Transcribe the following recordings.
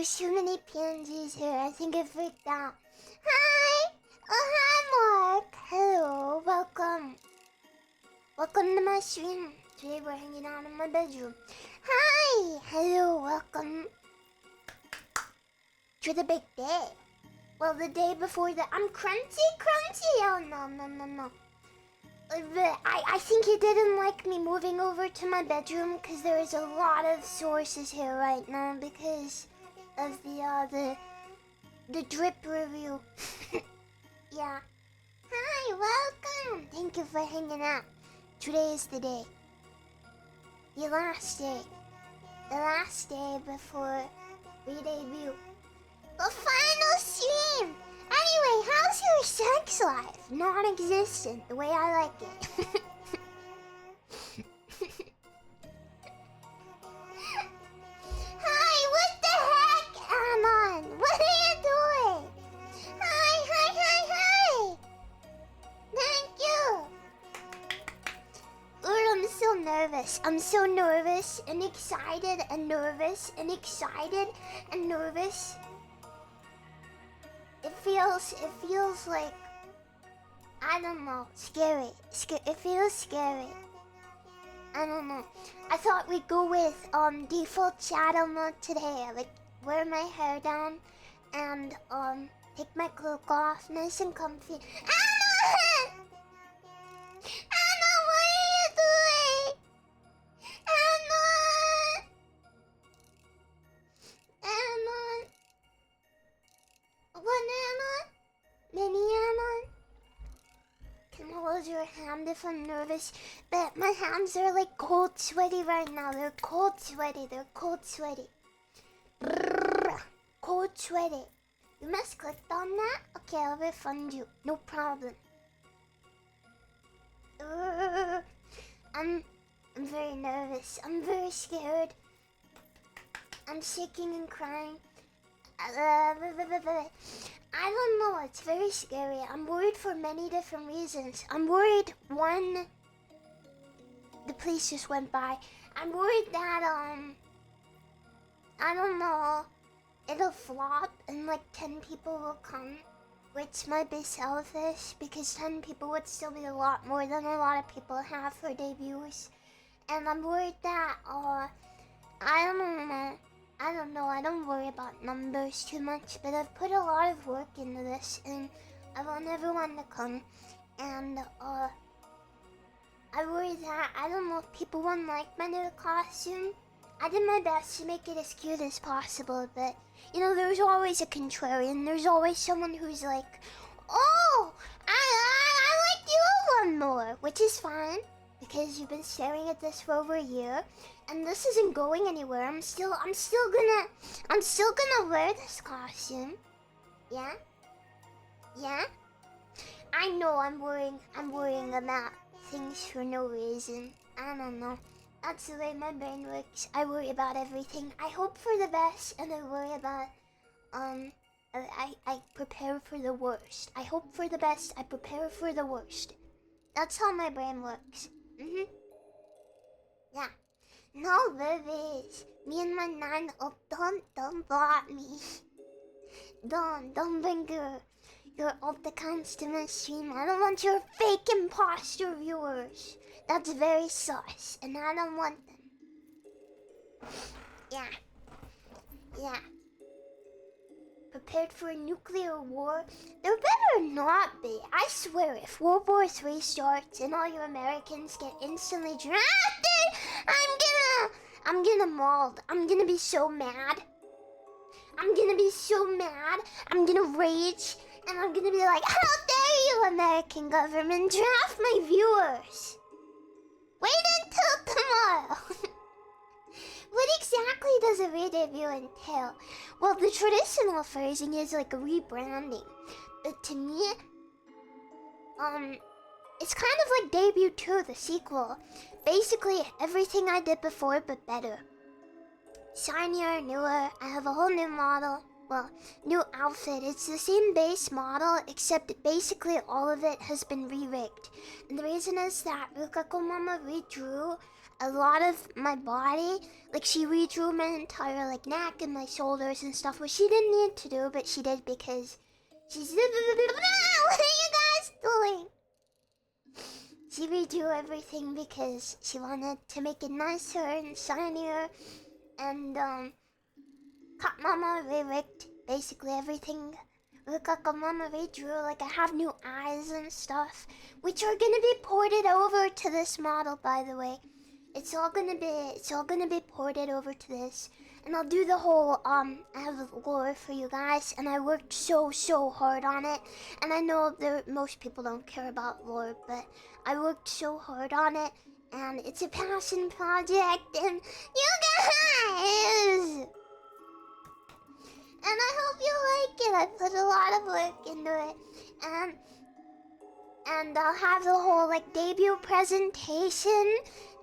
there's too many pansies here. I think I freaked out. Hi! Oh, hi, Mark. Hello, welcome. Welcome to my stream. Today we're hanging out in my bedroom. Hi! Hello, welcome to the big day. Well, the day before that. I'm crunchy? Oh, no. I think he didn't like me moving over to my bedroom because there is a lot of sources here right now because of the drip review. Yeah. Hi, welcome. Thank you for hanging out. Today is the day. The last day. The last day before we debut. The final stream! Anyway, how's your sex life? Non-existent, the way I like it. Hi, what the heck, Anon? What are you doing? Hi. Thank you. Lord, I'm so nervous. I'm so nervous and excited and nervous and excited and nervous. It feels like, I don't know, scary. It feels scary. I don't know. I thought we'd go with default shadow mode today. Like wear my hair down and take my cloak off, nice and comfy. Anna! Anna, what are you doing? Anna! What, Anon? Mini Anon? Can I hold your hand if I'm nervous? But my hands are like cold sweaty right now. They're cold sweaty. Brrr, cold sweaty. You must click on that? Okay, I'll refund you. No problem. I'm very nervous. I'm very scared. I'm shaking and crying. I don't know, it's very scary. I'm worried for many different reasons. I'm worried, one, the police just went by. I'm worried that, I don't know, it'll flop and like 10 people will come, which might be selfish because 10 people would still be a lot more than a lot of people have for debuts. And I'm worried that, I don't know, I don't worry about numbers too much, but I've put a lot of work into this and I want everyone to come. And I worry that, I don't know if people won't like my new costume. I did my best to make it as cute as possible, but you know, there's always a contrarian. There's always someone who's like, oh, I like you one more, which is fine. Because you've been staring at this for over a year, and this isn't going anywhere. I'm still gonna wear this costume. Yeah. I know I'm worrying about things for no reason. I don't know. That's the way my brain works. I worry about everything. I hope for the best, and I worry about I prepare for the worst. I hope for the best. I prepare for the worst. That's how my brain works. Yeah. No, babies. Me and my nan. Oh, don't bot me. Don't bring your alt accounts to my stream. I don't want your fake imposter viewers. That's very sus, and I don't want them. Yeah. Prepared for a nuclear war? There better not be. I swear, if World War III starts and all you Americans get instantly drafted, I'm gonna mauled. I'm gonna be so mad. I'm gonna rage, and I'm gonna be like, how dare you, American government, draft my viewers? Wait until tomorrow. What exactly does a re-debut entail? Well, the traditional phrasing is like a rebranding. But to me, it's kind of like Debut 2, the sequel. Basically, everything I did before, but better. Shinier, newer, I have a whole new model. Well, new outfit. It's the same base model, except basically all of it has been re-rigged. And the reason is that Rukako Mama redrew a lot of my body. Like, she redrew my entire, like, neck and my shoulders and stuff, which she didn't need to do, but she did because she's... What are you guys doing? She redrew everything because she wanted to make it nicer and shinier. And, Cut Mama re-rigged basically everything. Mama redrew, like, I have new eyes and stuff, which are gonna be ported over to this model, by the way. It's all gonna be ported over to this. And I'll do the whole, I have lore for you guys, and I worked so hard on it. And I know most people don't care about lore, but I worked so hard on it, and it's a passion project, and you guys! And I hope you like it. I put a lot of work into it. And I'll have the whole, like, debut presentation.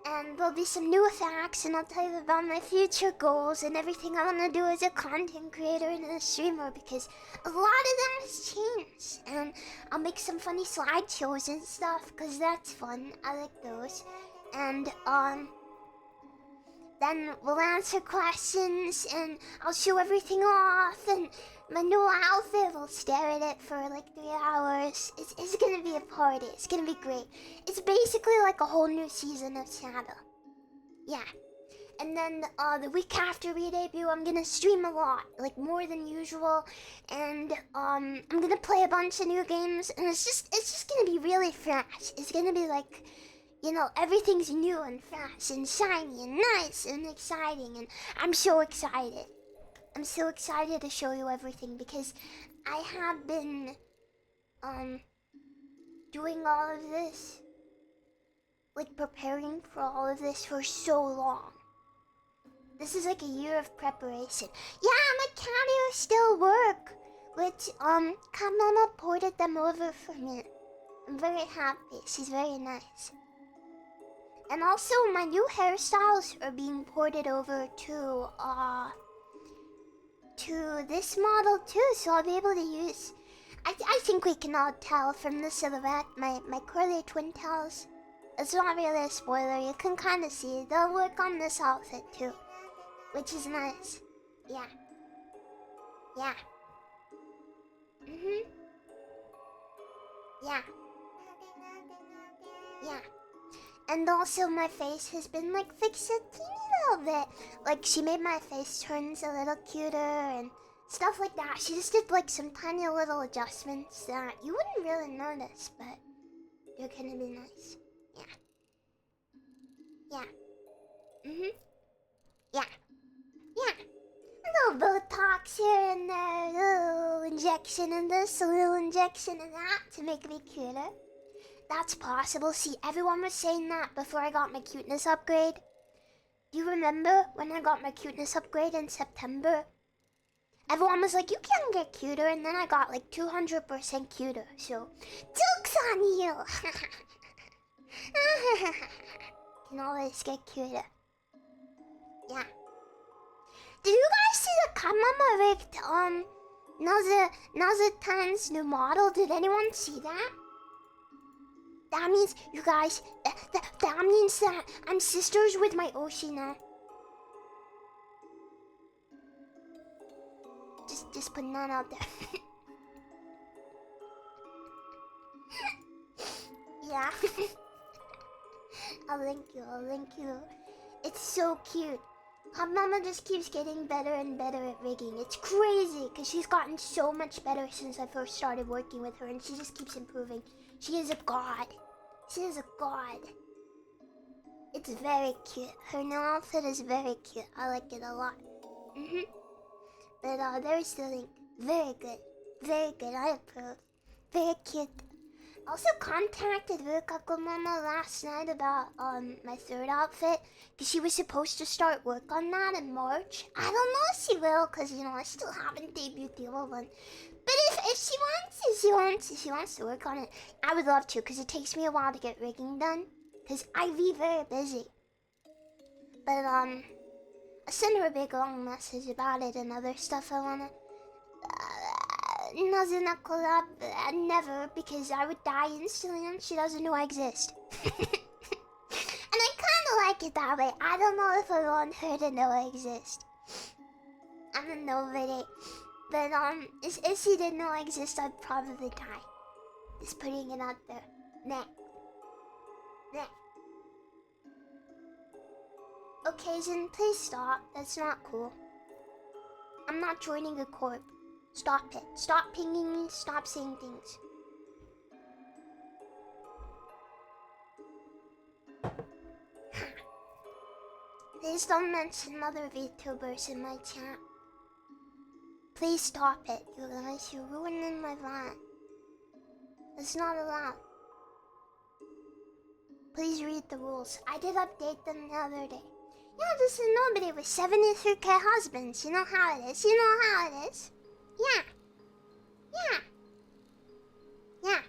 And there'll be some new facts. And I'll tell you about my future goals and everything I want to do as a content creator and a streamer. Because a lot of them has changed. And I'll make some funny slideshows and stuff. Because that's fun. I like those. And, then we'll answer questions, and I'll show everything off, and my new outfit, will stare at it for like 3 hours. It's gonna be a party. It's gonna be great. It's basically like a whole new season of Shadow. Yeah. And then the week after re-debut, I'm gonna stream a lot, like more than usual, and I'm gonna play a bunch of new games, and it's just gonna be really fresh. It's gonna be like, you know, everything's new and fresh and shiny and nice and exciting, and I'm so excited. I'm so excited to show you everything because I have been, doing all of this, like preparing for all of this for so long. This is like a year of preparation. Yeah, my cat ears still work, which, Kamama ported them over for me. I'm very happy. She's very nice. And also, my new hairstyles are being ported over to this model too, so I'll be able to use... I think we can all tell from the silhouette, my curly twin tails. It's not really a spoiler, you can kind of see. They'll work on this outfit too, which is nice. Yeah. Yeah. Yeah. Yeah. And also my face has been like fixed a teeny little bit. Like she made my face turns a little cuter and stuff like that. She just did like some tiny little adjustments that you wouldn't really notice, but they're gonna be nice. Yeah. Yeah. Yeah. Yeah. A little Botox here and there, a little injection in this, a little injection in that to make me cuter. That's possible. See, everyone was saying that before I got my cuteness upgrade. Do you remember when I got my cuteness upgrade in September? Everyone was like, you can get cuter, and then I got like 200% cuter, so... Joke's on you! Can always get cuter. Yeah. Did you guys see the Kamama rigged, Nazatan's new model? Did anyone see that? That means, you guys, that means that I'm sisters with my Oshi now. Just putting that out there. Yeah. I'll link you. It's so cute. Mama just keeps getting better and better at rigging. It's crazy, because she's gotten so much better since I first started working with her, and she just keeps improving. She is a god. She is a god. It's very cute. Her new outfit is very cute. I like it a lot. But there's the link. Very good. Very good. I approve. Very cute. Also contacted Rukaku Mama last night about my third outfit, because she was supposed to start work on that in March. I don't know if she will, because, you know, I still haven't debuted the other one. But if she wants to work on it, I would love to, because it takes me a while to get rigging done, because I be very busy. But I sent her a big long message about it and other stuff I wanna... Nothing collab, never, because I would die instantly and she doesn't know I exist. And I kinda like like it that way. I don't know if I want her to know I exist. I'm a nobody. But if she didn't know I exist, I'd probably die. Just putting it out there. Nah. Nah. Occasion, please stop. That's not cool. I'm not joining a corp. Stop it. Stop pinging me. Stop saying things. Please don't mention other VTubers in my chat. Please stop it, you guys. You're ruining my vibe. It's not allowed. Please read the rules. I did update them the other day. Yeah, this is nobody with 73k husbands. You know how it is. You know how it is. Yeah. Yeah. Yeah.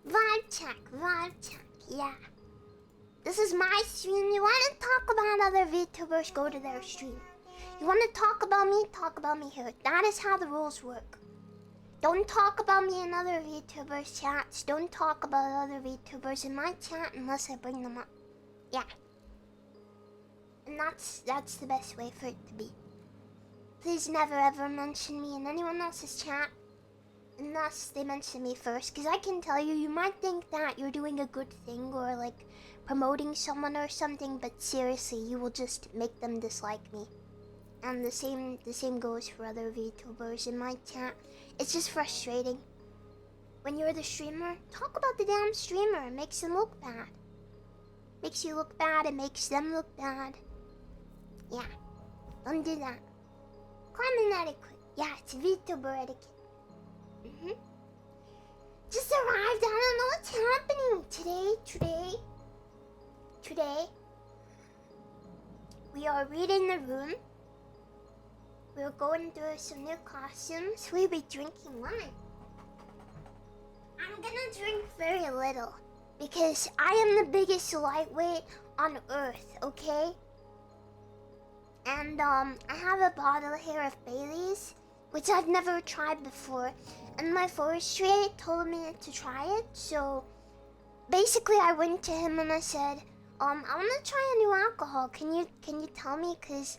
Vibe check. Vibe check. Yeah. This is my stream. You want to talk about other VTubers, go to their stream. You want to talk about me here. That is how the rules work. Don't talk about me in other VTubers' chats. Don't talk about other VTubers in my chat unless I bring them up. Yeah. And that's the best way for it to be. Please never ever mention me in anyone else's chat unless they mention me first. Because I can tell you, you might think that you're doing a good thing or like promoting someone or something, but seriously, you will just make them dislike me. And the same goes for other VTubers in my chat. It's just frustrating. When you're the streamer, talk about the damn streamer. It makes them look bad. Makes you look bad, it makes them look bad. Yeah, don't do that. Common etiquette. Yeah, it's VTuber etiquette. Just arrived, I don't know what's happening today. We are reading the room. We're going through some new costumes. We'll be drinking wine. I'm gonna drink very little because I am the biggest lightweight on earth, okay? And I have a bottle here of Bailey's, which I've never tried before. And my forestry told me to try it, so basically I went to him and I said, I wanna try a new alcohol. Can you tell me? Cause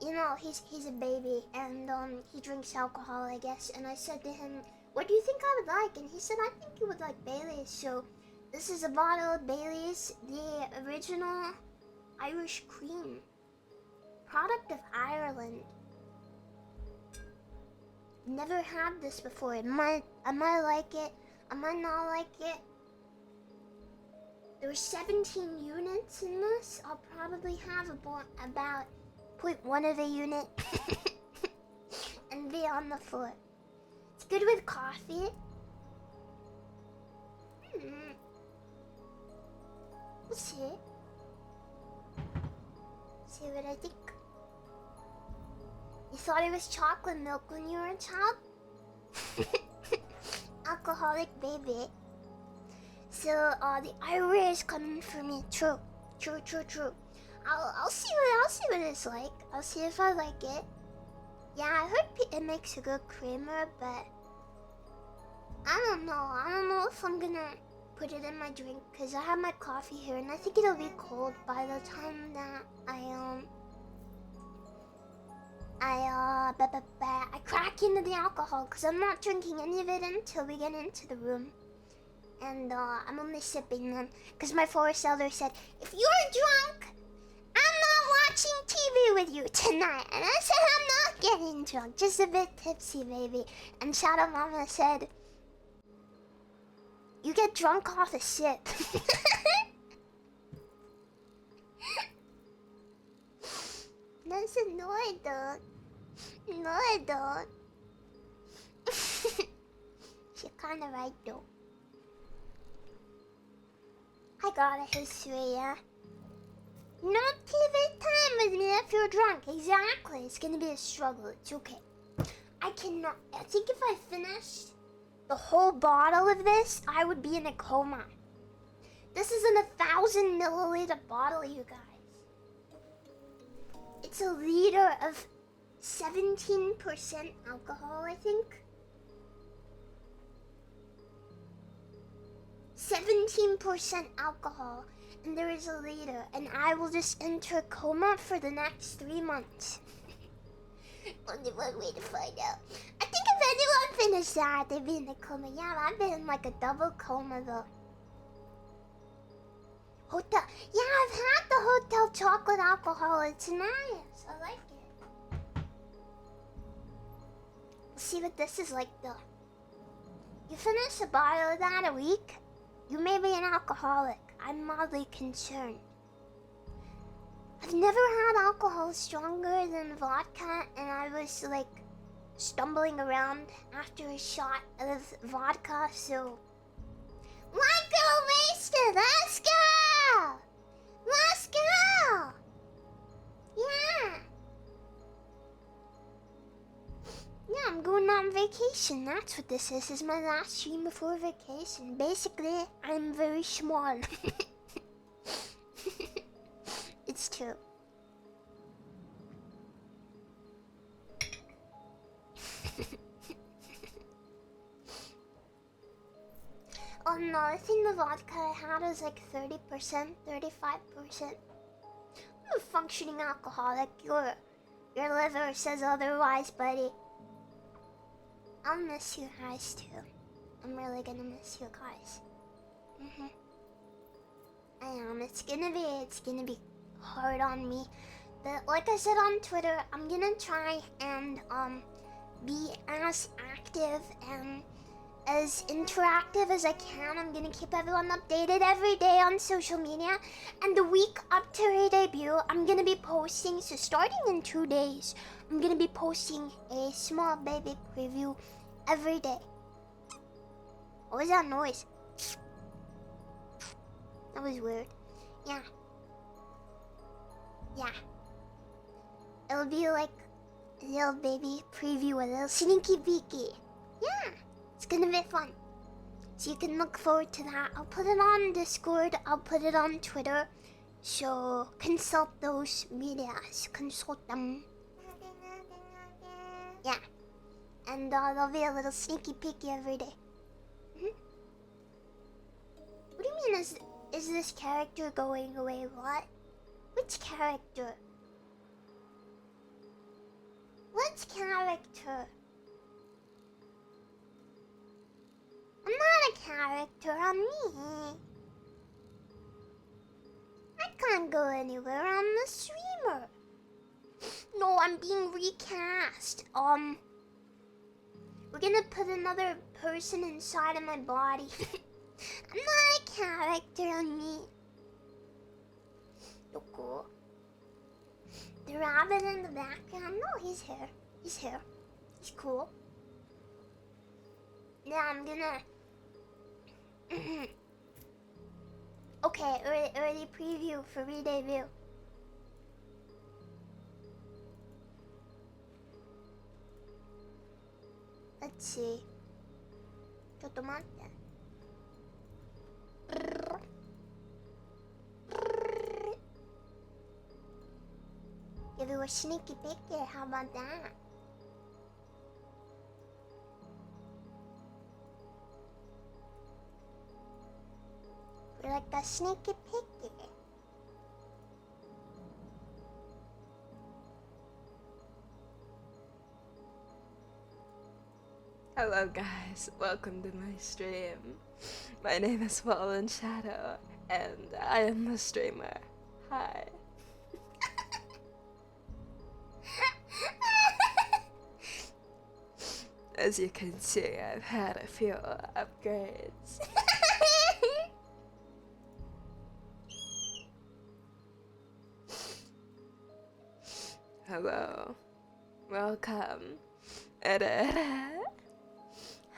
you know, he's a baby and he drinks alcohol, I guess. And I said to him, what do you think I would like? And he said, I think you would like Bailey's. So this is a bottle of Bailey's, the original Irish cream, product of Ireland. Never had this before. I might like it. I might not like it. There were 17 units in this. I'll probably have about 0.1 of a unit and be on the floor. It's good with coffee. We'll see. See what I think. You thought it was chocolate milk when you were a child? Alcoholic baby. So the Irish coming for me. True. I'll see what it's like. I'll see if I like it. Yeah, I heard it makes a good creamer, but I don't know. I don't know if I'm gonna put it in my drink because I have my coffee here and I think it'll be cold by the time that I crack into the alcohol because I'm not drinking any of it until we get into the room. And I'm only sipping them because my forest elder said, if you're drunk, I'm not watching TV with you tonight. And I said, I'm not getting drunk, just a bit tipsy, baby. And Shadow Mama said, you get drunk off a sip. That's annoying, though. No, I don't. She's kind of right, though. I got a history, yeah. No TV time with me if you're drunk. Exactly. It's gonna be a struggle. It's okay. I cannot. I think if I finished the whole bottle of this, I would be in a coma. This is an 1,000 milliliter bottle, you guys. It's a liter of 17% alcohol, I think. 17% alcohol. and there is a leader, and I will just enter a coma for the next 3 months. Only one way to find out. I think if anyone finished that, they'd be in a coma. Yeah, I've been in like a double coma though. Hotel. Yeah, I've had the hotel chocolate alcohol. It's nice. I like it. Let's see what this is like though. You finish a bottle of that a week, you may be an alcoholic. I'm mildly concerned. I've never had alcohol stronger than vodka, and I was like stumbling around after a shot of vodka, so... White girl wasted! Let's go! Let's go! Yeah! Yeah, I'm going on vacation. That's what this is. This is my last stream before vacation. Basically, I'm very small. It's true. Oh no, I think the vodka I had was like 30%, 35%. I'm a functioning alcoholic. Your liver says otherwise, buddy. I'll miss you guys too. I'm really gonna miss you guys. I am. It's gonna be hard on me. But like I said on Twitter, I'm gonna try and be as active and as interactive as I can. I'm gonna keep everyone updated every day on social media. And the week up to her debut, I'm gonna be posting, so starting in 2 days, I'm gonna be posting a small baby preview every day. What was that noise? That was weird. Yeah. Yeah. It'll be like a little baby preview, a little sneaky peeky. Yeah. It's gonna be fun. So you can look forward to that. I'll put it on Discord. I'll put it on Twitter. So consult those medias. Consult them. Yeah. And there'll be a little sneaky peeky every day. What do you mean is this character going away? What? Which character? Which character? I'm not a character, I'm me. I can't go anywhere, I'm the streamer. No, I'm being recast. We're gonna put another person inside of my body. I'm not a character, I'm me. So cool. The rabbit in the background, no, he's here. He's here. He's cool. Yeah, I'm gonna... Okay, early preview for re-debut. Let's see. ちょっと待って。Give you a sneaky peeky, how about that? We're like a sneaky peeky. Hello guys, welcome to my stream. My name is Fallenshadow, and I am the streamer. Hi. As you can see, I've had a few upgrades. Hello. Welcome.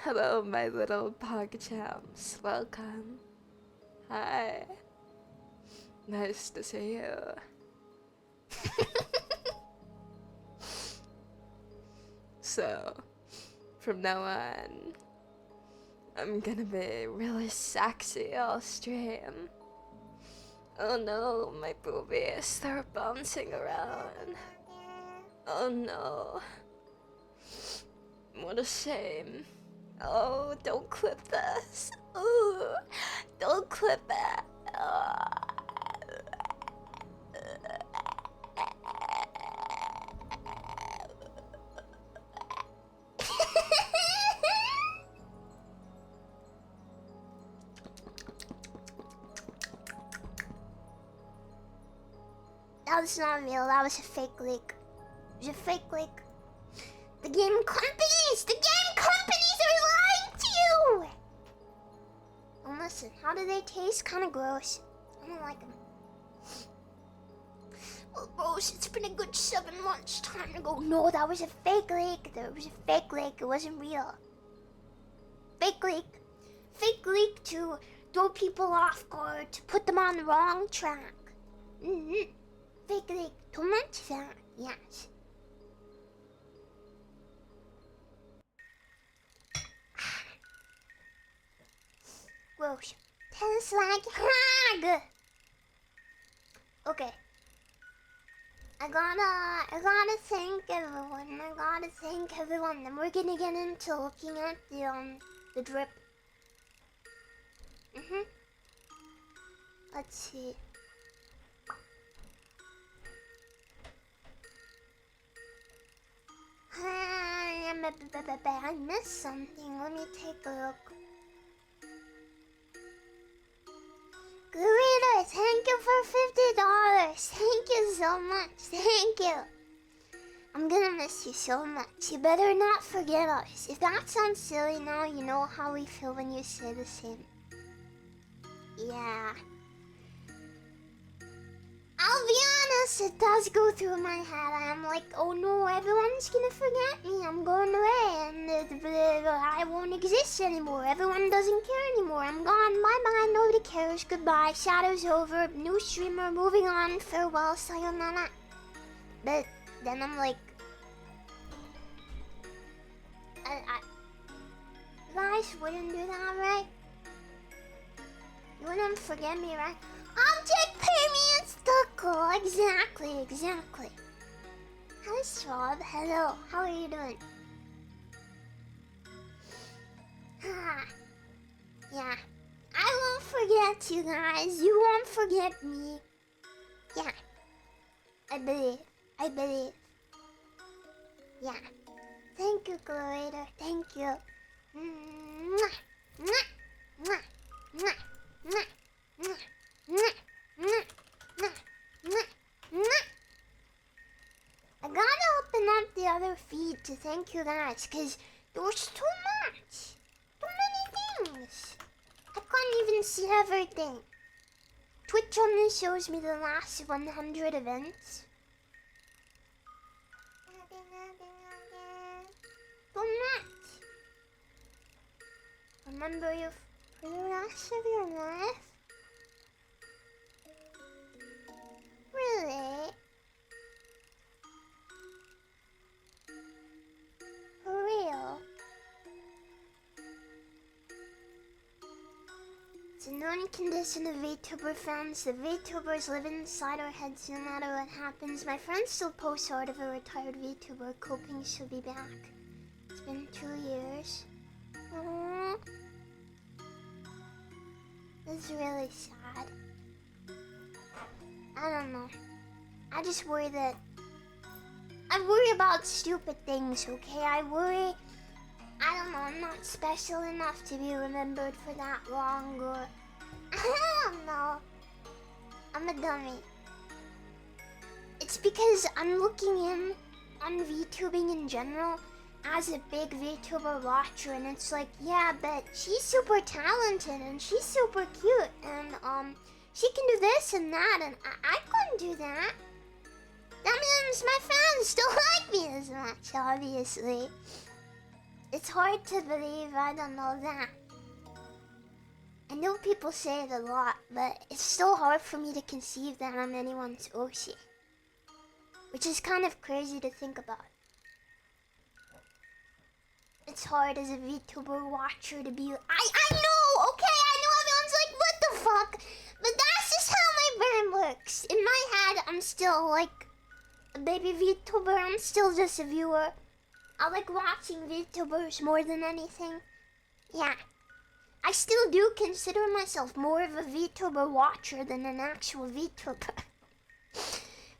Hello, my little pog champs. Welcome. Hi. Nice to see you. So, from now on, I'm gonna be really sexy all stream. Oh no, my boobies, they're bouncing around. Oh no. What a shame. Oh, don't clip this. Ooh, don't clip it. That was not real. That was a fake leak. It was a fake leak. The game companies are lying to you! And listen, how do they taste? Kind of gross. I don't like them. Well, Rose, it's been a good 7 months. Time to go. No, that was a fake leak. That was a fake leak. It wasn't real. Fake leak. Fake leak to throw people off guard, to put them on the wrong track. Fake leak. Too much fat. Yes. Gross. Tastes like hag. Okay. I gotta thank everyone. Then we're gonna get into looking at the drip. Let's see. I missed something. Let me take a look. Greeter, thank you for $50. Thank you so much. Thank you. I'm gonna miss you so much. You better not forget us. If that sounds silly now, you know how we feel when you say the same. Yeah. I'll be honest, it does go through my head. I'm like, oh no, everyone's gonna forget me. I'm going away and I won't exist anymore. Everyone doesn't care anymore. I'm gone. Bye-bye. Nobody cares. Goodbye. Shadow's over. New streamer. Moving on. Farewell. Sayonara. But then I'm like, you guys wouldn't do that, right? You wouldn't forget me, right? Object permanent stucco. Exactly. Hi, Swab. Hello. How are you doing? Yeah. I won't forget you guys. You won't forget me. Yeah. I believe. Yeah. Thank you, Glorator. Thank you. Mwah. Mwah. Mwah. Mwah. Mwah. Mwah. I gotta open up the other feed to thank you guys, because there was too much. Too many things. I couldn't even see everything. Twitch only shows me the last 100 events. Too much. Remember you for the rest of your life? Really? For real? It's a known condition of VTuber fans. The VTubers live inside our heads no matter what happens. My friends still post art of a retired VTuber coping she'll be back. It's been 2 years. Aww. It's really sad. I don't know. I just worry that... I worry about stupid things, okay? I worry... I don't know, I'm not special enough to be remembered for that long, or... I don't know. I'm a dummy. It's because I'm looking in on VTubing in general as a big VTuber watcher, and it's like, yeah, but she's super talented, and she's super cute, and, she can do this and that, and I couldn't do that. That means my fans still like me as much, obviously. It's hard to believe I don't know that. I know people say it a lot, but it's still hard for me to conceive that I'm anyone's Oshi. Which is kind of crazy to think about. It's hard as a VTuber watcher to be... I know! Okay, I know everyone's like, what the fuck? But that's just how my brain works. In my head, I'm still like a baby VTuber. I'm still just a viewer. I like watching VTubers more than anything. Yeah. I still do consider myself more of a VTuber watcher than an actual VTuber.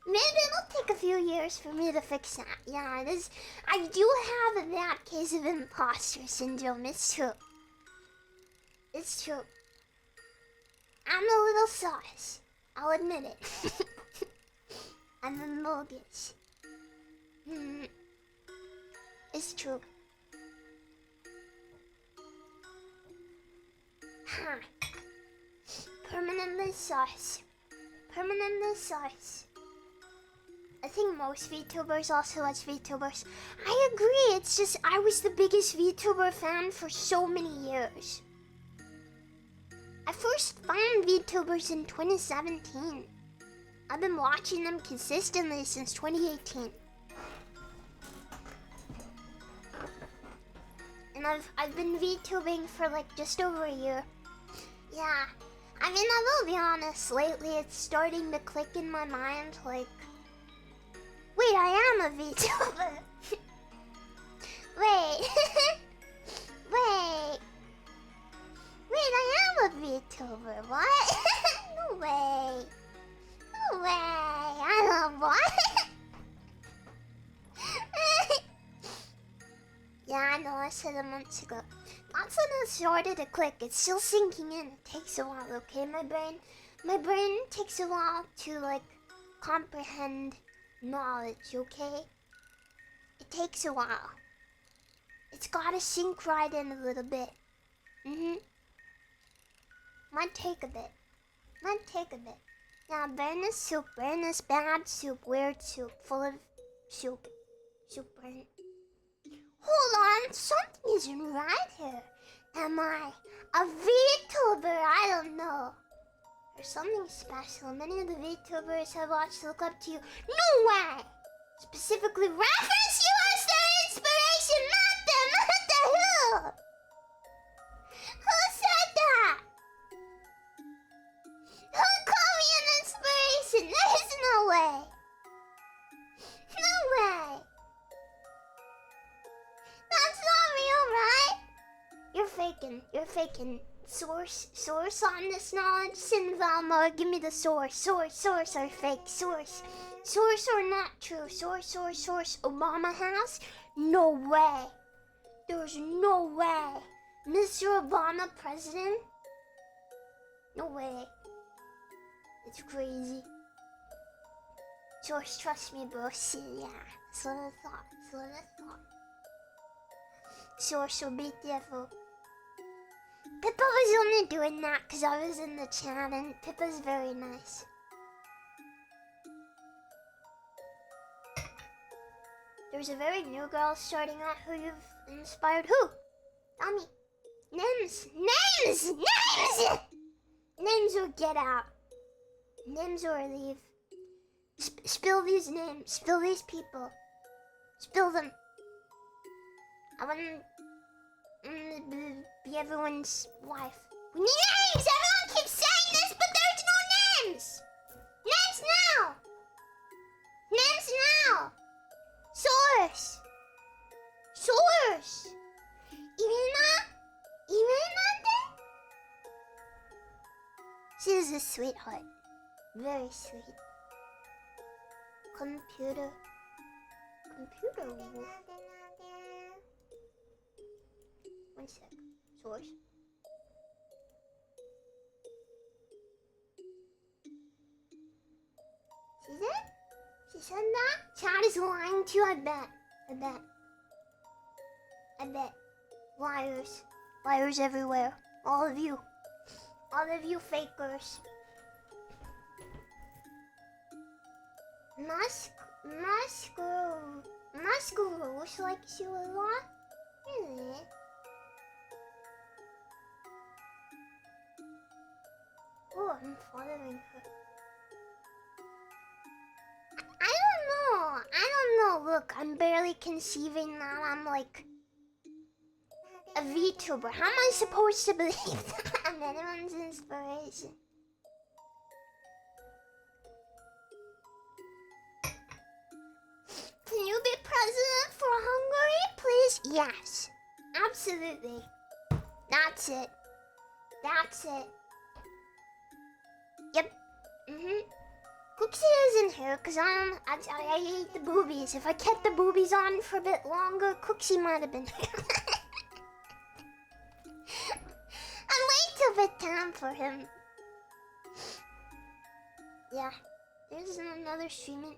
Maybe it'll take a few years for me to fix that. Yeah, it is. I do have a bad case of imposter syndrome. It's true. It's true. I'm a little sus. I'll admit it. I'm a mortgage. It's true. Huh. Permanently sus. Permanently sus. I think most VTubers also watch VTubers. I agree, it's just I was the biggest VTuber fan for so many years. I first found VTubers in 2017. I've been watching them consistently since 2018. And I've been VTubing for like just over a year. Yeah. I mean, I will be honest, lately it's starting to click in my mind, like, wait, I am a VTuber. Wait. Wait. Wait, I am a VTuber. What? No way. No way. I don't what? Yeah, I know, I said it months ago. That's when it started to click. It's still sinking in. It takes a while, okay? My brain takes a while to, like, comprehend knowledge, okay? It takes a while. It's gotta sink right in a little bit. Might take a bit. Might take a bit. Yeah, brain is soup. Brain is bad soup. Weird soup. Full of soup. Soup brain. Hold on, something isn't right here. Am I a VTuber? I don't know. There's something special. Many of the VTubers I watched look up to you. No way! Specifically reference you as their inspiration, not them. What the hell? Who said that? Who called me an inspiration? There's no way. No way. That's not real, right? You're faking. You're faking. Source on this knowledge? Sin Valmar, give me the source. Source or fake. Source or not true. Source. Obama House? No way. There's no way. Mr. Obama president? No way. It's crazy. Source, trust me, bro. See, yeah. That's what I thought. Source will be devil. Pippa was only doing that because I was in the chat, and Pippa's very nice. There's a very new girl starting out who you've inspired. Who? Tell me. Names! Names or get out. Names or leave. Spill these names. Spill these people. Spill them. I want to be everyone's wife. We need names! Everyone keeps saying this, but there's no names! Names now! Names now! Source! Irina? She's a sweetheart. Very sweet. Computer. One sec. Source. She said? She said that? Chat is lying to you, I bet. Liars. Liars everywhere. All of you fakers. Mascarouche likes you a lot? Really? Oh, I'm following her. I don't know. Look, I'm barely conceiving that I'm like a VTuber. How am I supposed to believe that I'm anyone's inspiration? Can you be president for Hungary, please? Yes. Absolutely. That's it. Yep. Cooksy isn't here because I ate the boobies. If I kept the boobies on for a bit longer, Cooksy might have been here. I'm way too bit time for him. Yeah. There's another streaming.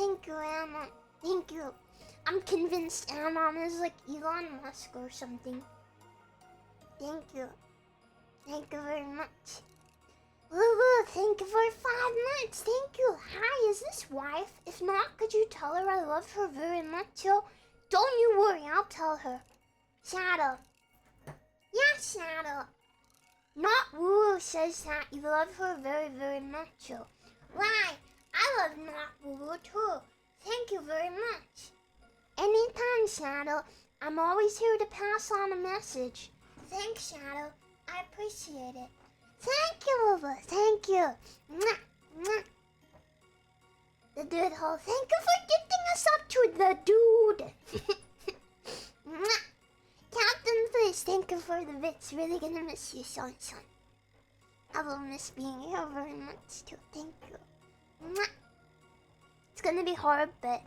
mom is like Elon Musk or something. Thank you. Thank you very much. Lulu, thank you for 5 months. Thank you. Hi, is this wife? If not, could you tell her I love her very much? Yo, don't you worry, I'll tell her. Shadow. Yeah, Shadow. Not Woo says that you love her very, very much. Yo. Why? I love Not Woo too. Thank you very much. Anytime, Shadow. I'm always here to pass on a message. Thanks, Shadow. I appreciate it. Thank you, Lulu. Thank you. Mwah, mwah. The dude hole. Thank you for gifting us up to the dude. Mwah. Captain, please. Thank you for the bits. Really gonna miss you, son. I will miss being here very much too. Thank you. Mwah. It's gonna be hard, but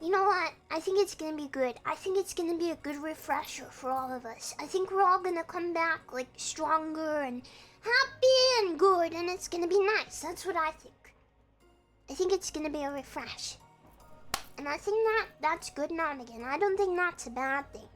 you know what? I think it's gonna be good. I think it's gonna be a good refresher for all of us. I think we're all gonna come back like stronger and happy and good, and it's gonna be nice. That's what I think. I think it's gonna be a refresh. And I think that's good now and again. I don't think that's a bad thing.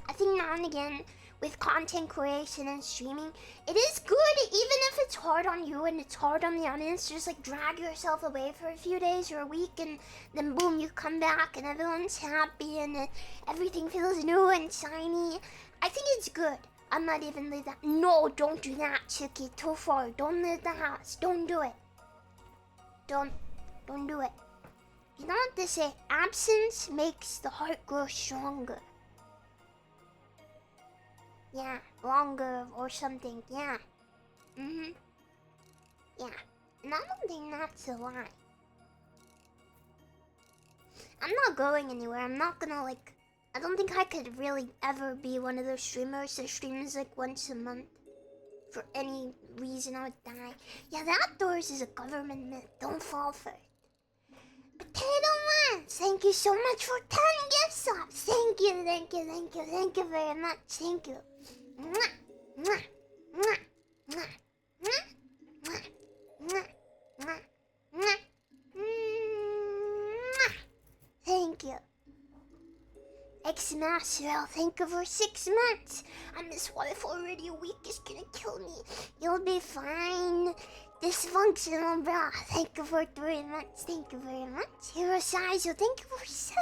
I think now and again, with content creation and streaming, it is good, even if it's hard on you and it's hard on the audience. Just like drag yourself away for a few days or a week, and then boom, you come back and everyone's happy and everything feels new and shiny. I think it's good. I might even leave that. No, don't do that, Chucky. Too far. Don't leave the house. Don't do it. Don't do it. You know what they say? Absence makes the heart grow stronger. Yeah, longer or something, yeah. Yeah, and I don't think that's a lie. I'm not going anywhere. I'm not gonna I don't think I could really ever be one of those streamers that streams like once a month. For any reason I would die. Yeah, the outdoors is a government myth. Don't fall for it. Potato Man, thank you so much for 10 gift subs. Thank you very much. Thank you. Mwah, mwah, mwah, mwah, mwah, mwah, mwah, mwah, mwah, mwah. Thank you. X-Masterel, thank you for 6 months. I miss wife already. A week is gonna kill me. You'll be fine. Dysfunctional bra, thank you for 3 months. Thank you very much. Hero Sizo, thank you for 7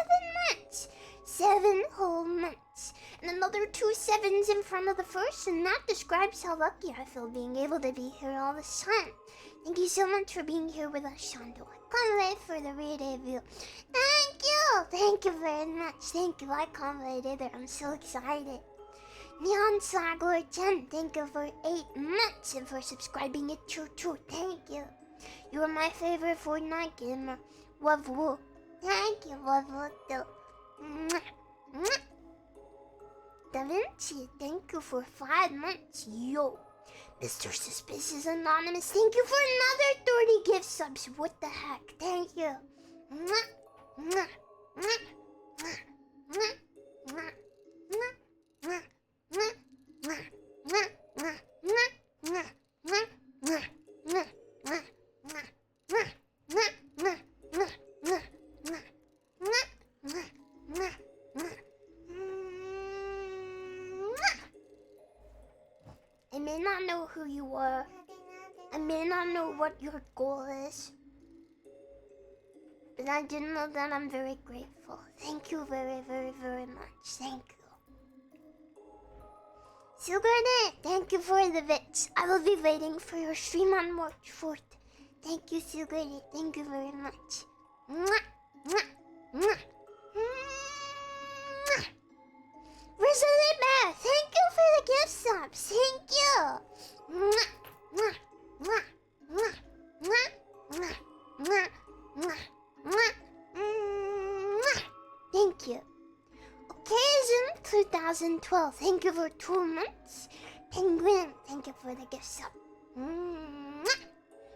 months. 7 whole months. And another 2 sevens in front of the first, and that describes how lucky I feel being able to be here all the time. Thank you so much for being here with us, Shando. I can't wait for the re-debut. Thank you very much. Thank you. I can't wait either. I'm so excited. Neon Slagler 10, thank you for 8 months and for subscribing at Choo. Thank you. You are my favorite Fortnite gamer. Love Woo. Thank you, Love Woo too. Mwah, mwah. Da Vinci, thank you for 5 months. Yo. Mr. Suspicious Anonymous, thank you for another 30 gift subs. What the heck? Thank you. Mwah, mwah, mwah, mwah, mwah, mwah, mwah, mwah. I may not know who you are. I may not know what your goal is. But I do know that I'm very grateful. Thank you very, very, very much. Thank you. Sugurne, thank you for the bits. I will be waiting for your stream on March 4th. Thank you, Sugurne. Thank you very much. Mwah, mwah, mwah, mwah. Grizzly Bear, thank you for the gift subs. Thank you. Mwah, mwah, mwah, mwah, mwah, mwah, mwah, mwah, mwah, mwah. Thank you. Occasion 2012, thank you for 2 months. Penguin, thank you for the gift sub. Mwah.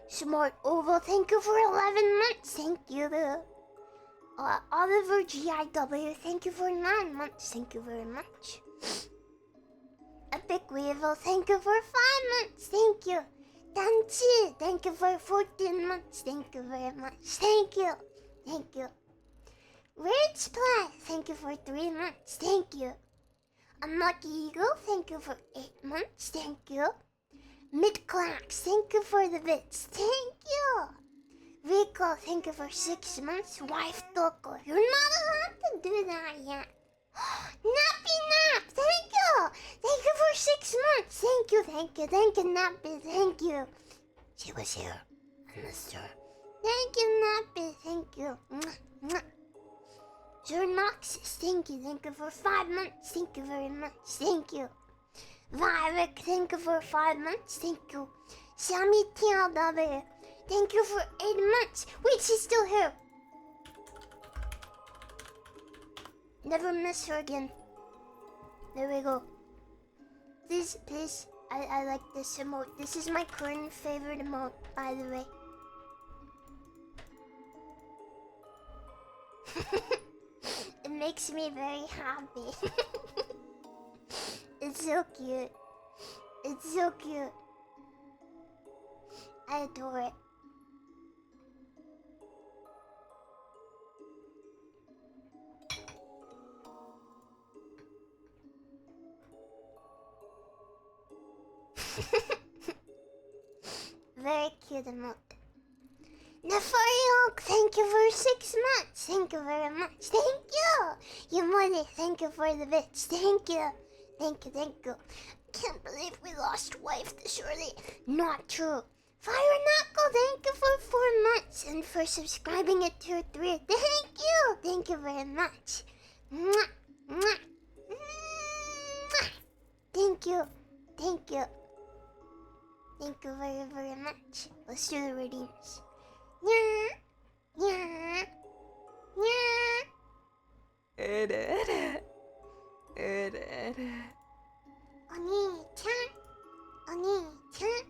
Smart Oval, thank you for 11 months. Thank you. Oliver GIW, thank you for 9 months. Thank you very much. Epic Weevil, thank you for 5 months. Thank you. Danchi, thank you for 14 months. Thank you very much. Thank you. Thank you. Rich Plant, thank you for 3 months. Thank you. Unlucky Eagle, thank you for 8 months. Thank you. Midclax, thank you for the bits. Thank you. Rico, thank you for 6 months. Wife Toko, you're not allowed to do that yet. Nappy Nap, thank you. Thank you for 6 months. Thank you, Nappy, thank you. She was here. I missed her. Thank you, Nappy, thank you. Mwah, mwah. Zernoxis, thank you for 5 months. Thank you very much. Thank you. Vivek, thank you for 5 months. Thank you. Sammy TLW, thank you for 8 months. Wait, she's still here. Never miss her again. There we go. Please, please. I like this emote. This is my current favorite emote, by the way. It makes me very happy. It's so cute. It's so cute. I adore it. Very cute emote. Nefario, thank you for 6 months. Thank you very much. Thank you. Yamone, thank you for the bits. Thank you. Thank you. Can't believe we lost wife this early. Not true. Fire Knuckle, thank you for 4 months and for subscribing at tier 3. Thank you. Thank you very much. Mwah, mwah, mwah. Thank you. Thank you. Thank you very, very much. Let's do the redeems. Yeah, yeah, yeah. Oni-chan, Oni-chan.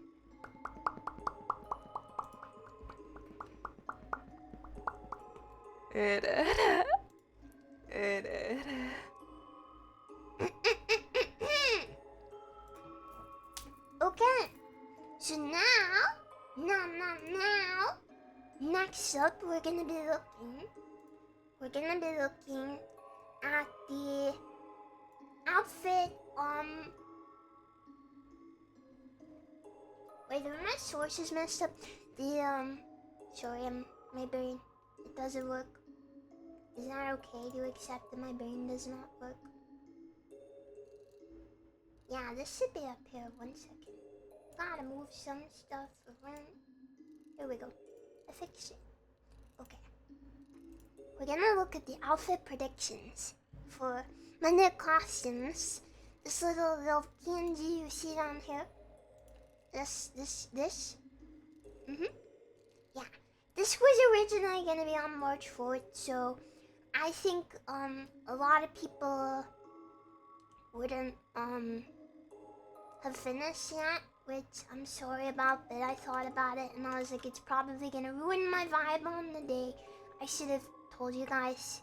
Okay, so now, next up, we're gonna be looking at the outfit, wait, are my sources messed up? Sorry, my brain, it doesn't work. Is that okay to accept that my brain does not work? Yeah, this should be up here, 1 second. Gotta move some stuff around. Here we go. I fixed it. Okay. We're gonna look at the outfit predictions for my new costumes. This little PNG you see down here. This. Yeah. This was originally gonna be on March 4th, so I think a lot of people wouldn't have finished yet, which I'm sorry about, but I thought about it and I was like, it's probably gonna ruin my vibe on the day. I should have told you guys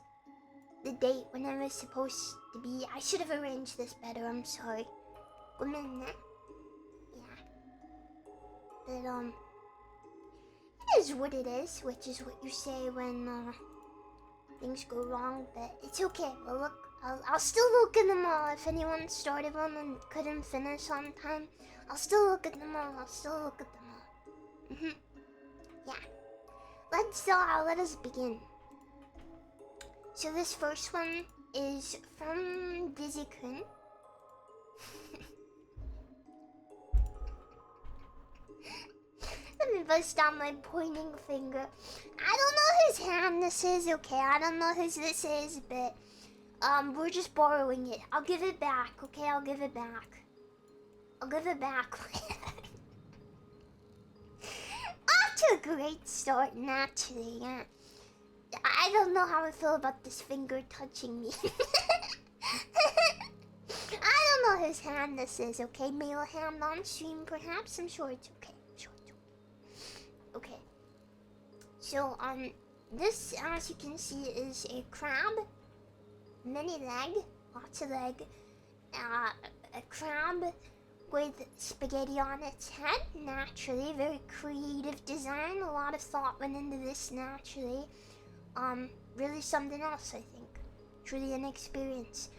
the date when it was supposed to be. I should have arranged this better, I'm sorry. Yeah. But it is what it is, which is what you say when things go wrong, but it's okay. Well, look, I'll still look at them all. If anyone started one and couldn't finish on time, I'll still look at them all. Yeah. Let us begin. So this first one is from Dizzy-kun. Let me bust out my pointing finger. I don't know whose hand this is, okay? I don't know whose this is, but we're just borrowing it. I'll give it back, okay? I'll give it back. Off to a great start, naturally, yeah. I don't know how I feel about this finger touching me. I don't know whose hand this is, okay? Male hand on stream, perhaps? I'm sure it's okay. Okay. So, this, as you can see, is a crab. Many leg, lots of leg. A crab with spaghetti on its head, naturally. Very creative design. A lot of thought went into this, naturally. really something else, I think. Truly an experience.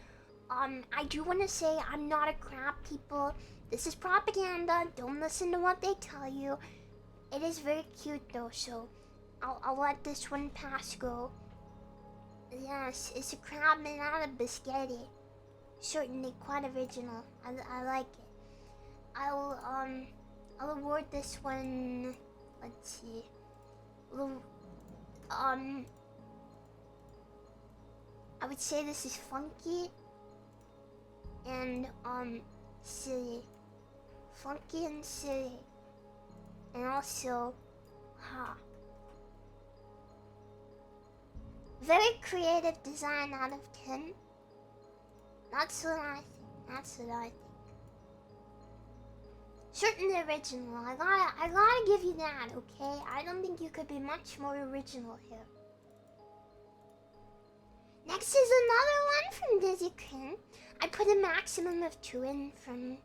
I do want to say I'm not a crab, people. This is propaganda. Don't listen to what they tell you. It is very cute though, so I'll let this one pass go. Yes, it's a crab made out of biscotti. Certainly quite original. I like it. I'll award this one. Let's see. I would say this is funky and silly. Funky and silly. And also, very creative design out of 10. That's what I think. Certainly original. I gotta give you that, okay? I don't think you could be much more original here. Next is another one from Dizzy King. I put a maximum of 2 in from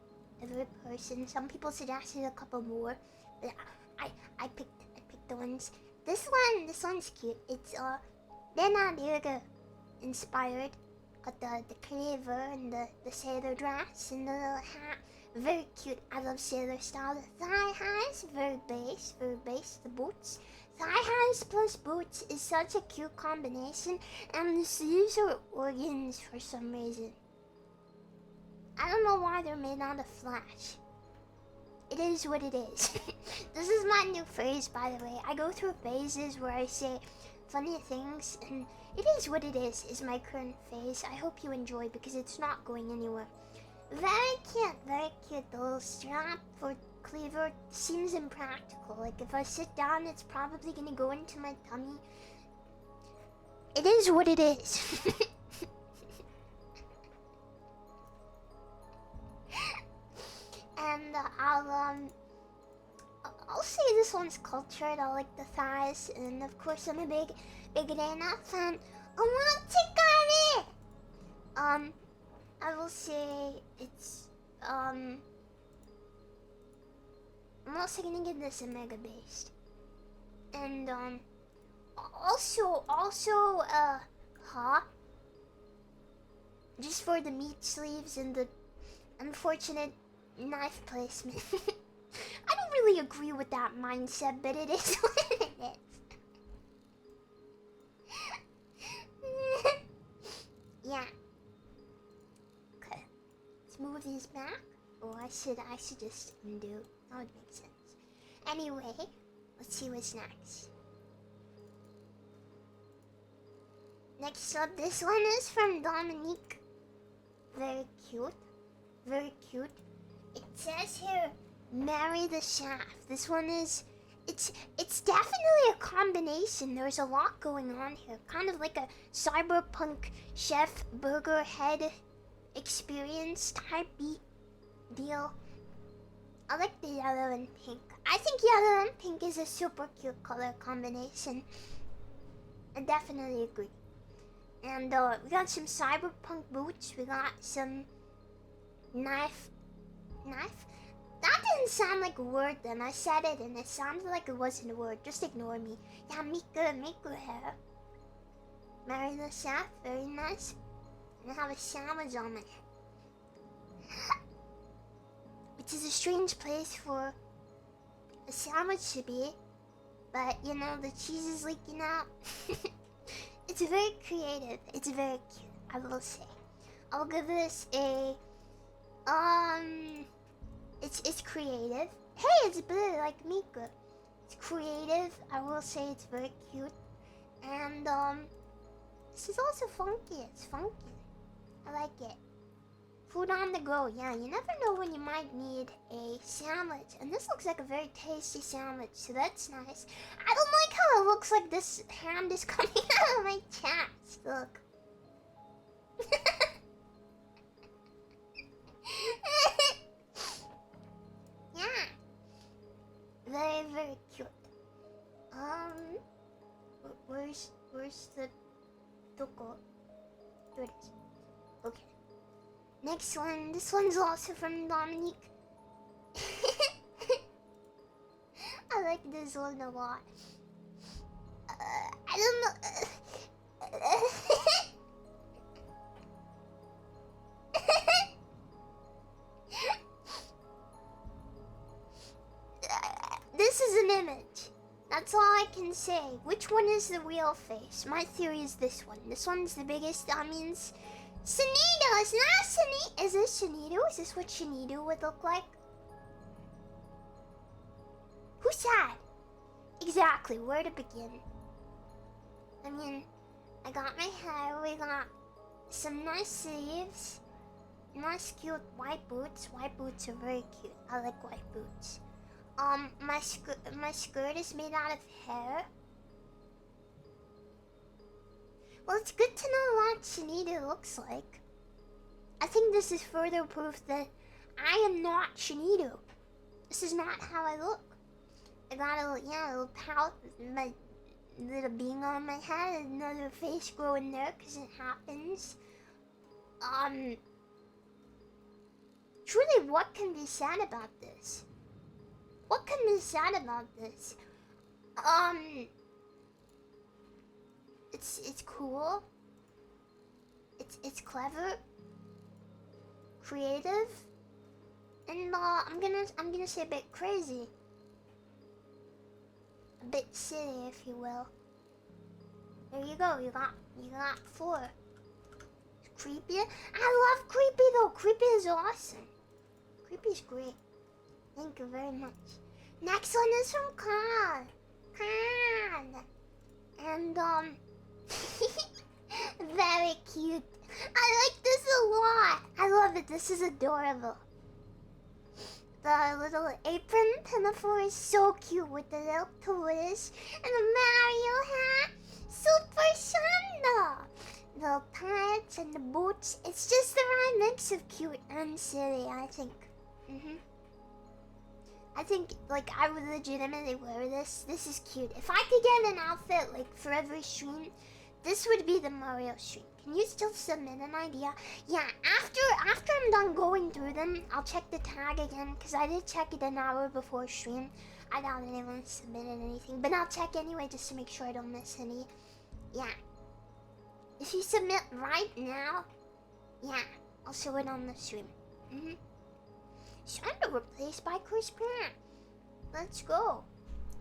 every person. Some people suggested a couple more, but I picked the ones. This one's cute. It's Rebranding inspired. Got the cleaver and the sailor dress and the little hat. Very cute. I love sailor style. The thigh highs, very bass. The boots. Thigh highs plus boots is such a cute combination, and the sleeves are organs for some reason. I don't know why they're made out of flash. It is what it is. This is my new phrase, by the way. I go through phases where I say funny things, and it is what it is my current phase. I hope you enjoy because it's not going anywhere. Very cute. The little strap for cleaver seems impractical. Like if I sit down, it's probably gonna go into my tummy. It is what it is. And I'll say this one's cultured. I like the thighs, and of course I'm a big Reina fan. I want to take on it. I will say it's I'm also gonna give this a mega based, and also just for the meat sleeves and the unfortunate knife placement. I don't really agree with that mindset, but it is what it is. Yeah. Okay. Let's move these back. Oh, I should just undo. That would make sense. Anyway, let's see what's next. Next up, this one is from Dominique. Very cute. It says here, marry the shaft. This one is, it's definitely a combination. There's a lot going on here. Kind of like a cyberpunk chef burger head experience type deal. I like the yellow and pink. I think yellow and pink is a super cute color combination. I definitely agree. And we got some cyberpunk boots. We got some knife? That didn't sound like a word then. I said it and it sounded like it wasn't a word. Just ignore me. Yeah, Miku hair. Marry the shaft. Very nice. And I have a sandwich on my head. Which is a strange place for a sandwich to be. But, you know, the cheese is leaking out. It's very creative. It's very cute, I will say. I'll give this a... It's creative. Hey, it's blue like Miku. It's creative. I will say it's very cute. And, this is also funky. It's funky. I like it. Food on the go. Yeah, you never know when you might need a sandwich. And this looks like a very tasty sandwich, so that's nice. I don't like how it looks like this hand is coming out of my chest. Look. Yeah. Very cute. Where's the Doko? There it is. Okay. Next one. This one's also from Dominique. I like this one a lot. I don't know. This is an image. That's all I can say. Which one is the real face? My theory is this one. This one's the biggest. That means Shanito. It's not Shanito. Is this Shanito? Is this what Shanito would look like? Who's that? Exactly. Where to begin? I mean, I got my hair. We got some nice sleeves. Nice cute white boots. White boots are very cute. I like white boots. My skirt is made out of hair. Well, it's good to know what Shanita looks like. I think this is further proof that I am not Shanito. This is not how I look. I got a little pout, my little being on my head, another face growing there because it happens. Truly, what can be said about this? What can be said about this? It's cool. It's clever, creative, and I'm gonna say a bit crazy, a bit silly, if you will. There you go. You got 4. Creepy. I love creepy though. Creepy is awesome. Creepy is great. Thank you very much. Next one is from Khan. And very cute. I like this a lot. I love it. This is adorable. The little apron pinafore is so cute with the little toys and the Mario hat. Super Shanda. The pants and the boots. It's just the right mix of cute and silly, I think. I think, like, I would legitimately wear this. This is cute. If I could get an outfit, like, for every stream, this would be the Mario stream. Can you still submit an idea? Yeah, after I'm done going through them, I'll check the tag again, because I did check it an hour before stream. I doubt anyone submitted anything, but I'll check anyway just to make sure I don't miss any. Yeah. If you submit right now, yeah, I'll show it on the stream. Shanda replaced by Chris Pratt. Let's go.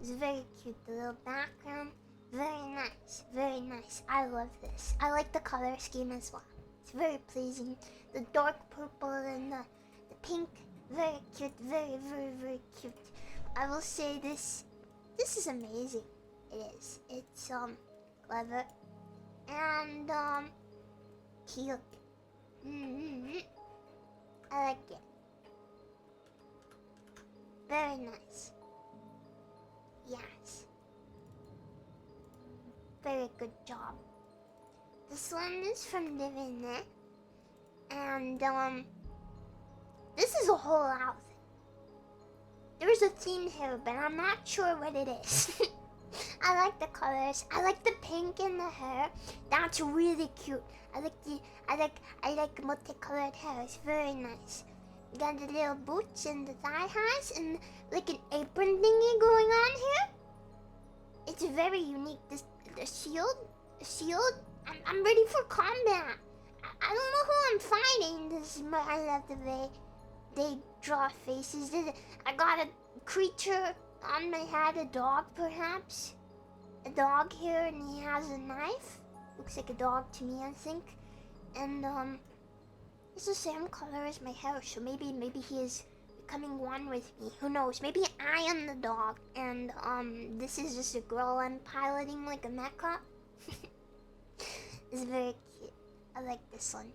It's very cute, the little background. Very nice, very nice. I love this. I like the color scheme as well. It's very pleasing. The dark purple and the pink. Very cute, very, very, very cute. I will say this is amazing. It is. It's clever and cute. I like it. Very nice. Yes. Very good job. This one is from Divine. And this is a whole outfit. There's a theme here, but I'm not sure what it is. I like the colors. I like the pink in the hair. That's really cute. I like multicolored hair. It's very nice. You got the little boots and the thigh highs and like an apron thingy going on here. It's very unique. The shield. I'm ready for combat. I don't know who I'm fighting. I love the way they draw faces. I got a creature on my head, a dog perhaps. A dog here, and he has a knife. Looks like a dog to me, I think. And it's the same color as my hair, so maybe he is becoming one with me. Who knows? Maybe I am the dog, and this is just a girl I'm piloting like a mecha. It's very cute. I like this one.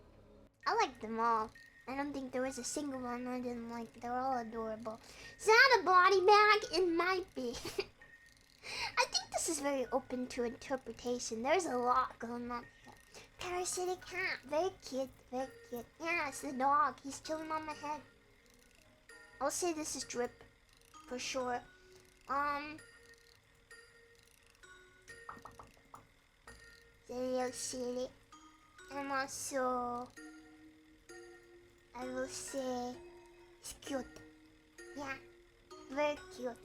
I like them all. I don't think there was a single one I didn't like. They're all adorable. Is that a body bag? It might be. I think this is very open to interpretation. There's a lot going on here. Parasitic cat. Very cute. Very cute. Yeah, it's the dog. He's chilling on my head. I'll say this is drip. For sure. It's a little silly. And also, I will say it's cute. Yeah, very cute.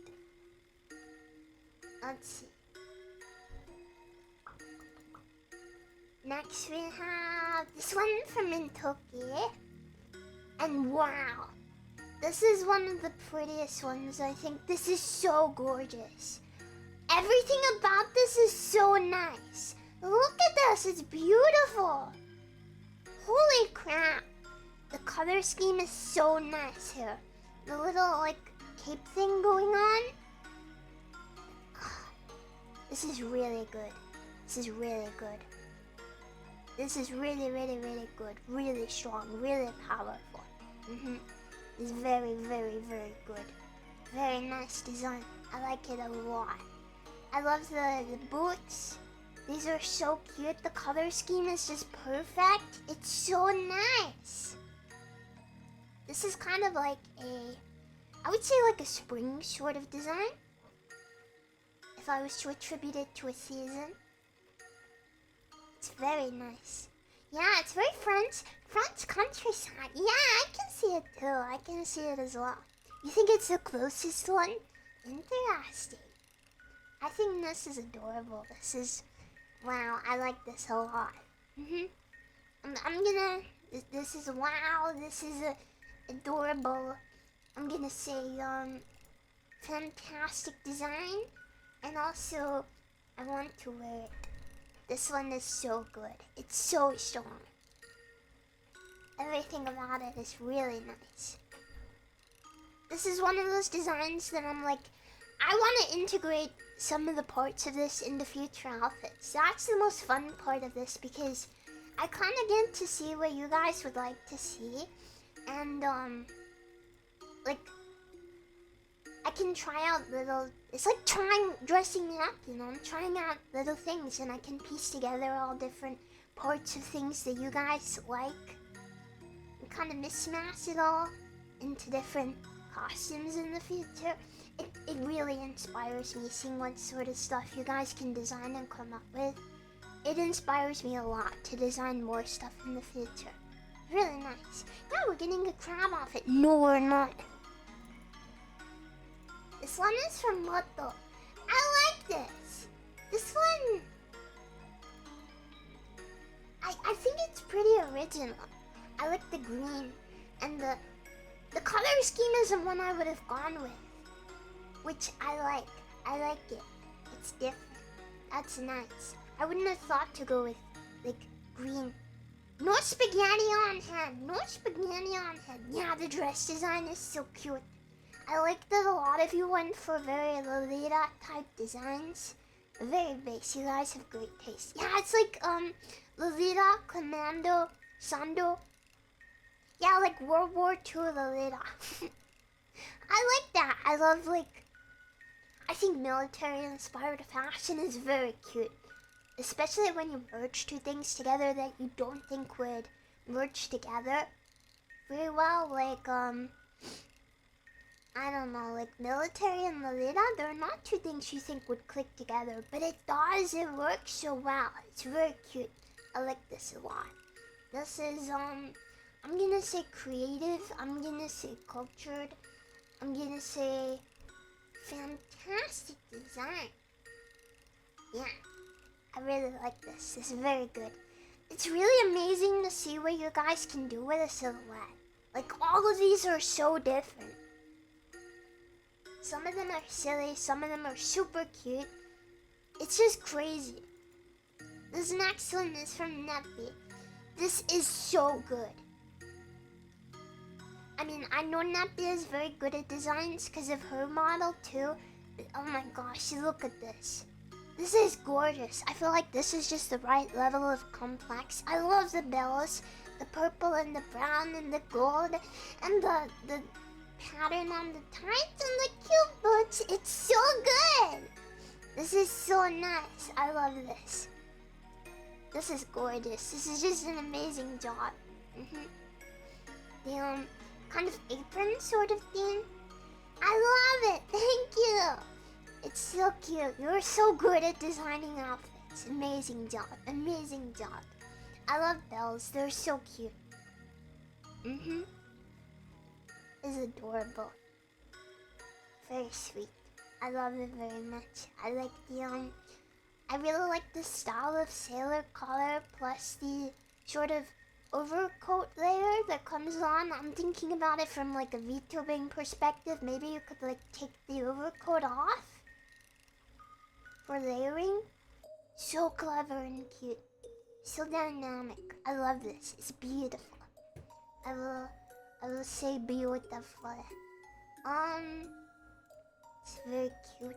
Let's see. Next we have this one from Mintoki. And wow, this is one of the prettiest ones, I think. This is so gorgeous. Everything about this is so nice. Look at this, it's beautiful. Holy crap. The color scheme is so nice here. The little, like, cape thing going on. This is really good. This is really good. This is really, really, really good. Really strong, really powerful. It's very, very, very good. Very nice design. I like it a lot. I love the boots. These are so cute. The color scheme is just perfect. It's so nice. This is kind of like I would say like a spring sort of design. If I was to attribute it to a season. It's very nice. Yeah, it's very French countryside. Yeah, I can see it too. I can see it as well. You think it's the closest one? Interesting. I think this is adorable. This is... Wow, I like this a lot. I'm gonna... This is wow. This is adorable. I'm gonna say, fantastic design. And also, I want to wear it. This one is so good. It's so strong. Everything about it is really nice. This is one of those designs that I'm like, I want to integrate some of the parts of this into future outfits. That's the most fun part of this because I kind of get to see what you guys would like to see. And, like, I can try out little... It's like dressing me up, you know? I'm trying out little things and I can piece together all different parts of things that you guys like. And kind of mismatch it all into different costumes in the future. It really inspires me seeing what sort of stuff you guys can design and come up with. It inspires me a lot to design more stuff in the future. Really nice. Yeah, we're getting a crab outfit. No, we're not. This one is from IMOUTO. I like this. This one... I think it's pretty original. I like the green. And the color scheme isn't one I would have gone with. Which I like. I like it. It's different. That's nice. I wouldn't have thought to go with, like, green. No spaghetti on head. No spaghetti on head. Yeah, the dress design is so cute. I like that a lot of you went for very Lolita type designs. Very base. You guys have great taste. Yeah, it's like Lolita, Commando, Sando. Yeah, like World War II Lolita. I like that. I love like... I think military inspired fashion is very cute. Especially when you merge two things together that you don't think would merge together very well. Like, I don't know, like military and Lolita, they're not two things you think would click together, but it does, it works so well. It's very cute. I like this a lot. This is, I'm gonna say creative, I'm gonna say cultured, I'm gonna say fantastic design. Yeah, I really like this. This is very good. It's really amazing to see what you guys can do with a silhouette. Like, all of these are so different. Some of them are silly, some of them are super cute. It's just crazy. This next one is from Neppy. This is so good. I mean, I know Neppy is very good at designs because of her model too. But oh my gosh, look at this. This is gorgeous. I feel like this is just the right level of complex. I love the bells, the purple and the brown and the gold and the pattern on the tights and the cute boots. It's so good. This is so nice. I love this. This is gorgeous. This is just an amazing job. The kind of apron sort of thing. I love it. Thank you. It's so cute. You're so good at designing outfits. Amazing job. Amazing job. I love bells. They're so cute. It's adorable. Very sweet. I love it very much. I like the I really like the style of sailor collar plus the sort of overcoat layer that comes on. I'm thinking about it from like a VTubing perspective. Maybe you could like take the overcoat off for layering. So clever and cute. So dynamic. I love this. It's beautiful. I will say beautiful. It's very cute.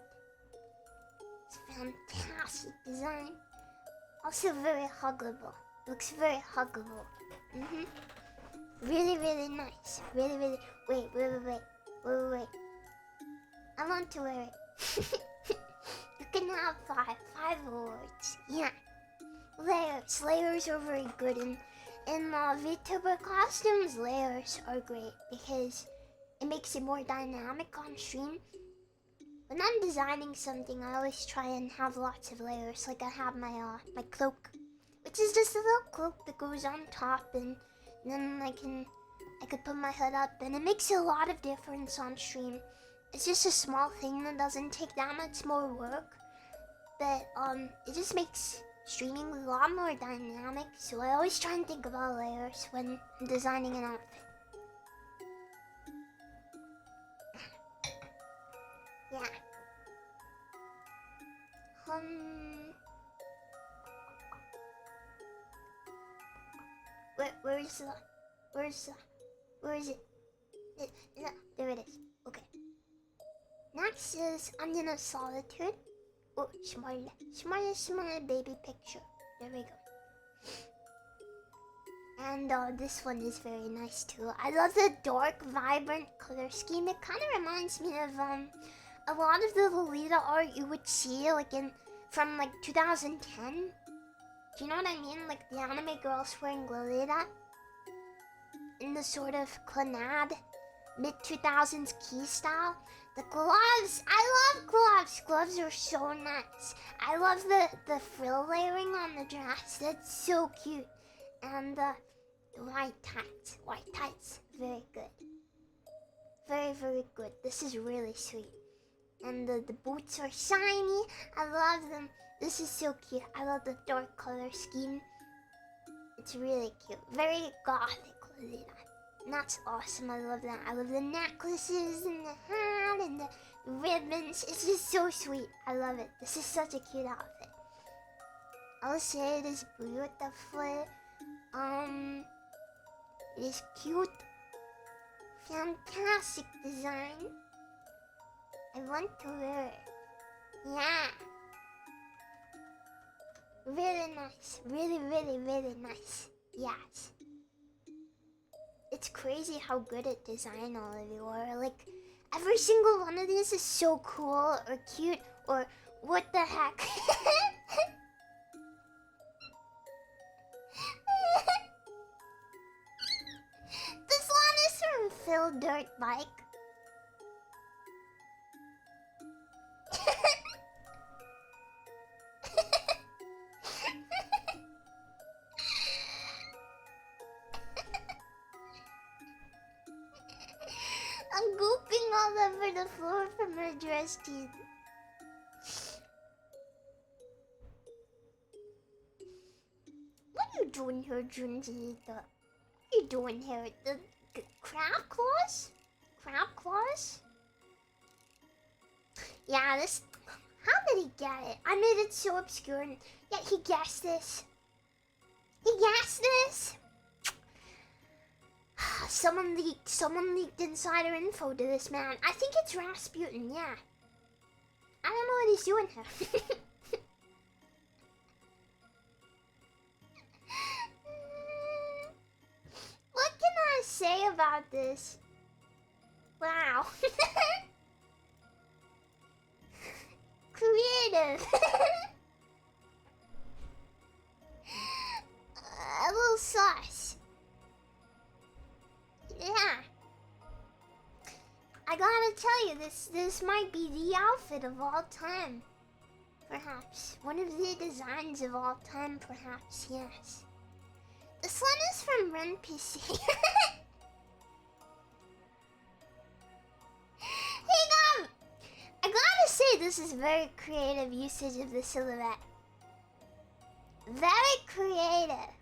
It's fantastic design. Also very huggable. Looks very huggable. Really, really nice. Really, really. Wait. I want to wear it. You can have 5 awards. Yeah. Layers are very good. In VTuber costumes, layers are great because it makes it more dynamic on stream. When I'm designing something, I always try and have lots of layers. Like I have my cloak, which is just a little cloak that goes on top, and then I could put my hood up, and it makes a lot of difference on stream. It's just a small thing that doesn't take that much more work, but it just makes streaming a lot more dynamic. So I always try and think about layers when I'm designing an outfit. Yeah. Where is it? There it is. Okay. Next is Onion Solitude. Oh, small baby picture. There we go. And this one is very nice too. I love the dark, vibrant color scheme. It kind of reminds me of a lot of the Lolita art you would see like from like 2010. Do you know what I mean? Like the anime girls wearing Lolita in the sort of clannad mid-2000s key style. The gloves! I love gloves! Gloves are so nice. I love the frill layering on the dress. That's so cute. And the white tights. White tights. Very good. Very, very good. This is really sweet. And the boots are shiny. I love them. This is so cute. I love the dark color scheme. It's really cute. Very gothic Lolita. That's awesome. I love that. I love the necklaces and the hat and the ribbons. It's just so sweet. I love it. This is such a cute outfit. I'll say it is beautiful. It is cute. Fantastic design. I want to wear it. Yeah. Really nice. Really, really, really nice. Yes. It's crazy how good at design all of you are. Like, every single one of these is so cool or cute or what the heck. This one is from Phil Dirt Bike. I'm gooping all over the floor from her dress teeth. What are you doing here, Junjita? What are you doing here? The crab claws? Crab claws? Yeah, this... How did he get it? I made it so obscure and yet he guessed this. He guessed this? Someone leaked insider info to this man. I think it's Rasputin, yeah. I don't know what he's doing here. What can I say about this? Wow. Creative. A little sus. Yeah. I gotta tell you, this might be the outfit of all time. Perhaps. One of the designs of all time, perhaps, yes. This one is from Ren PC. Hey, I gotta say, this is very creative usage of the silhouette. Very creative.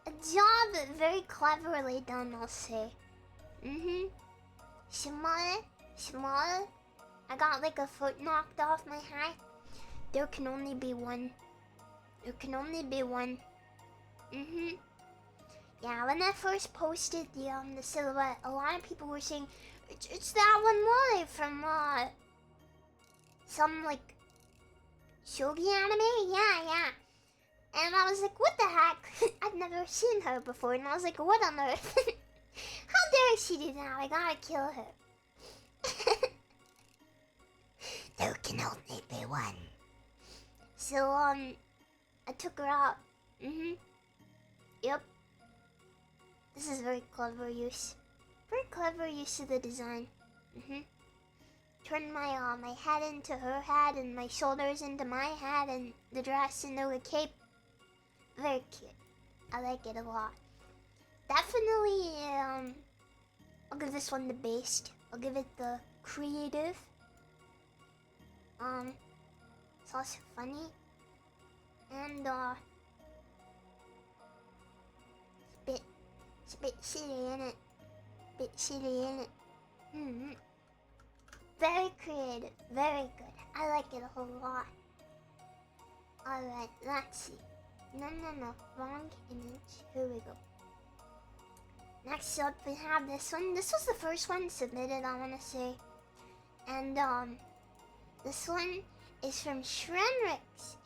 A job very cleverly done, I'll say. Small. I got like a foot knocked off my hat. There can only be one. Yeah, when I first posted the silhouette, a lot of people were saying, it's that one Molly from, some, like, shogi anime? Yeah. And I was like, what the heck? I've never seen her before, and I was like, what on earth? How dare she do that? I gotta kill her. There can only be one. So, I took her out. Yep. This is very clever use. Very clever use of the design. Turned my my head into her head and my shoulders into my head and the dress into a cape. Very cute. I like it a lot. Definitely, I'll give this one the based. I'll give it the creative. It's also funny. And, it's a bit silly, innit? Very creative, very good. I like it a whole lot. Alright, let's see. No, wrong image. Here we go. Next up, we have this one. This was the first one submitted, I want to say. And, this one is from Shrenrix.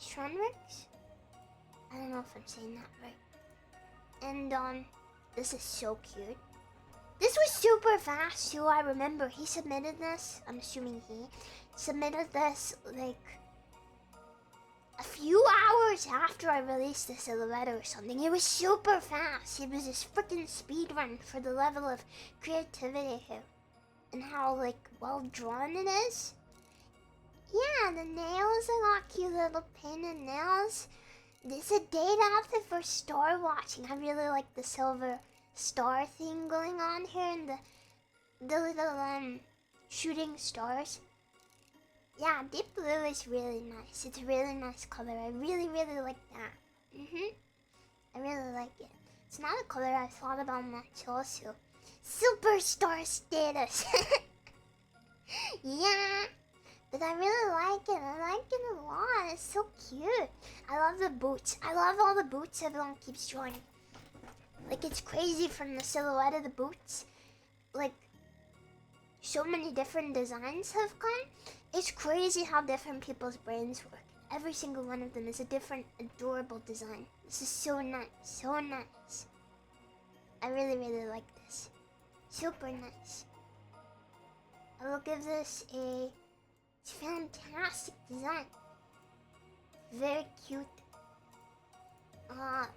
I don't know if I'm saying that right. And, this is so cute. This was super fast too, I remember. He submitted this, I'm assuming he submitted this, like, a few hours after I released the silhouette or something. It was super fast. It was this freaking speed run for the level of creativity here. And how, like, well drawn it is. Yeah, the nails, I got cute little painted nails. This is a date outfit for star watching. I really like the silver star thing going on here and the little shooting stars. Yeah, deep blue is really nice. It's a really nice color. I really like that. I really like it. It's not a color I thought about much also. Superstar status. Yeah. But I really like it. I like it a lot. It's so cute. I love the boots. I love all the boots everyone keeps joining. Like, it's crazy from the silhouette of the boots. Like, so many different designs have come. It's crazy how different people's brains work. Every single one of them is a different, adorable design. This is so nice. So nice. I really like this. Super nice. I will give this a fantastic design. Very cute.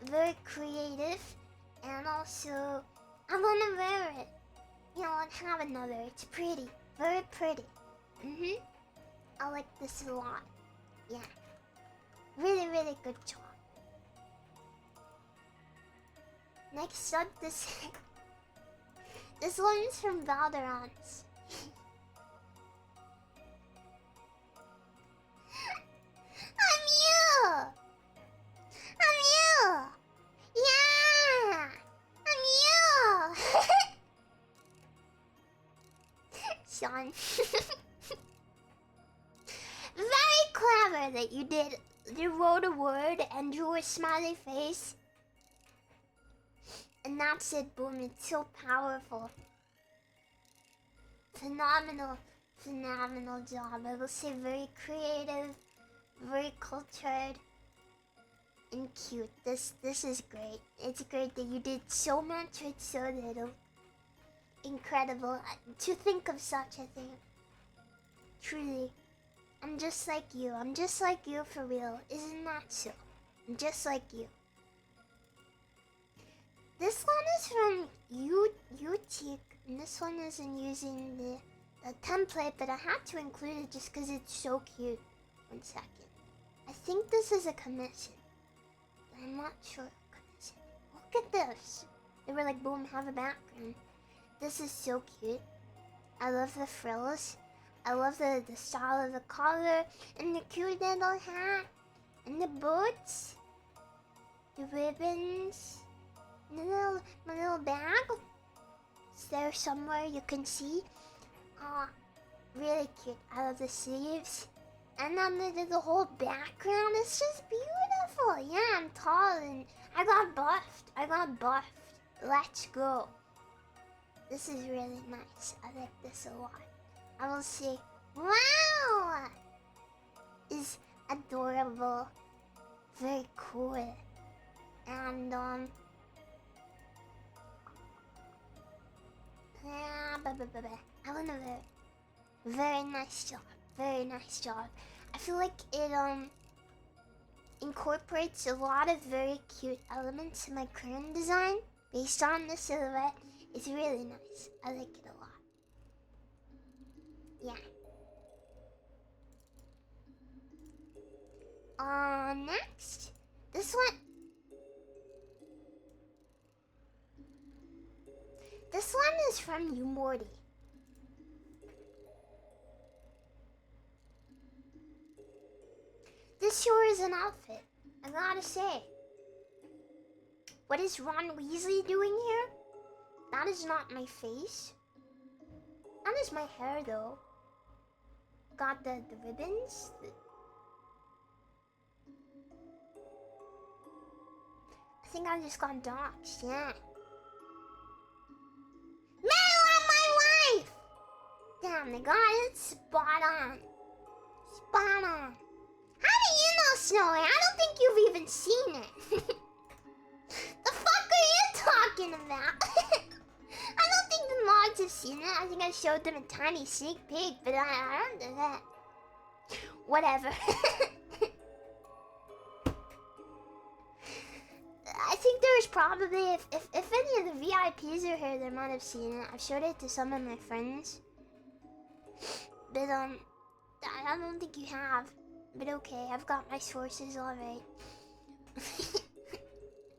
Very creative. And also, I want to wear it. You know, and have another. It's pretty. Very pretty. I like this a lot. Yeah. Really good job. Next up, this one's from Valderance. I'm you! Yeah! I'm you! Sean. Very clever that you wrote a word and drew a smiley face. And that's it, boom, it's so powerful. Phenomenal job. I will say very creative, very cultured, and cute. This is great. It's great that you did so much with so little. Incredible to think of such a thing. Truly. I'm just like you. I'm just like you for real. Isn't that so? I'm just like you. This one is from Utik, and this one isn't using the template, but I had to include it just because it's so cute. 1 second. I think this is a commission, but I'm not sure. Commission. Look at this. They were like, boom, have a background. This is so cute. I love the frills. I love the style of the collar and the cute little hat. And the boots, the ribbons, and my little bag. Is there somewhere you can see? Really cute. I love the sleeves. And then the whole background is just beautiful. Yeah, I'm tall and I got buffed. Let's go. This is really nice. I like this a lot. I will say, wow! Is adorable. Very cool. And, I want a very nice job. Very nice job. I feel like it, incorporates a lot of very cute elements in my current design based on the silhouette. It's really nice. I like it a lot. Yeah. Next. This one. This one is from IMOUTO. This sure is an outfit, I gotta say. What is Ron Weasley doing here? That is not my face. That is my hair though. Got the ribbons. I think I just got doxxed, yeah. Mail on my life! Damn, they got it spot on. Spot on. How do you know, Snowy? I don't think you've even seen it. The fuck are you talking about? I don't think the mods have seen it. I think I showed them a tiny sneak peek, but I don't do that. Whatever. I think there was probably, if any of the VIPs are here, they might have seen it. I've showed it to some of my friends. But, I don't think you have. But okay, I've got my sources alright.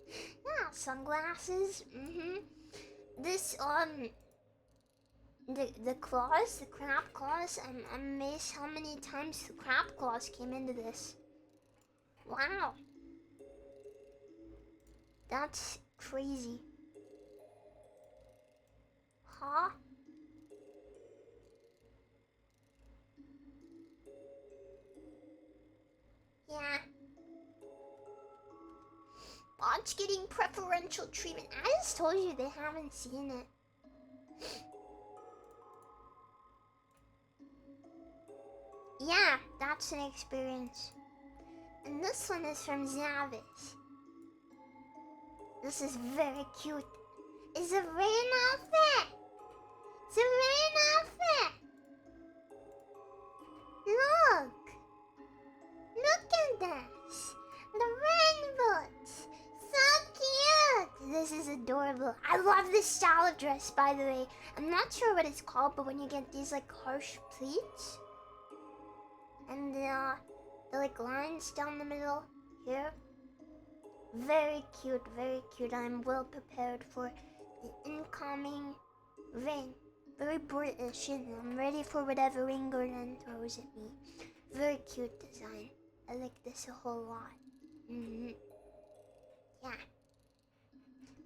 Yeah, sunglasses. This, the claws, the crab claws. I'm amazed how many times the crab claws came into this. Wow. That's crazy. Huh? Yeah. Bot's getting preferential treatment. I just told you they haven't seen it. Yeah, that's an experience. And this one is from Zavis. This is very cute. It's a rain outfit. It's a rain outfit. Look. Look at this. The rainbows. So cute. This is adorable. I love this style of dress, by the way. I'm not sure what it's called, but when you get these like harsh pleats and the like lines down the middle here. Very cute, very cute. I'm well prepared for the incoming rain. Very British, and I'm ready for whatever England throws at me. Very cute design. I like this a whole lot. Yeah.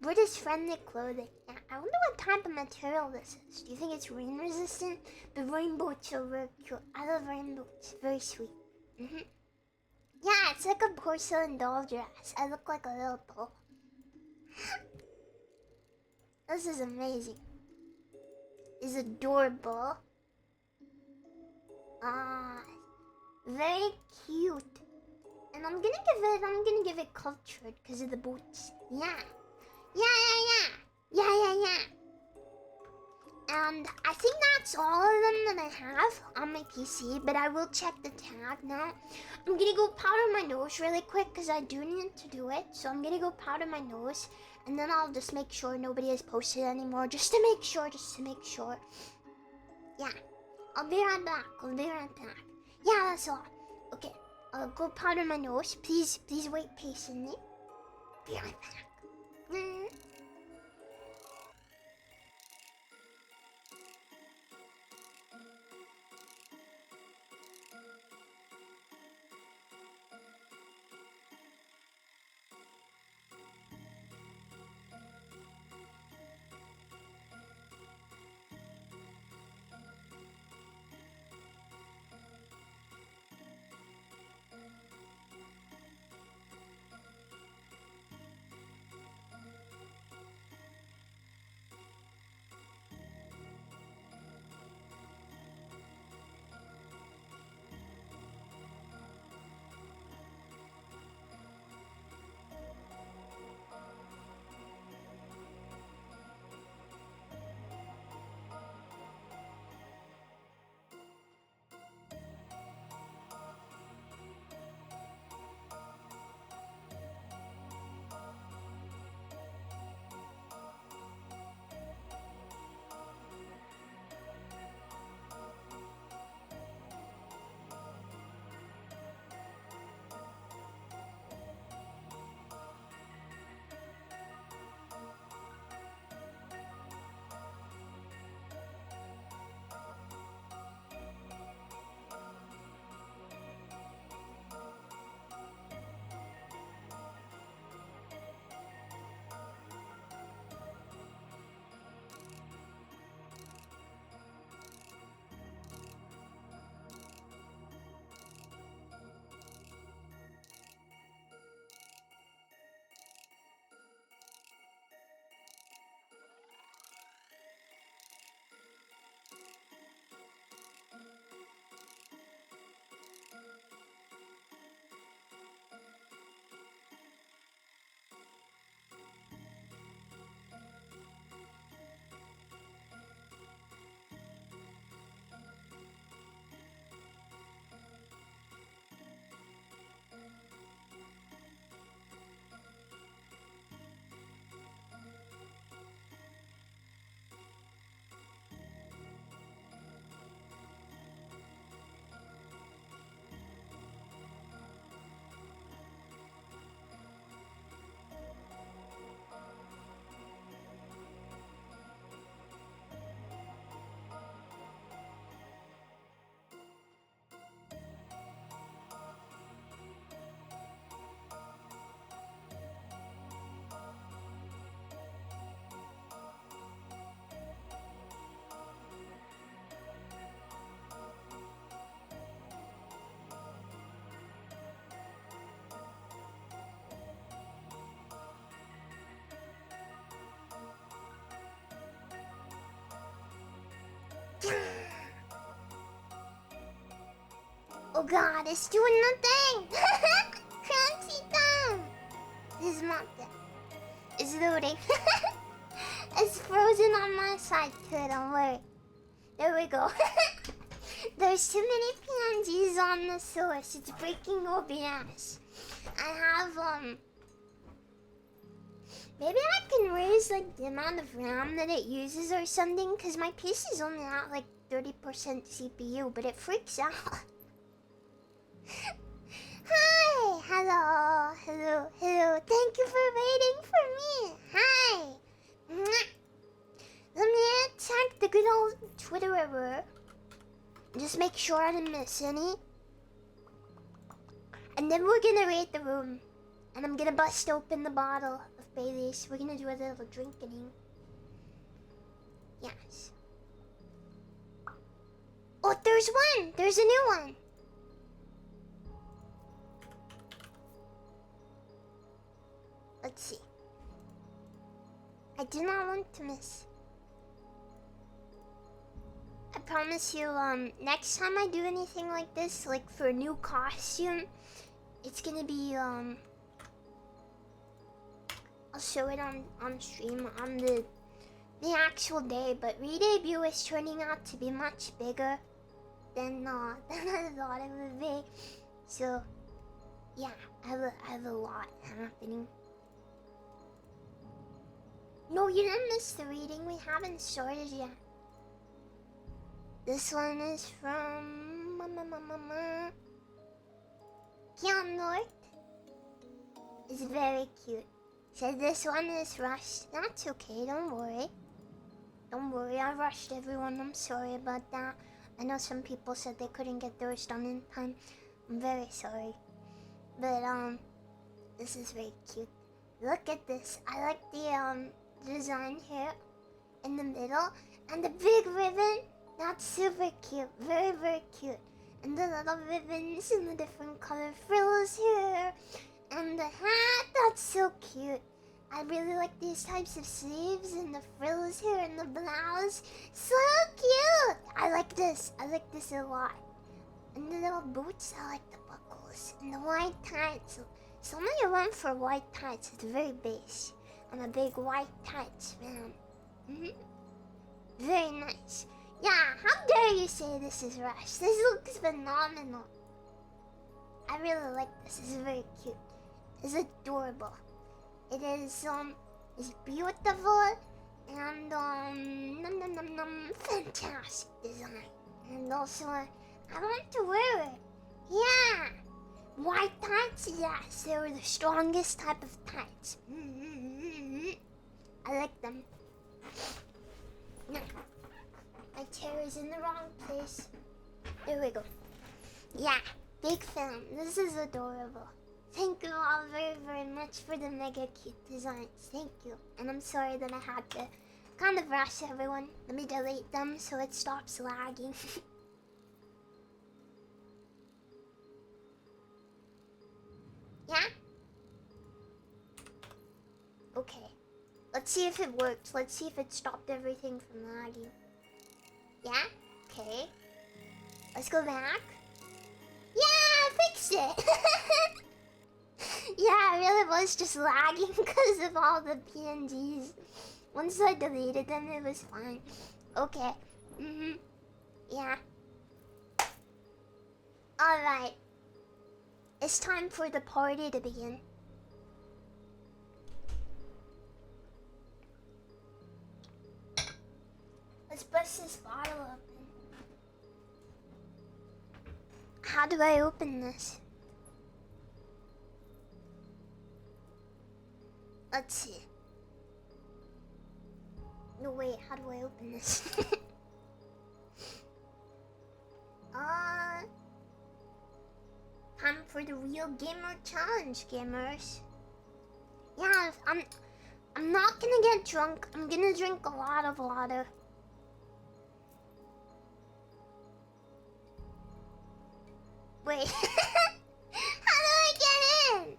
British friendly clothing. Yeah, I wonder what type of material this is. Do you think it's rain resistant? The rain boots are very cute. I love rain boots. Very sweet. Yeah, it's like a porcelain doll dress. I look like a little doll. This is amazing. It's adorable. Very cute. And I'm gonna give it cultured because of the boots. Yeah. And I think that's all of them that I have on my PC, but I will check the tag now. I'm gonna go powder my nose really quick because I do need to do it. So I'm gonna go powder my nose and then I'll just make sure nobody has posted anymore. Just to make sure. Yeah. I'll be right back. Yeah, that's all. Okay. I'll go powder my nose. Please wait patiently. Be right back. Oh god, it's doing nothing! Crunchy time! This is not good. It's loading. It's frozen on my side too, don't worry. There we go. There's too many PNGs on the source. It's breaking OBS. I have, maybe I can raise, like, the amount of RAM that it uses or something, because my PC's only at, like, 30% CPU, but it freaks out. Hi! Hello! Hello! Hello! Thank you for waiting for me! Hi! Mwah. Let me check the good old Twitterer. Just make sure I didn't miss any. And then we're gonna rate the room. And I'm gonna bust open the bottle of Bailey's. We're gonna do a little drinking. Yes. Oh, there's one! There's a new one! Let's see. I do not want to miss. I promise you, next time I do anything like this, like for a new costume, it's gonna be, I'll show it on stream on the actual day, but re-debut is turning out to be much bigger than I thought it would be. So, yeah, I have a lot happening. No, you didn't miss the reading. We haven't started yet. This one is from Keon North. It's very cute. So this one is rushed. That's okay, don't worry. Don't worry, I rushed everyone. I'm sorry about that. I know some people said they couldn't get theirs done in time. I'm very sorry. But this is very cute. Look at this. I like the design here in the middle and the big ribbon. That's super cute. Very, very cute. And the little ribbons and the different color frills here. And the hat. That's so cute. I really like these types of sleeves and the frills here and the blouse. So cute. I like this. I like this a lot. And the little boots. I like the buckles. And the white tights. Somebody went for white tights. It's very base. I'm a big white tights fan. Very nice. Yeah, how dare you say this is Rush? This looks phenomenal. I really like this. This is very cute. It's adorable. It is it's beautiful and fantastic design. And also I want to wear it. Yeah. White tights, yes, they're the strongest type of tights. I like them. My chair is in the wrong place. There we go. Yeah, big fan. This is adorable. Thank you all very, very much for the mega cute designs. Thank you. And I'm sorry that I had to kind of rush everyone. Let me delete them so it stops lagging. Yeah? Okay. Let's see if it worked. Let's see if it stopped everything from lagging. Yeah? Okay. Let's go back. Yeah, I fixed it! Yeah, it really was just lagging because of all the PNGs. Once I deleted them, it was fine. Okay. Yeah. Alright. It's time for the party to begin. Let's bust this bottle open. How do I open this? Let's see. No, wait, how do I open this? Time for the real gamer challenge, gamers. Yeah, I'm not gonna get drunk. I'm gonna drink a lot of water. Wait. How do I get in?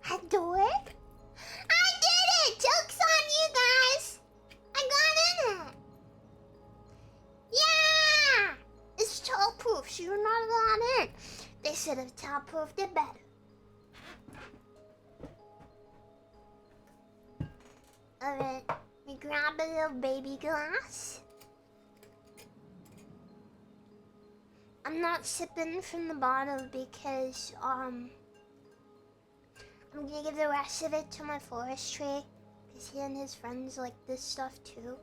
Had to work? I did it! Joke's on you guys! I got in it! should have childproofed it better. Alright, we grab a little baby glass. I'm not sipping from the bottle because, I'm gonna give the rest of it to my forestry. Because he and his friends like this stuff too.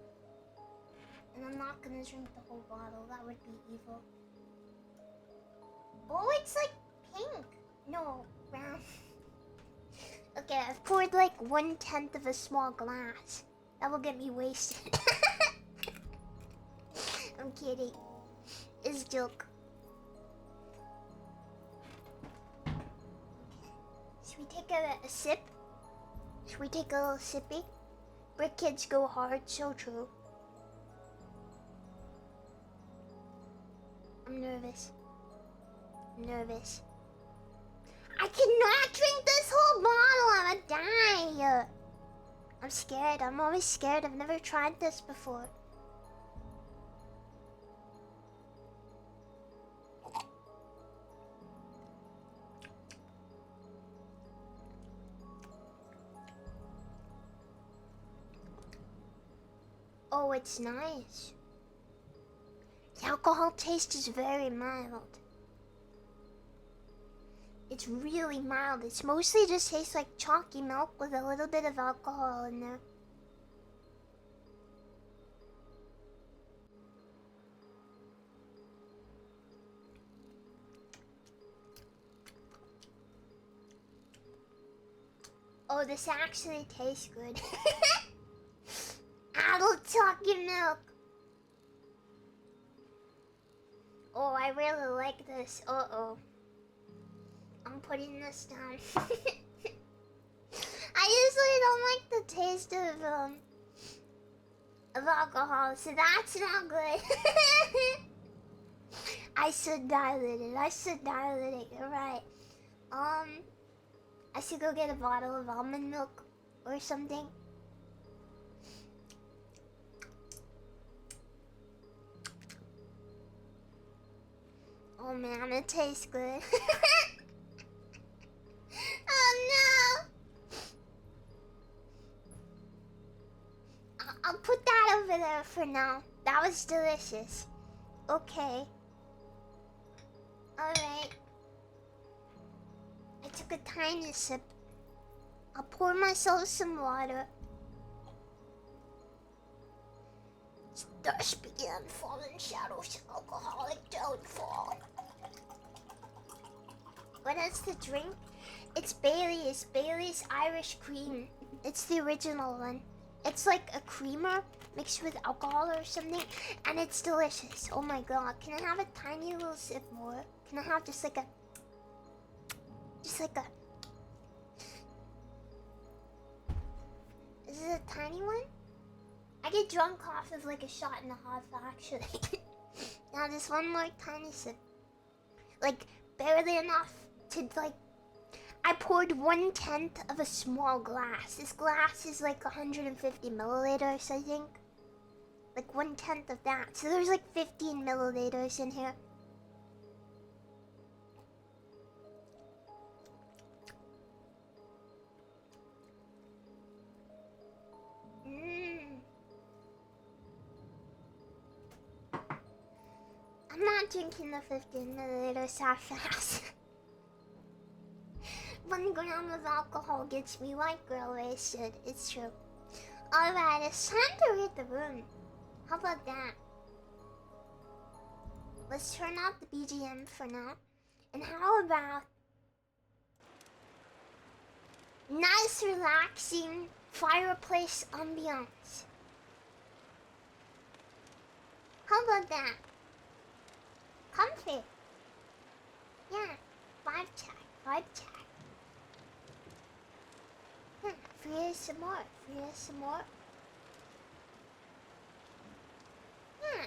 And I'm not gonna drink the whole bottle, that would be evil. Oh, it's like pink. No, brown. Okay, I've poured like 1/10 of a small glass. That will get me wasted. I'm kidding. It's a joke. Should we take a sip? Should we take a little sippy? Brick kids go hard, so true. I'm nervous. Nervous. I cannot drink this whole bottle. I'm gonna die. I'm scared. I'm always scared. I've never tried this before. Oh, it's nice. The alcohol taste is very mild. It's really mild. It's mostly just tastes like chalky milk with a little bit of alcohol in there. Oh, this actually tastes good. Adult chalky milk. Oh, I really like this. Uh-oh. I'm putting this down. I usually don't like the taste of alcohol, so that's not good. I should dilate it. I should dilate it. You're right. I should go get a bottle of almond milk or something. Oh man, it tastes good. Oh no! I'll put that over there for now. That was delicious. Okay. Alright. I took a tiny sip. I'll pour myself some water. Thus began Fallen Shadow's alcoholic downfall. What is the drink? It's Bailey's. Bailey's Irish Cream. It's the original one. It's like a creamer mixed with alcohol or something, and it's delicious. Oh my god. Can I have a tiny little sip more? Can I have just like a... Is it a tiny one? I get drunk off of like a shot and a half, actually. Now just one more tiny sip. Like, barely enough to like... I poured 1/10 of a small glass. This glass is like 150 milliliters, I think. Like 1/10 of that. So there's like 15 milliliters in here. I'm not drinking the 15 milliliters that fast. 1 gram of alcohol gets me white girl wasted. It's true. Alright, it's time to read the room. How about that? Let's turn out the BGM for now. And how about nice, relaxing fireplace ambiance? How about that? Comfy. Yeah, vibe check, vibe check. Yeah, free ASMR, free ASMR. Yeah.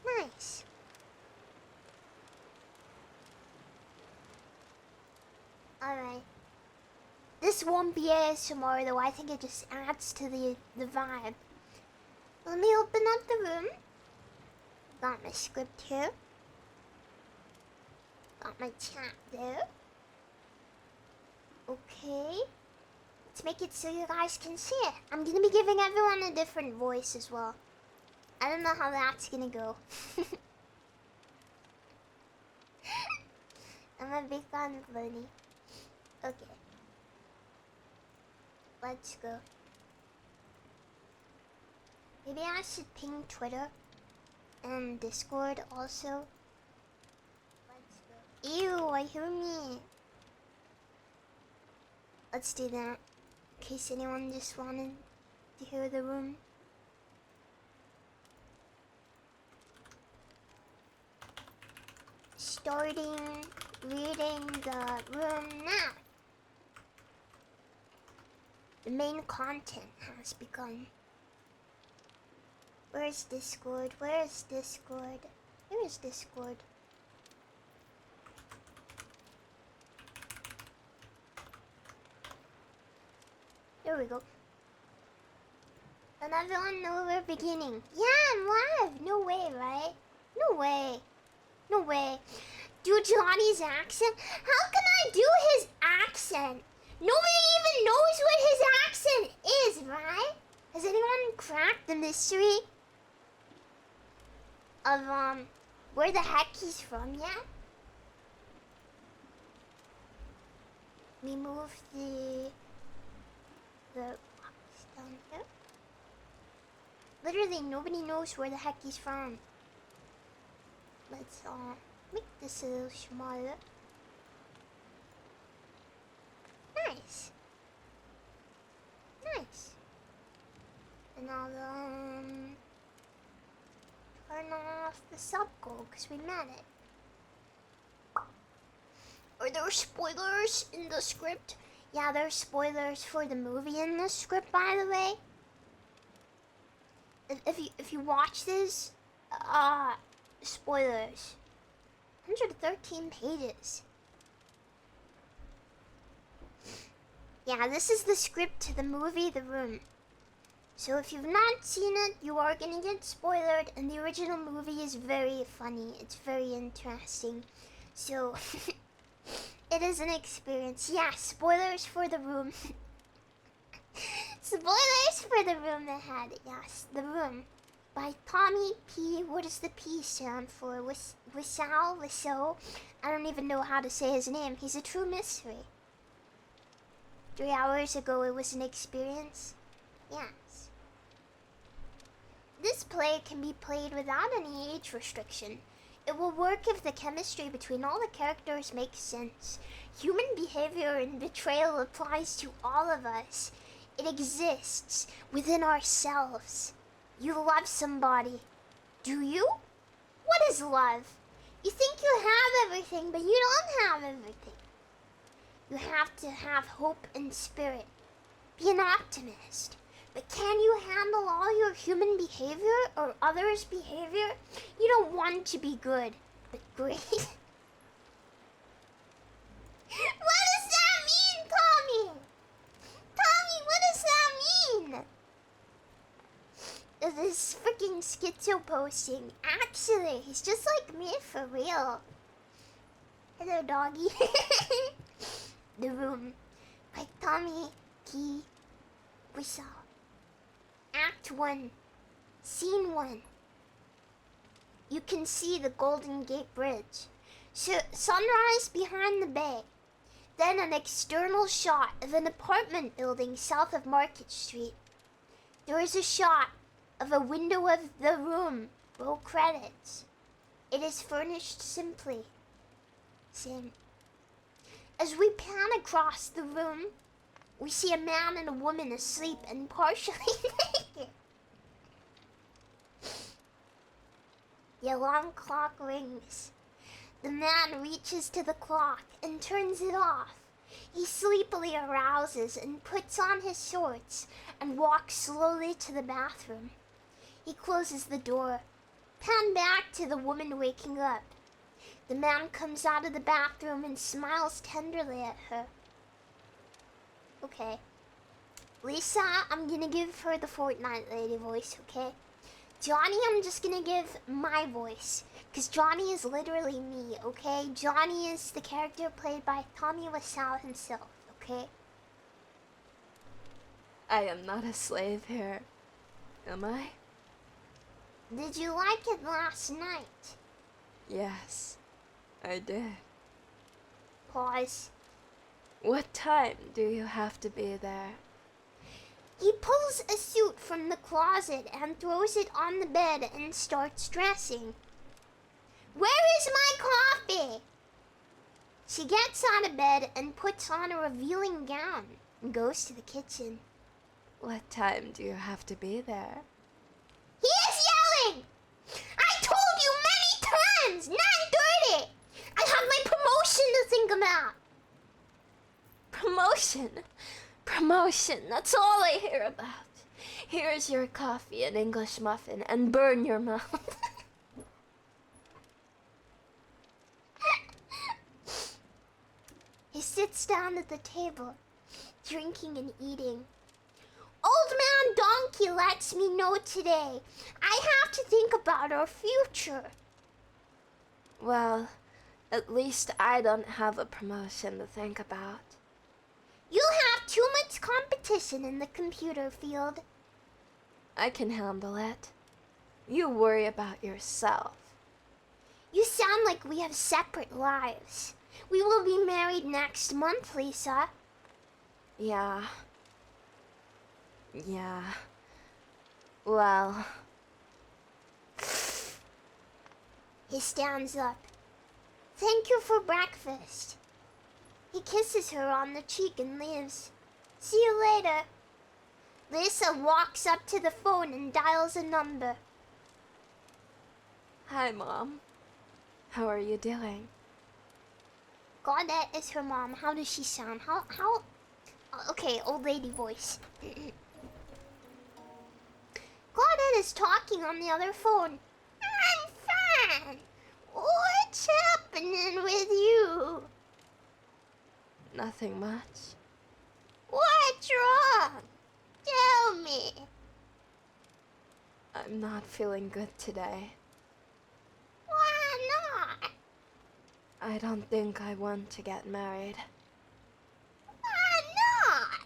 Nice. Alright. This won't be ASMR though, I think it just adds to the vibe. Let me open up the room. Got my script here. Got my chat there. Okay. Let's make it so you guys can see it. I'm gonna be giving everyone a different voice as well. I don't know how that's gonna go. I'm a big fan of Bunny. Okay. Let's go. Maybe I should ping Twitter and Discord also. Let's go. Ew, I hear me. Let's do that. In case anyone just wanted to hear the room. Starting reading the room now. The main content has begun. Where's Discord? Where's Discord? Where is Discord? There we go. And everyone know we're beginning. Yeah, I'm live. No way, right? No way. No way. Do Johnny's accent? How can I do his accent? Nobody even knows what his accent is, right? Has anyone cracked the mystery of where the heck he's from yet? We move the box down here. Literally nobody knows where the heck he's from. Let's make this a little smaller. Nice. Nice. And I'll turn off the sub goal because we met it. Are there spoilers in the script? Yeah, there's spoilers for the movie in the script, by the way. If you watch this, spoilers. 113 pages. Yeah, this is the script to the movie The Room. So if you've not seen it, you are gonna get spoiled, and the original movie is very funny. It's very interesting. So it is an experience. Yeah, spoilers for The Room. Spoilers for The Room ahead. Yes, The Room. By Tommy P. What does the P stand for? Wissal? I don't even know how to say his name. He's a true mystery. 3 hours ago it was an experience. Yes. This play can be played without any age restriction. It will work if the chemistry between all the characters makes sense. Human behavior and betrayal applies to all of us. It exists within ourselves. You love somebody. Do you? What is love? You think you have everything, but you don't have everything. You have to have hope and spirit. Be an optimist. But can you handle all your human behavior or others' behavior? You don't want to be good, but great. What does that mean, Tommy? Tommy, what does that mean? This freaking schizo posting. Actually, he's just like me for real. Hello, doggy. The Room by Tommy P. Wissal. Act 1, Scene 1. You can see the Golden Gate Bridge. Sunrise behind the bay. Then an external shot of an apartment building south of Market Street. There is a shot of a window of the room. Roll credits. It is furnished simply. Same. As we pan across the room, we see a man and a woman asleep and partially naked. The alarm clock rings. The man reaches to the clock and turns it off. He sleepily arouses and puts on his shorts and walks slowly to the bathroom. He closes the door. Pan back to the woman waking up. The man comes out of the bathroom and smiles tenderly at her. Okay. Lisa, I'm gonna give her the Fortnite lady voice, okay? Johnny, I'm just gonna give my voice. Because Johnny is literally me, okay? Johnny is the character played by Tommy Wiseau himself, okay? I am not a slave here, am I? Did you like it last night? Yes, I did. Pause. What time do you have to be there? He pulls a suit from the closet and throws it on the bed and starts dressing. Where is my coffee? She gets out of bed and puts on a revealing gown and goes to the kitchen. What time do you have to be there? He is yelling! I told you many times! 9:30! I have my promotion to think about! Promotion! Promotion, that's all I hear about. Here's your coffee and English muffin and burn your mouth. He sits down at the table, drinking and eating. Old Man Donkey lets me know today I have to think about our future. Well, at least I don't have a promotion to think about. You'll have too much competition in the computer field. I can handle it. You worry about yourself. You sound like we have separate lives. We will be married next month, Lisa. Yeah. Yeah. Well. He stands up. Thank you for breakfast. He kisses her on the cheek and leaves. See you later. Lisa walks up to the phone and dials a number. Hi, Mom. How are you doing? Claudette is her mom. How does she sound? How? Okay, old lady voice. Claudette is talking on the other phone. I'm fine. What's happening with you? Nothing much. What's wrong? Tell me. I'm not feeling good today. Why not? I don't think I want to get married. Why not?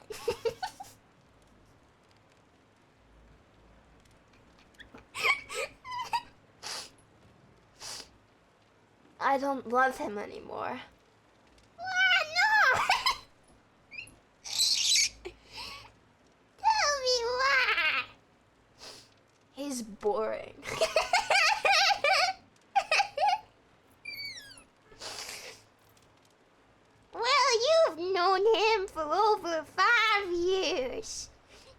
I don't love him anymore. Why not? Tell me why. He's boring. Well, you've known him for over 5 years.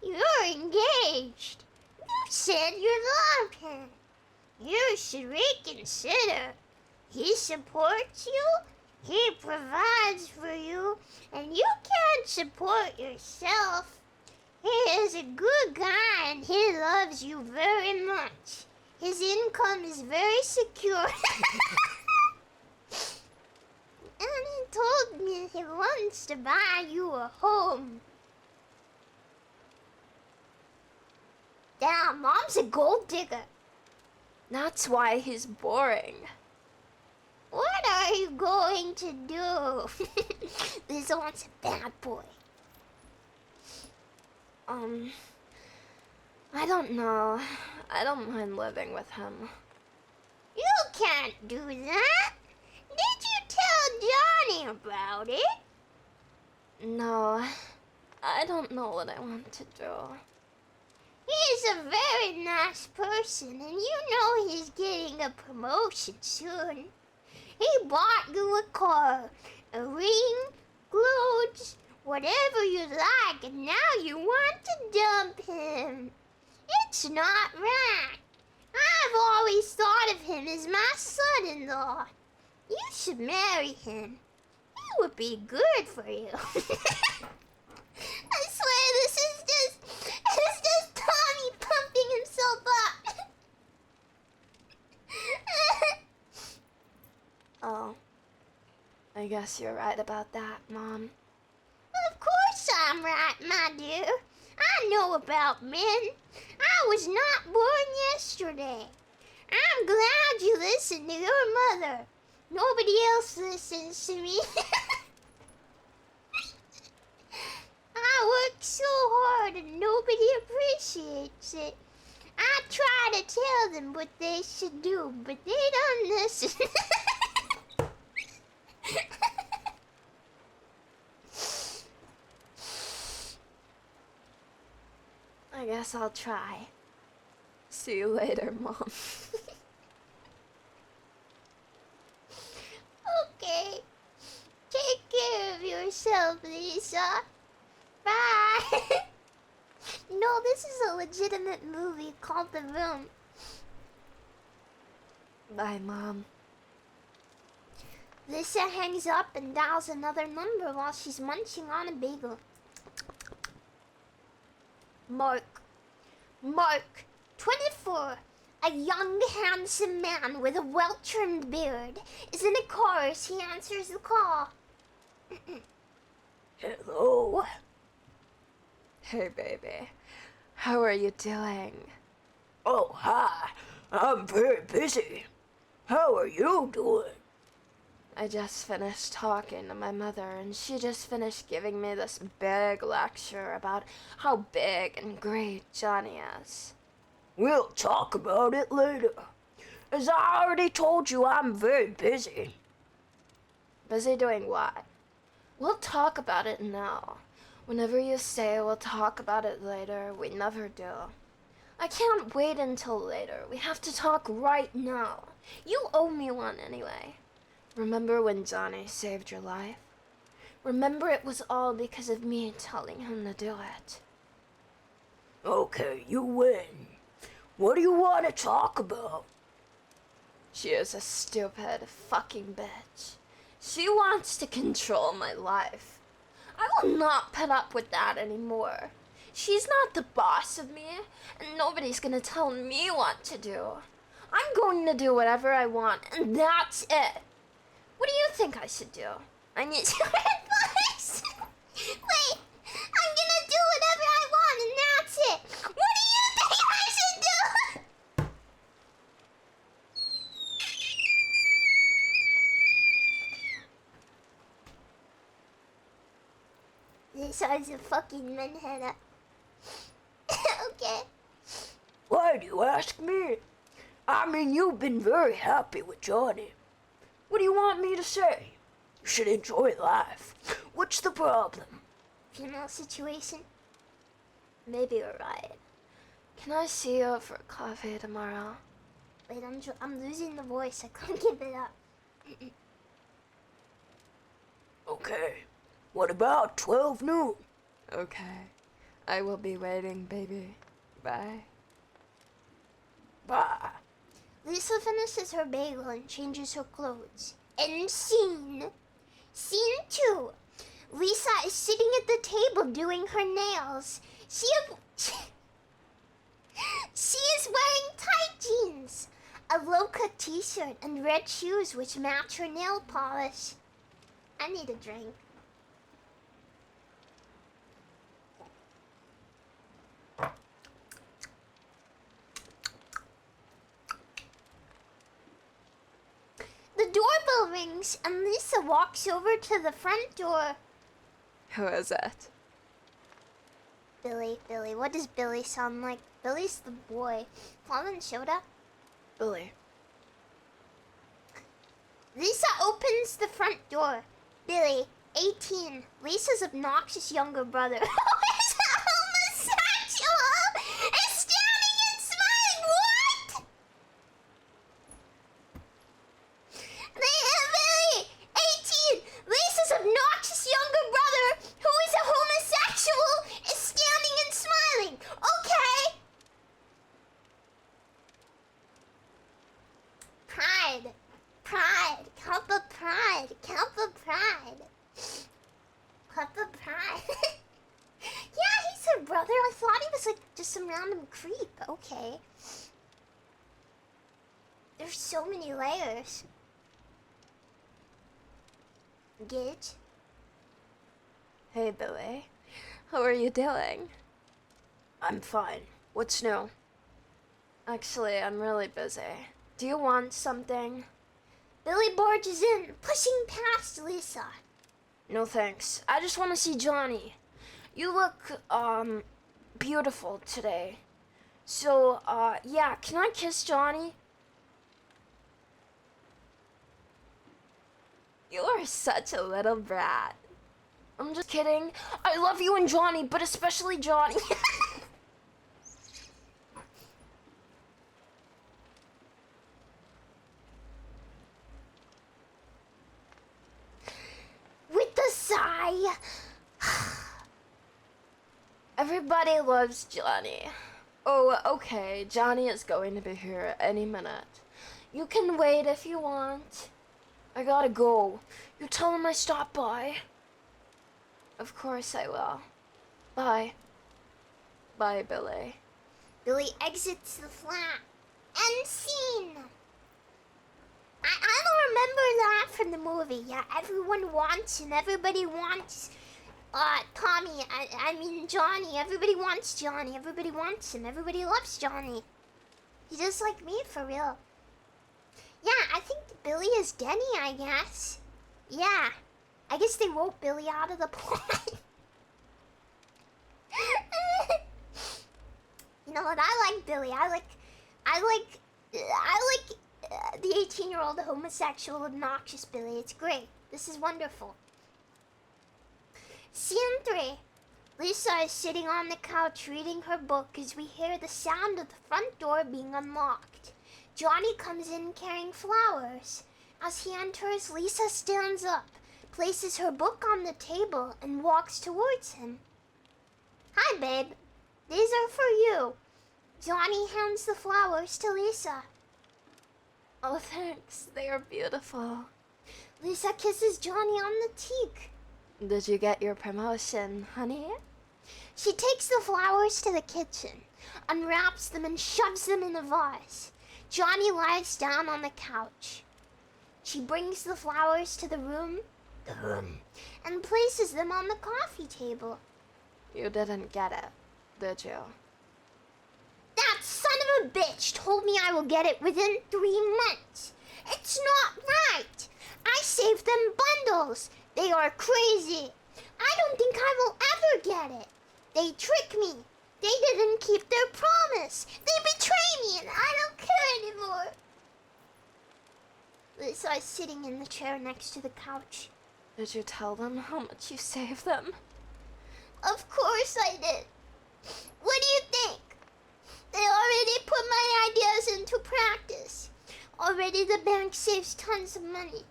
You're engaged. You said you love him. You should reconsider. He supports you, he provides for you, and you can't support yourself. He is a good guy and he loves you very much. His income is very secure. And he told me he wants to buy you a home. Damn, Mom's a gold digger. That's why he's boring. What are you going to do? This one's a bad boy. I don't know. I don't mind living with him. You can't do that. Did you tell Johnny about it? No, I don't know what I want to do. He's a very nice person, and you know he's getting a promotion soon. He bought you a car, a ring, clothes, whatever you like, and now you want to dump him. It's not right. I've always thought of him as my son-in-law. You should marry him. He would be good for you. I swear this is just Tommy pumping himself up. Oh, I guess you're right about that, Mom. Of course I'm right, my dear. I know about men. I was not born yesterday. I'm glad you listen to your mother. Nobody else listens to me. I work so hard and nobody appreciates it. I try to tell them what they should do, but they don't listen. I guess I'll try. See you later, Mom. Okay. Take care of yourself, Lisa. Bye. No, this is a legitimate movie called The Room. Bye, Mom. Lisa hangs up and dials another number while she's munching on a bagel. Mark, 24, a young, handsome man with a well-trimmed beard, is in a car as he answers the call. Hello? Hey, baby. How are you doing? Oh, hi. I'm very busy. How are you doing? I just finished talking to my mother, and she just finished giving me this big lecture about how big and great Johnny is. We'll talk about it later. As I already told you, I'm very busy. Busy doing what? We'll talk about it now. Whenever you say we'll talk about it later, we never do. I can't wait until later. We have to talk right now. You owe me one anyway. Remember when Johnny saved your life? Remember it was all because of me telling him to do it. Okay, you win. What do you want to talk about? She is a stupid fucking bitch. She wants to control my life. I will not put up with that anymore. She's not the boss of me, and nobody's gonna tell me what to do. I'm going to do whatever I want, and that's it. What do you think I should do? I need your advice. Wait, I'm gonna do whatever I want and that's it. What do you think I should do? This is a fucking manhattan. Okay. Why do you ask me? I mean, you've been very happy with Johnny. What do you want me to say? You should enjoy life. What's the problem? Female situation. Maybe you're right. Can I see you for coffee tomorrow? Wait, I'm losing the voice. I can't give it up. Okay. What about 12 noon? Okay. I will be waiting, baby. Bye. Bye. Lisa finishes her bagel and changes her clothes. End scene. Scene 2. Lisa is sitting at the table doing her nails. She is wearing tight jeans, a low-cut t-shirt, and red shoes which match her nail polish. I need a drink. The doorbell rings and Lisa walks over to the front door. Who is it? Billy, what does Billy sound like? Billy's the boy. Fallenshadow? Billy. Lisa opens the front door. Billy, 18. Lisa's obnoxious younger brother, who is a homosexual, is standing and smiling. What? Billy, 18. Lisa's obnoxious younger brother, who is a homosexual, is standing and smiling. Okay. Pride. Cup of pride. Yeah, he's her brother. I thought he was like just some random creep. Okay. There's so many layers. Gage? Hey, Billy. How are you doing? I'm fine. What's new? Actually, I'm really busy. Do you want something? Billy barges in, pushing past Lisa. No thanks. I just want to see Johnny. You look, beautiful today. So, yeah, can I kiss Johnny? You are such a little brat. I'm just kidding. I love you and Johnny, but especially Johnny. With a sigh. Everybody loves Johnny. Oh, okay. Johnny is going to be here any minute. You can wait if you want. I gotta go. You tell him I stopped by. Of course I will. Bye. Bye, Billy. Billy exits the flat. End scene. I don't remember that from the movie. Yeah, everyone wants and everybody wants Tommy. I mean Johnny. Everybody wants Johnny. Everybody wants him. Everybody loves Johnny. He's just like me for real. Yeah, I think Billy is Denny, I guess. Yeah. I guess they wrote Billy out of the plot. You know what? I like Billy. I like the 18-year-old homosexual obnoxious Billy. It's great. This is wonderful. Scene 3. Lisa is sitting on the couch reading her book as we hear the sound of the front door being unlocked. Johnny comes in carrying flowers. As he enters, Lisa stands up, places her book on the table, and walks towards him. Hi, babe. These are for you. Johnny hands the flowers to Lisa. Oh, thanks. They are beautiful. Lisa kisses Johnny on the cheek. Did you get your promotion, honey? She takes the flowers to the kitchen, unwraps them, and shoves them in a vase. Johnny lies down on the couch. She brings the flowers to the room, and places them on the coffee table. You didn't get it, did you? That son of a bitch told me I will get it within 3 months. It's not right. I saved them bundles. They are crazy. I don't think I will ever get it. They trick me. They didn't keep their promise. They betray me and I don't care anymore. Lisa is sitting in the chair next to the couch. Did you tell them how much you saved them? Of course I did. What do you think? They already put my ideas into practice. Already the bank saves tons of money.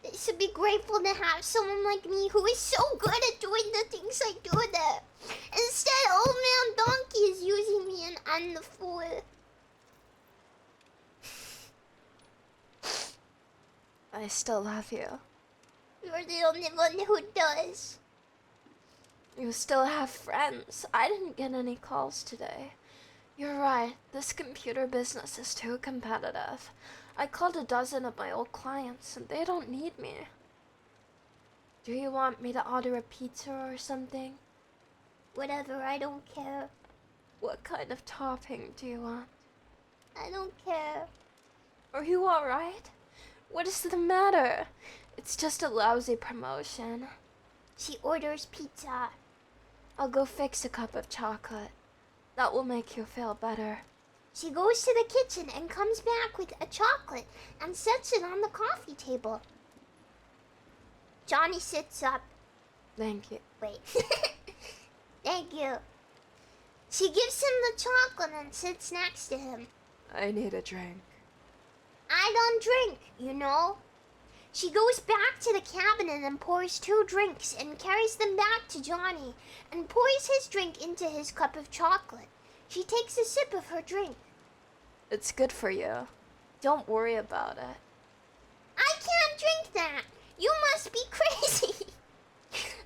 They should be grateful to have someone like me who is so good at doing the things I do there. Instead, old man Donkey is using me and I'm the fool. I still love you. You're the only one who does. You still have friends. I didn't get any calls today. You're right. This computer business is too competitive. I called a dozen of my old clients and they don't need me. Do you want me to order a pizza or something? Whatever, I don't care. What kind of topping do you want? I don't care. Are you alright? What is the matter? It's just a lousy promotion. She orders pizza. I'll go fix a cup of chocolate. That will make you feel better. She goes to the kitchen and comes back with a chocolate and sets it on the coffee table. Johnny sits up. Thank you. Wait. Thank you. She gives him the chocolate and sits next to him. I need a drink. I don't drink, you know. She goes back to the cabinet and pours 2 drinks and carries them back to Johnny and pours his drink into his cup of chocolate. She takes a sip of her drink. It's good for you. Don't worry about it. I can't drink that. You must be crazy.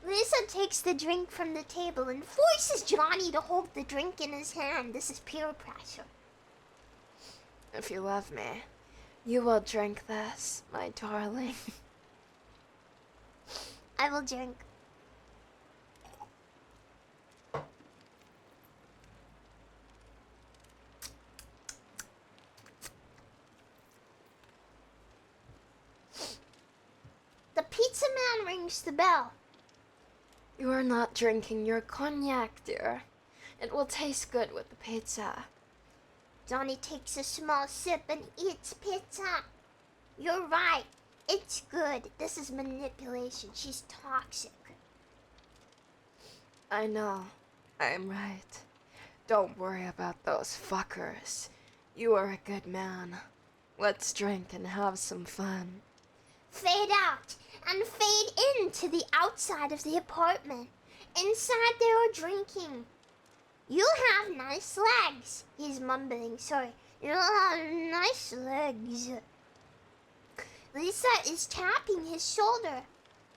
Lisa takes the drink from the table and forces Johnny to hold the drink in his hand. This is peer pressure. If you love me, you will drink this, my darling. I will drink. rings the bell. You are not drinking your cognac, dear. It will taste good with the pizza. Johnny takes a small sip and eats pizza. You're right. It's good. This is manipulation. She's toxic. I know. I am right. Don't worry about those fuckers. You are a good man. Let's drink and have some fun. Fade out and fade into the outside of the apartment. Inside they are drinking. You have nice legs, he's mumbling. Sorry. You have nice legs. Lisa is tapping his shoulder.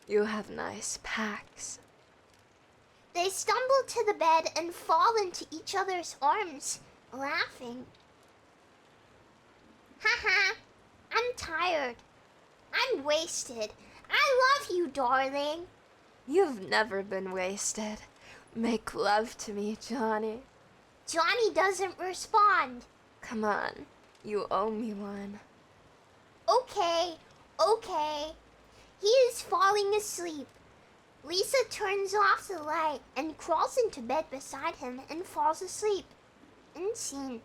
You have nice packs. They stumble to the bed and fall into each other's arms, laughing. Haha, I'm tired. I'm wasted. I love you, darling. You've never been wasted. Make love to me, Johnny. Johnny doesn't respond. Come on, you owe me one. Okay, okay. He is falling asleep. Lisa turns off the light and crawls into bed beside him and falls asleep. End scene.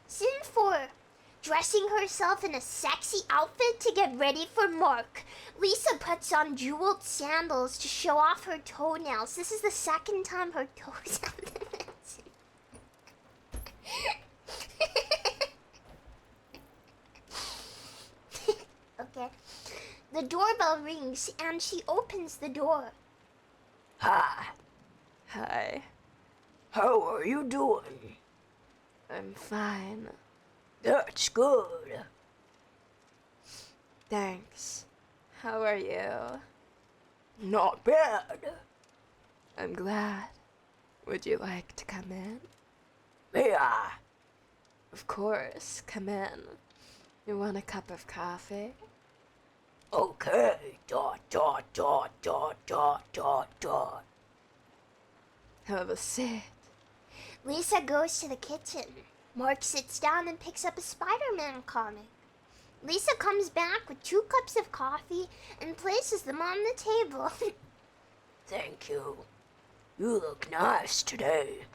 Scene 4. Dressing herself in a sexy outfit to get ready for Mark. Lisa puts on jeweled sandals to show off her toenails. This is the second time her toes have been missing. Okay. The doorbell rings and she opens the door. Hi. Hi. How are you doing? I'm fine. That's good. Thanks. How are you? Not bad. I'm glad. Would you like to come in? May I? Of course, come in. You want a cup of coffee? Okay. Dot, dot, dot, dot, dot, dot, dot. Have a seat. Lisa goes to the kitchen. Mark sits down and picks up a Spider-Man comic. Lisa comes back with 2 cups of coffee and places them on the table. Thank you. You look nice today.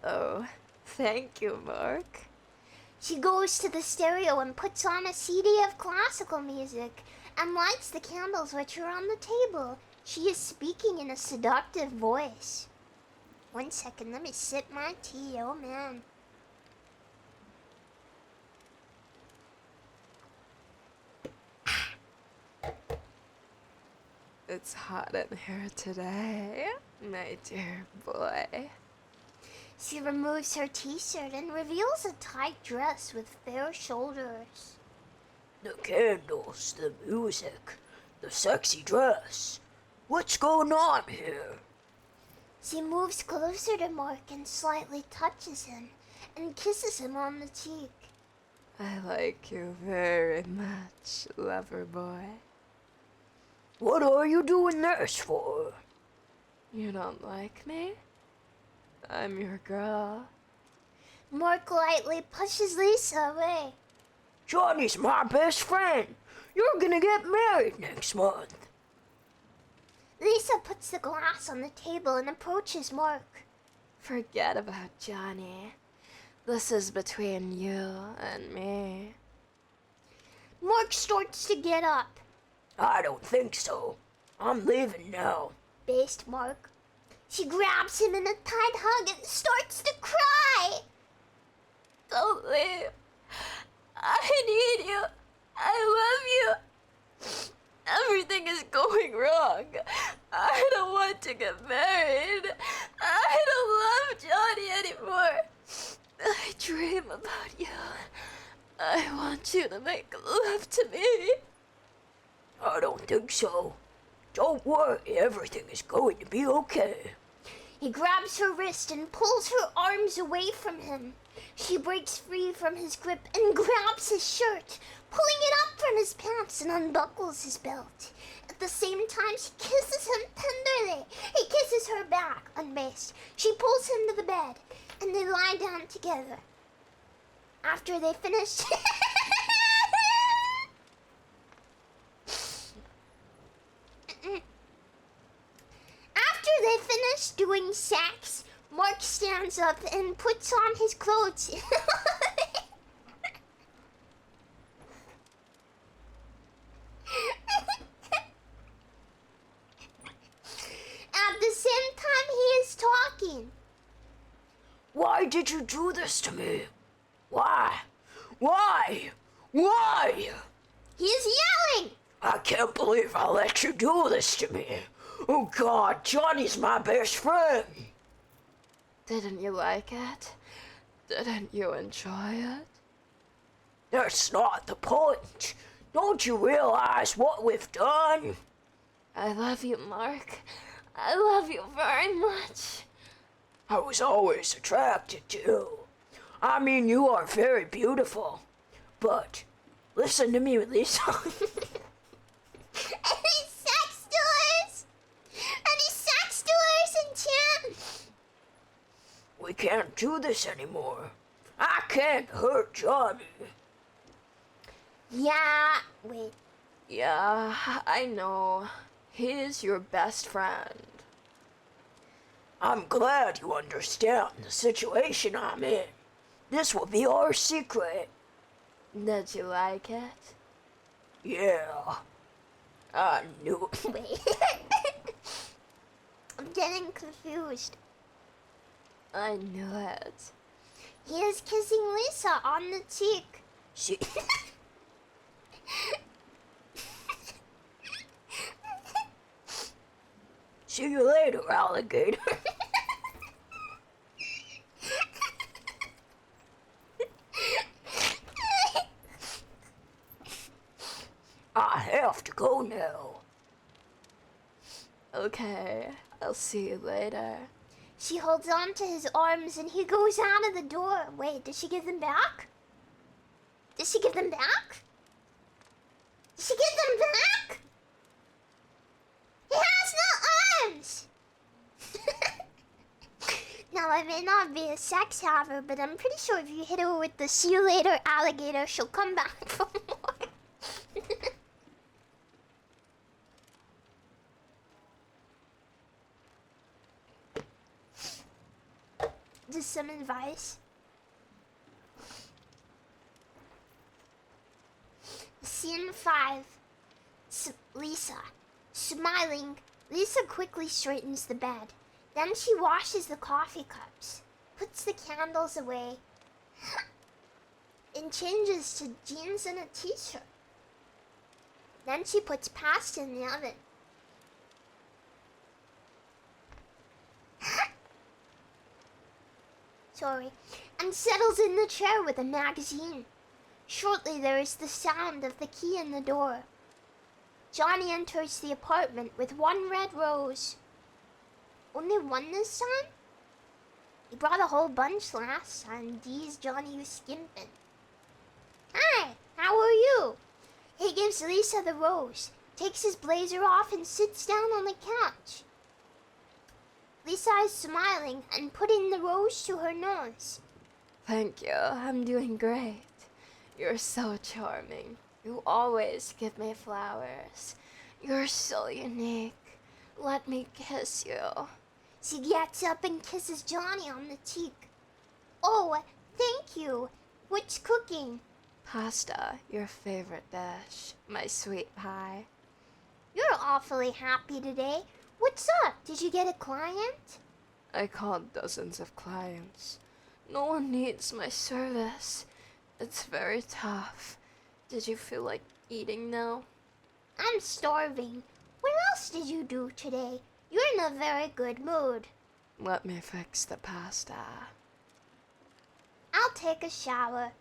Oh, thank you, Mark. She goes to the stereo and puts on a CD of classical music and lights the candles which are on the table. She is speaking in a seductive voice. 1 second, let me sip my tea. Oh, man. It's hot in here today, my dear boy. She removes her t-shirt and reveals a tight dress with fair shoulders. The candles, the music, the sexy dress. What's going on here? She moves closer to Mark and slightly touches him and kisses him on the cheek. I like you very much, lover boy. What are you doing this for? You don't like me? I'm your girl. Mark lightly pushes Lisa away. Johnny's my best friend. You're gonna get married next month. Lisa puts the glass on the table and approaches Mark. Forget about Johnny. This is between you and me. Mark starts to get up. I don't think so. I'm leaving now. Based Mark. She grabs him in a tight hug and starts to cry. Don't leave. I need you. I love you. Everything is going wrong. I don't want to get married. I don't love Johnny anymore. I dream about you. I want you to make love to me. I don't think so. Don't worry, everything is going to be okay. He grabs her wrist and pulls her arms away from him. She breaks free from his grip and grabs his shirt, pulling it up from his pants and unbuckles his belt. At the same time, she kisses him tenderly. He kisses her back, unbased. She pulls him to the bed, and they lie down together. After they finish... finished doing sex, Mark stands up and puts on his clothes. At the same time he is talking. Why did you do this to me? Why? Why? Why? He is yelling. I can't believe I let you do this to me. Oh God, Johnny's my best friend. Didn't you like it? Didn't you enjoy it? That's not the point. Don't you realize what we've done? I love you, Mark. I love you very much. I was always attracted to you. I mean, you are very beautiful. But listen to me, Lisa. Any sex doors? Any sex doors in chat? We can't do this anymore. I can't hurt Johnny. Yeah, wait. Yeah, I know. He's your best friend. I'm glad you understand the situation I'm in. This will be our secret. Did you like it? Yeah. I knew it. Wait. I'm getting confused. I knew it. He is kissing Lisa on the cheek. See, see you later, alligator. I have to go now. Okay, I'll see you later. She holds on to his arms and he goes out of the door. Wait, did she give them back? Did she give them back? Did she give them back? He has no arms! Now, I may not be a sex haver, but I'm pretty sure if you hit her with the see you later alligator, she'll come back for more. Just some advice. Scene 5. Lisa. Smiling, Lisa quickly straightens the bed. Then she washes the coffee cups, puts the candles away, and changes to jeans and a t-shirt. Then she puts pasta in the oven. Sorry. And settles in the chair with a magazine. Shortly there is the sound of the key in the door. Johnny enters the apartment with one red rose. Only one this time? He brought a whole bunch last time. Geez, Johnny was skimping. Hi, how are you? He gives Lisa the rose, takes his blazer off and sits down on the couch. Lisa is smiling and putting the rose to her nose. Thank you, I'm doing great. You're so charming. You always give me flowers. You're so unique. Let me kiss you. She gets up and kisses Johnny on the cheek. Oh, thank you. What's cooking? Pasta, your favorite dish. My sweet pie. You're awfully happy today. What's up? Did you get a client? I called dozens of clients. No one needs my service. It's very tough. Did you feel like eating now? I'm starving. What else did you do today? You're in a very good mood. Let me fix the pasta. I'll take a shower.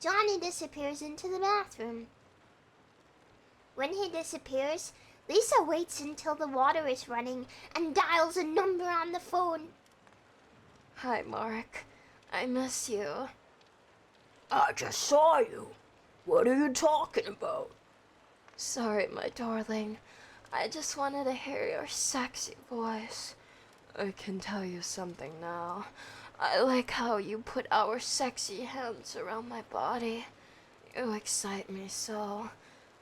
Johnny disappears into the bathroom. When he disappears, Lisa waits until the water is running and dials a number on the phone. Hi, Mark. I miss you. I just saw you. What are you talking about? Sorry, my darling. I just wanted to hear your sexy voice. I can tell you something now. I like how you put our sexy hands around my body. You excite me so.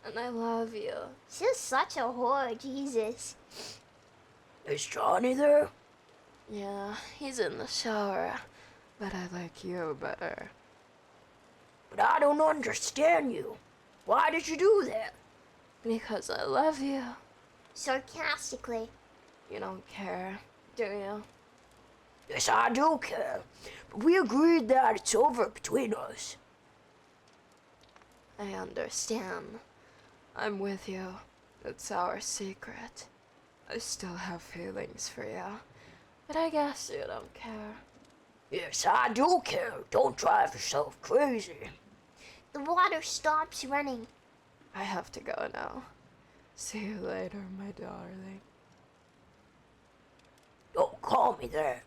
And I love you. She's such a whore, Jesus. Is Johnny there? Yeah, he's in the shower, but I like you better. But I don't understand you. Why did you do that? Because I love you. Sarcastically. You don't care, do you? Yes, I do care. But we agreed that it's over between us. I understand. I'm with you. It's our secret. I still have feelings for you, but I guess you don't care. Yes, I do care. Don't drive yourself crazy. The water stops running. I have to go now. See you later, my darling. Don't call me that.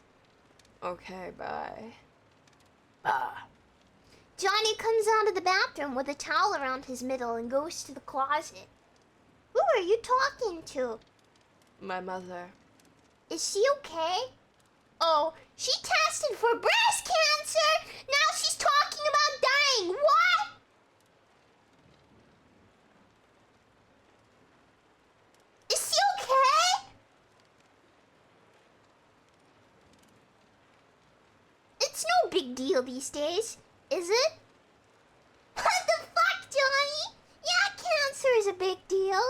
Okay, bye. Bye. Johnny comes out of the bathroom with a towel around his middle and goes to the closet. Who are you talking to? My mother. Is she okay? Oh, she tested for breast cancer! Now she's talking about dying! What? Is she okay? It's no big deal these days, is it? What the fuck, Johnny? Yeah, cancer is a big deal.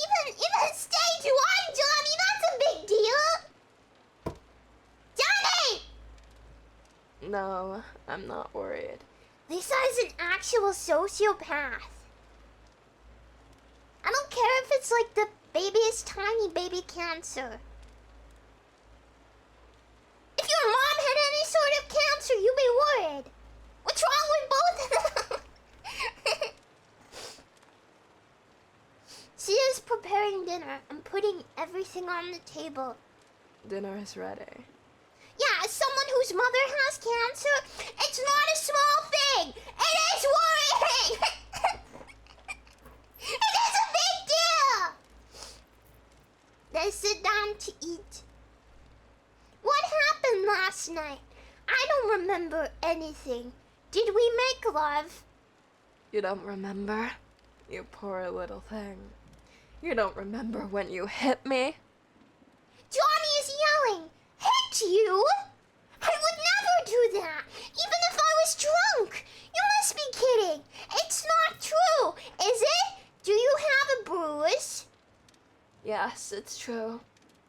Even stage 1, Johnny, that's a big deal. Johnny! No, I'm not worried. This guy's an actual sociopath. I don't care if it's like the baby's tiny baby cancer. If your mom had any sort of cancer, you'd be worried. What's wrong with both of them? She is preparing dinner and putting everything on the table. Dinner is ready. Yeah, as someone whose mother has cancer, it's not a small thing. It is worrying. It is a big deal. They sit down to eat. What happened last night? I don't remember anything. Did we make love? You don't remember? You poor little thing. You don't remember when you hit me? Johnny is yelling. Hit you? I would never do that, even if I was drunk. You must be kidding. It's not true, is it? Do you have a bruise? Yes, it's true.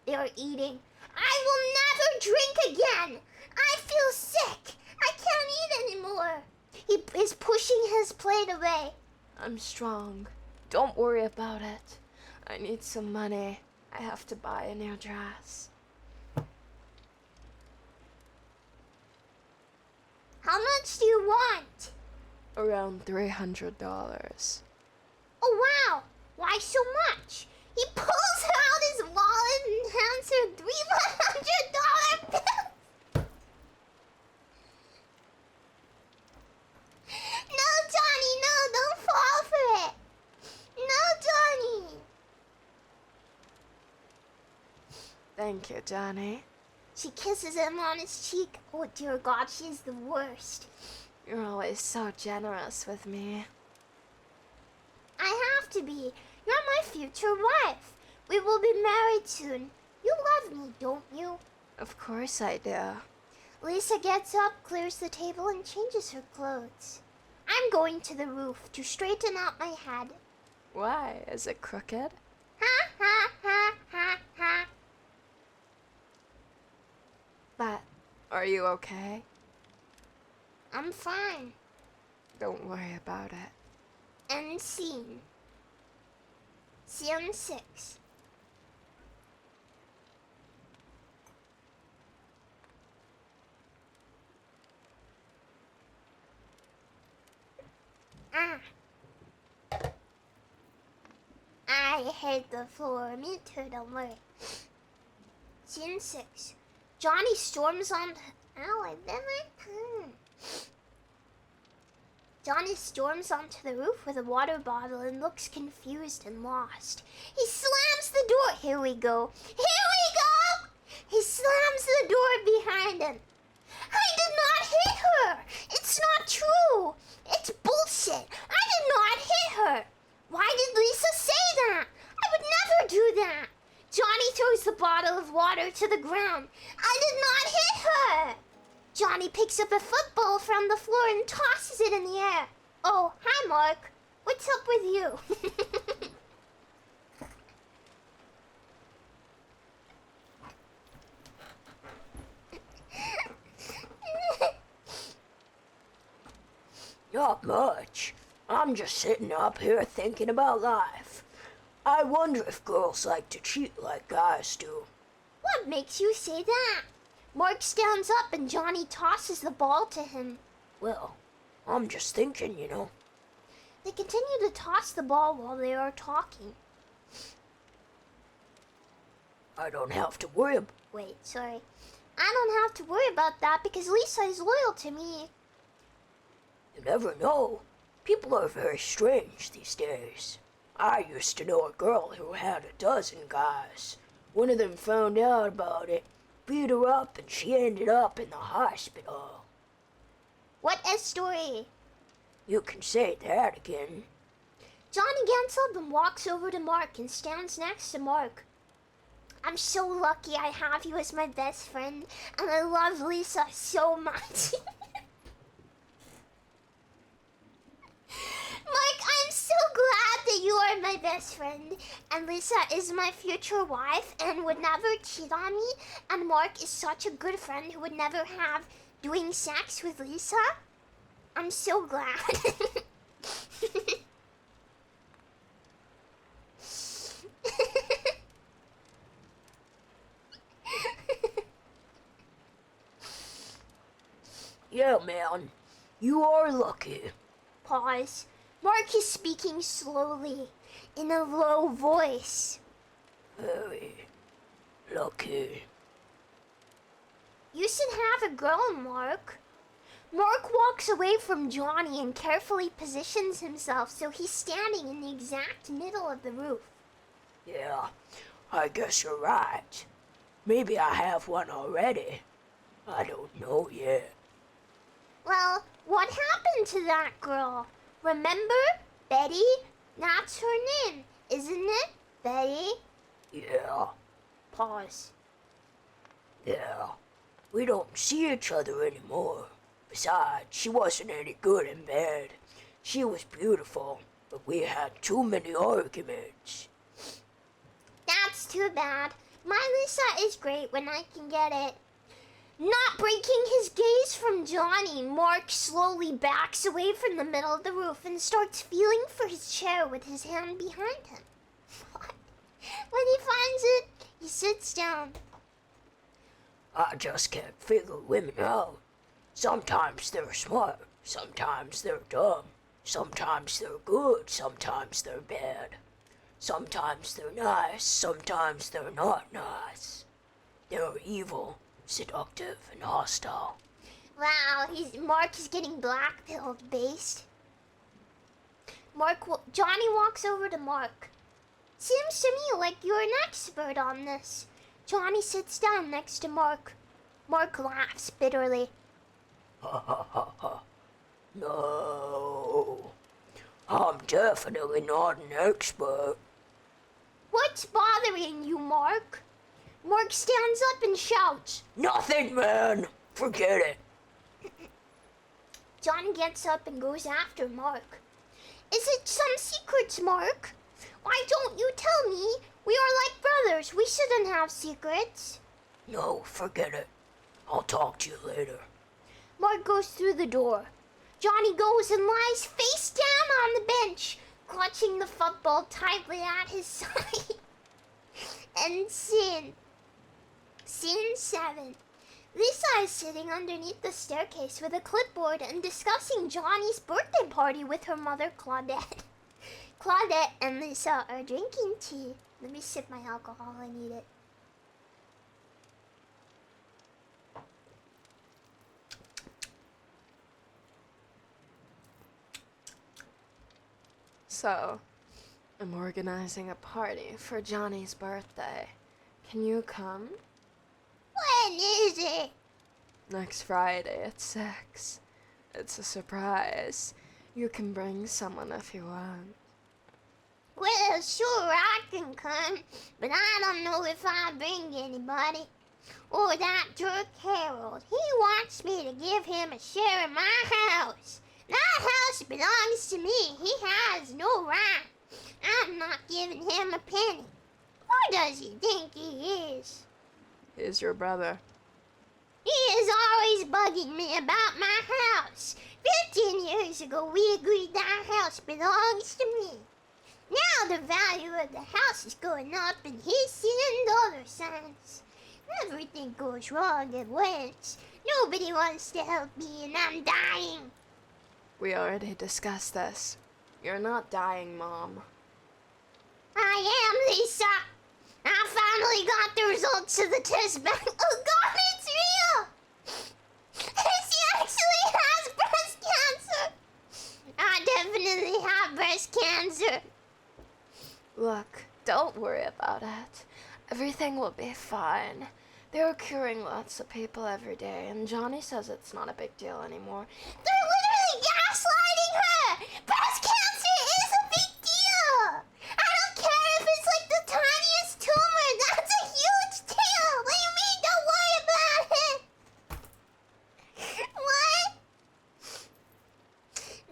They're eating. I will never drink again. I feel sick. I can't eat anymore. He is pushing his plate away. I'm strong. Don't worry about it. I need some money. I have to buy a new dress. How much do you want? Around $300. Oh, wow. Why so much? He pulls out his wallet and hands her $300 bills. No, Johnny, no, don't fall for it. No, Johnny. Thank you, Johnny. She kisses him on his cheek. Oh, dear God, she's the worst. You're always so generous with me. I have to be. You're my future wife. We will be married soon. You love me, don't you? Of course I do. Lisa gets up, clears the table, and changes her clothes. I'm going to the roof to straighten out my head. Why? Is it crooked? Ha ha ha ha ha. But are you okay? I'm fine. Don't worry about it. End scene. Scene 6. Ah. I hate the floor. Me too, don't worry. Scene 6. Johnny storms on... Ow, I bit my tongue. Johnny storms onto the roof with a water bottle and looks confused and lost. He slams the door. Here we go. Here we go! He slams the door behind him. I did not hit her. It's not true. It's bullshit. I did not hit her. Why did Lisa say that? I would never do that. Johnny throws throws the bottle of water to the ground. I did not hit her! Johnny picks up a football from the floor and tosses it in the air. Oh, hi, Mark. What's up with you? Not much. I'm just sitting up here thinking about life. I wonder if girls like to cheat like guys do. What makes you say that? Mark stands up and Johnny tosses the ball to him. Well, I'm just thinking, They continue to toss the ball while they are talking. I don't have to worry about... Wait, sorry. I don't have to worry about that because Lisa is loyal to me. You never know. People are very strange these days. I used to know a girl who had a dozen guys. One of them found out about it, beat her up, and she ended up in the hospital. What a story. You can say that again. Johnny gets up and walks over to Mark and stands next to Mark. I'm so lucky I have you as my best friend, and I love Lisa so much. Mark, I'm so glad that you are my best friend, and Lisa is my future wife and would never cheat on me, and Mark is such a good friend who would never have doing sex with Lisa. I'm so glad. Yeah, man. You are lucky. Pause. Mark is speaking slowly, in a low voice. Very lucky. You should have a girl, Mark. Mark walks away from Johnny and carefully positions himself so he's standing in the exact middle of the roof. Yeah, I guess you're right. Maybe I have one already. I don't know yet. Well, what happened to that girl? Remember? Betty? That's her name, isn't it? Betty? Yeah, Pause. yeah. We don't see each other anymore. Besides, she wasn't any good in bed. She was beautiful, but we had too many arguments. That's too bad. My Lisa is great when I can get it. Not breaking his gaze from Johnny, Mark slowly backs away from the middle of the roof and starts feeling for his chair with his hand behind him. When he finds it, he sits down. I just can't figure women out. Sometimes they're smart, sometimes they're dumb, sometimes they're good, sometimes they're bad. Sometimes they're nice, sometimes they're not nice. They're evil, seductive, and hostile. Wow, Mark is getting black-pilled, based. Johnny walks over to Mark. Seems to me like you're an expert on this. Johnny sits down next to Mark. Mark laughs bitterly. Ha ha ha ha. No. I'm definitely not an expert. What's bothering you, Mark? Mark stands up and shouts. Nothing, man. Forget it. Johnny gets up and goes after Mark. Is it some secrets, Mark? Why don't you tell me? We are like brothers. We shouldn't have secrets. No, forget it. I'll talk to you later. Mark goes through the door. Johnny goes and lies face down on the bench, clutching the football tightly at his side. And Scene 7. Lisa is sitting underneath the staircase with a clipboard and discussing Johnny's birthday party with her mother, Claudette. Claudette and Lisa are drinking tea. Let me sip my alcohol, I need it. So, I'm organizing a party for Johnny's birthday. Can you come? When is it? Next Friday at 6. It's a surprise. You can bring someone if you want. Well, sure, I can come, but I don't know if I bring anybody. Or that jerk Harold. He wants me to give him a share of my house. That house belongs to me. He has no right. I'm not giving him a penny. Who does he think he is? He's your brother. He is always bugging me about my house. 15 years ago, we agreed that house belongs to me. Now the value of the house is going up and he's seeing dollar signs. Everything goes wrong at once. Nobody wants to help me and I'm dying. We already discussed this. You're not dying, Mom. I am, Lisa. I finally got the results of the test back. Oh God, it's real. She actually has breast cancer. I definitely have breast cancer. Look, don't worry about it. Everything will be fine. They're curing lots of people every day, and Johnny says it's not a big deal anymore. They're literally gaslighting her. Breast cancer is a big deal. I don't care if it's like the tiniest tumor. That's a huge deal. What do you mean? Don't worry about it. What?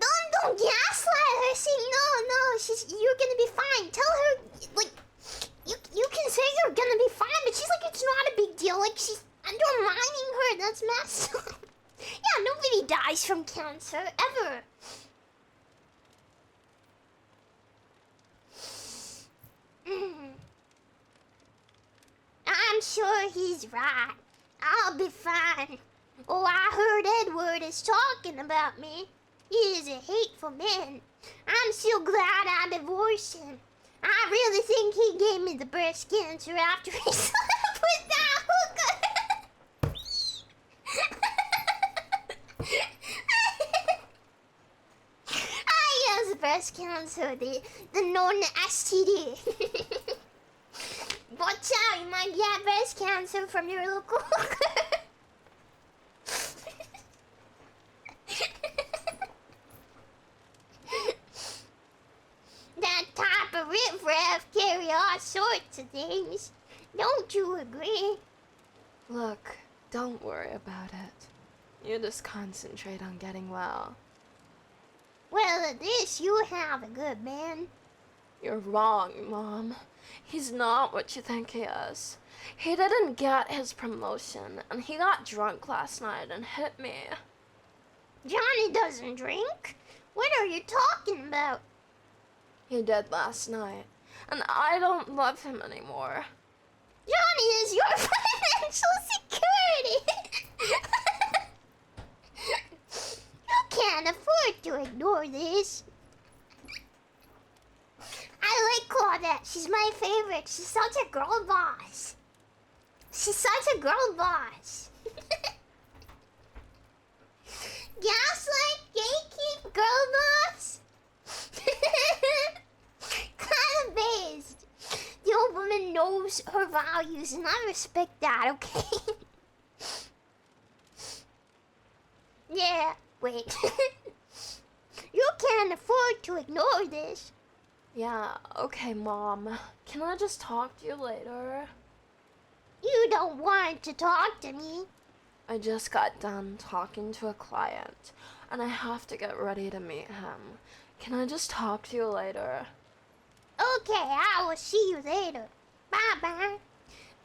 Don't gaslight her. Say no. You're gonna be fine. Tell her like you can say you're gonna be fine, but she's like it's not a big deal. Like she's undermining her. That's messed up. Yeah, nobody dies from cancer ever. I'm sure he's right. I'll be fine. Oh, I heard Edward is talking about me. He is a hateful man. I'm so glad I divorced him. I really think he gave me the breast cancer after he slept with that hooker. I guess breast cancer, the known STD. Watch out, you might get breast cancer from your local hooker. That type of riffraff carry all sorts of things. Don't you agree? Look, don't worry about it. You just concentrate on getting well. Well, at least you have a good man. You're wrong, Mom. He's not what you think he is. He didn't get his promotion, and he got drunk last night and hit me. Johnny doesn't drink. What are you talking about? He did last night, and I don't love him anymore. Johnny is your financial security. You can't afford to ignore this. I like Claudette. She's my favorite. She's such a girl boss. She's such a girl boss. Gaslight, gatekeep, girl boss. Kind of based. The old woman knows her values, and I respect that, okay? Yeah, wait. You can't afford to ignore this. Yeah, okay, Mom. Can I just talk to you later? You don't want to talk to me. I just got done talking to a client, and I have to get ready to meet him. Can I just talk to you later? Okay, I will see you later. Bye-bye.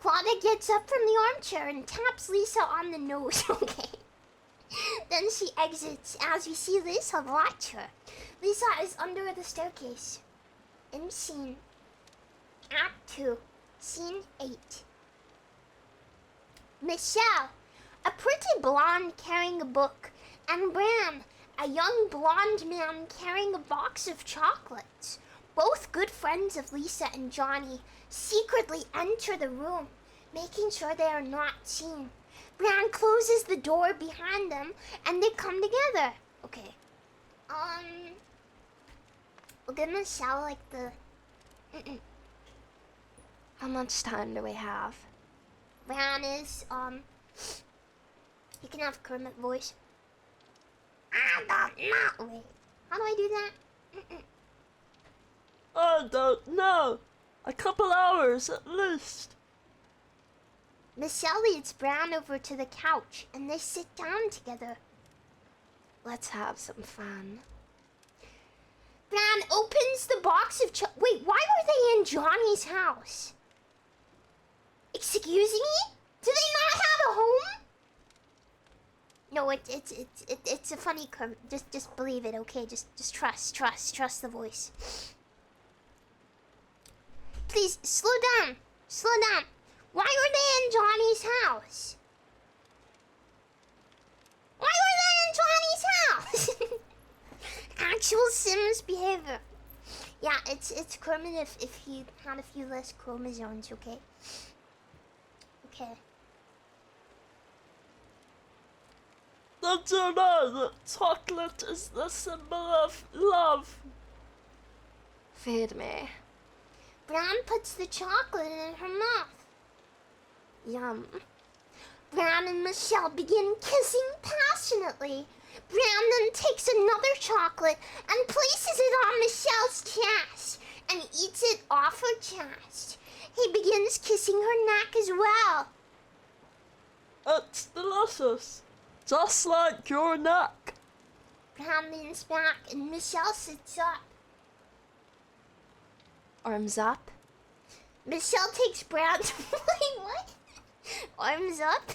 Claudia gets up from the armchair and taps Lisa on the nose, okay? Then she exits as we see Lisa watch her. Lisa is under the staircase. End scene. Act 2. Scene 8. Michelle, a pretty blonde carrying a book, and Bran, a young blonde man carrying a box of chocolates. Both good friends of Lisa and Johnny secretly enter the room, making sure they are not seen. Bran closes the door behind them, and they come together. Okay. We're gonna sound like the... How much time do we have? Bran is, you can have Kermit voice. I don't know. Wait, how do I do that? I don't know. A couple hours at least. Michelle leads Brown over to the couch, and they sit down together. Let's have some fun. Brown opens the box of Wait, why were they in Johnny's house? Excuse me? Do they not have a home? No, it's a funny just believe it, okay? Just trust the voice. Please slow down. Why were they in Johnny's house? Why were they in Johnny's house? Actual Sims behavior. Yeah, it's Kermit if he had a few less chromosomes, okay? Okay. Don't you know that chocolate is the symbol of love? Feed me. Brown puts the chocolate in her mouth. Yum. Brown and Michelle begin kissing passionately. Brown then takes another chocolate and places it on Michelle's chest and eats it off her chest. He begins kissing her neck as well. It's delicious. Just like your neck. Brown leans back and Michelle sits up. Arms up. Michelle takes Brown's... Wait, what? Arms up?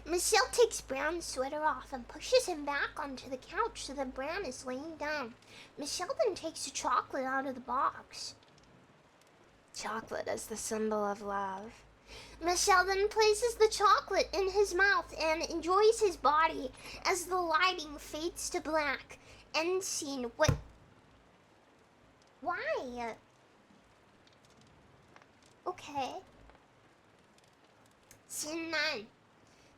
Michelle takes Brown's sweater off and pushes him back onto the couch so that Brown is laying down. Michelle then takes the chocolate out of the box. Chocolate is the symbol of love. Michelle then places the chocolate in his mouth and enjoys his body as the lighting fades to black. End scene. What? Why? Okay. Scene 9.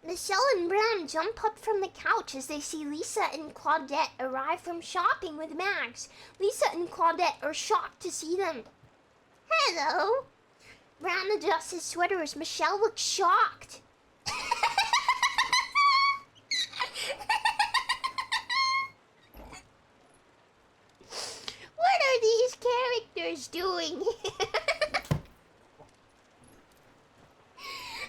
Michelle and Brown jump up from the couch as they see Lisa and Claudette arrive from shopping with Max. Lisa and Claudette are shocked to see them. Hello. Brown adjusts his sweater as Michelle looks shocked. What are these characters doing here?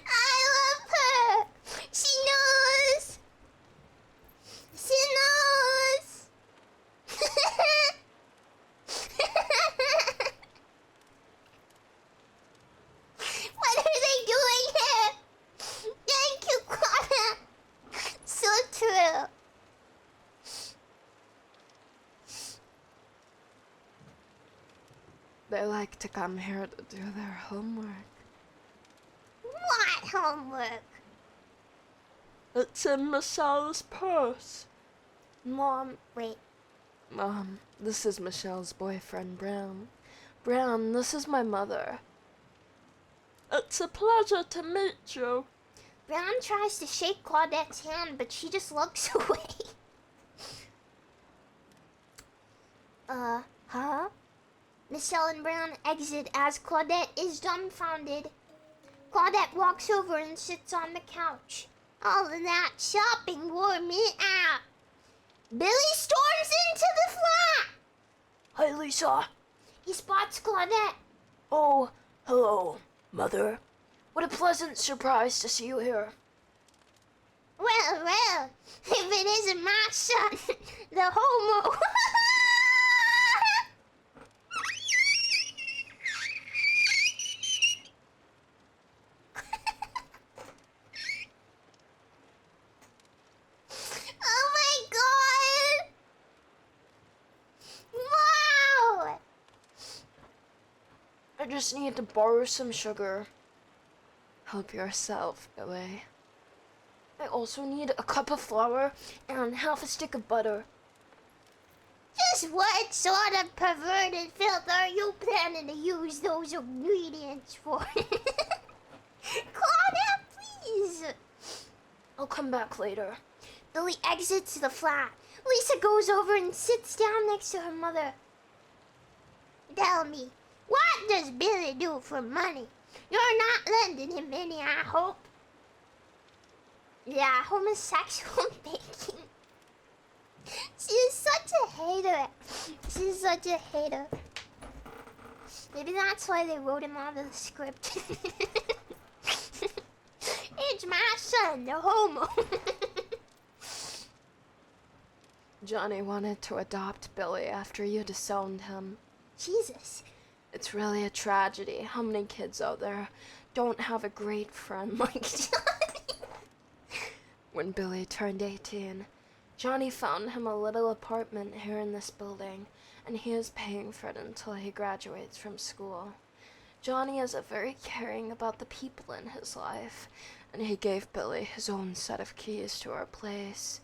I love her. She knows. She knows. What are they doing here? Thank you, Clara. So true. They like to come here to do their homework. What homework? It's in Michelle's purse. Mom, Wait. this is Michelle's boyfriend, Brown. Brown, this is my mother. It's a pleasure to meet you. Brown tries to shake Claudette's hand, but she just looks away. Huh? Michelle and Brown exit as Claudette is dumbfounded. Claudette walks over and sits on the couch. All of that shopping wore me out. Billy storms into the flat. Hi, Lisa. He spots Claudette. Oh, hello, Mother. What a pleasant surprise to see you here. Well, if it isn't my son, the homo. Oh my god! Wow! I just need to borrow some sugar. Help yourself, Billy. I also need a cup of flour and half a stick of butter. Just what sort of perverted filth are you planning to use those ingredients for? Claudia, please! I'll come back later. Billy exits the flat. Lisa goes over and sits down next to her mother. Tell me, what does Billy do for money? You're not lending him any, I hope. Yeah, homosexual baking. She's such a hater. She's such a hater. Maybe that's why they wrote him out of the script. It's my son, the homo. Johnny wanted to adopt Billy after you disowned him. Jesus. It's really a tragedy. How many kids out there don't have a great friend like Johnny? When Billy turned 18, Johnny found him a little apartment here in this building, and he is paying for it until he graduates from school. Johnny is very caring about the people in his life, and he gave Billy his own set of keys to our place.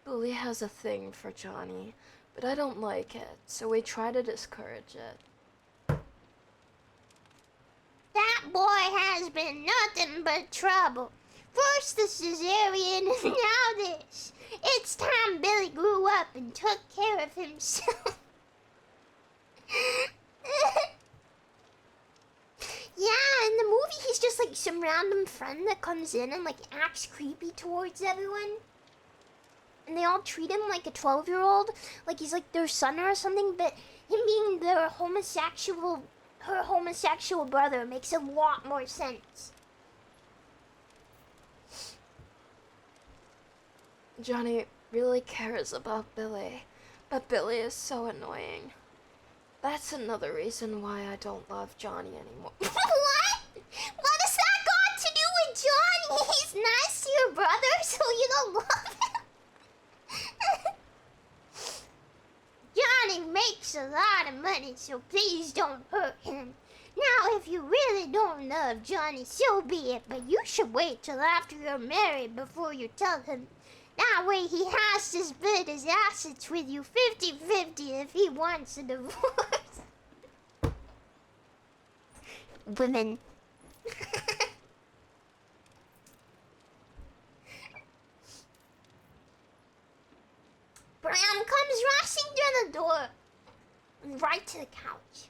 Billy has a thing for Johnny, but I don't like it, so we try to discourage it. That boy has been nothing but trouble. First the cesarean and now this. It's time Billy grew up and took care of himself. Yeah, in the movie he's just like some random friend that comes in and like acts creepy towards everyone. And they all treat him like a 12-year-old, like he's like their son or something, but him being her homosexual brother makes a lot more sense. Johnny really cares about Billy, but Billy is so annoying. That's another reason why I don't love Johnny anymore. What? What has that got to do with Johnny? He's nice to your brother, so you don't love him? Johnny makes a lot of money, so please don't hurt him. Now, if you really don't love Johnny, so be it, but you should wait till after you're married before you tell him. That way he has to split his assets with you 50-50 if he wants a divorce. Women. Bram comes rushing through the door and right to the couch.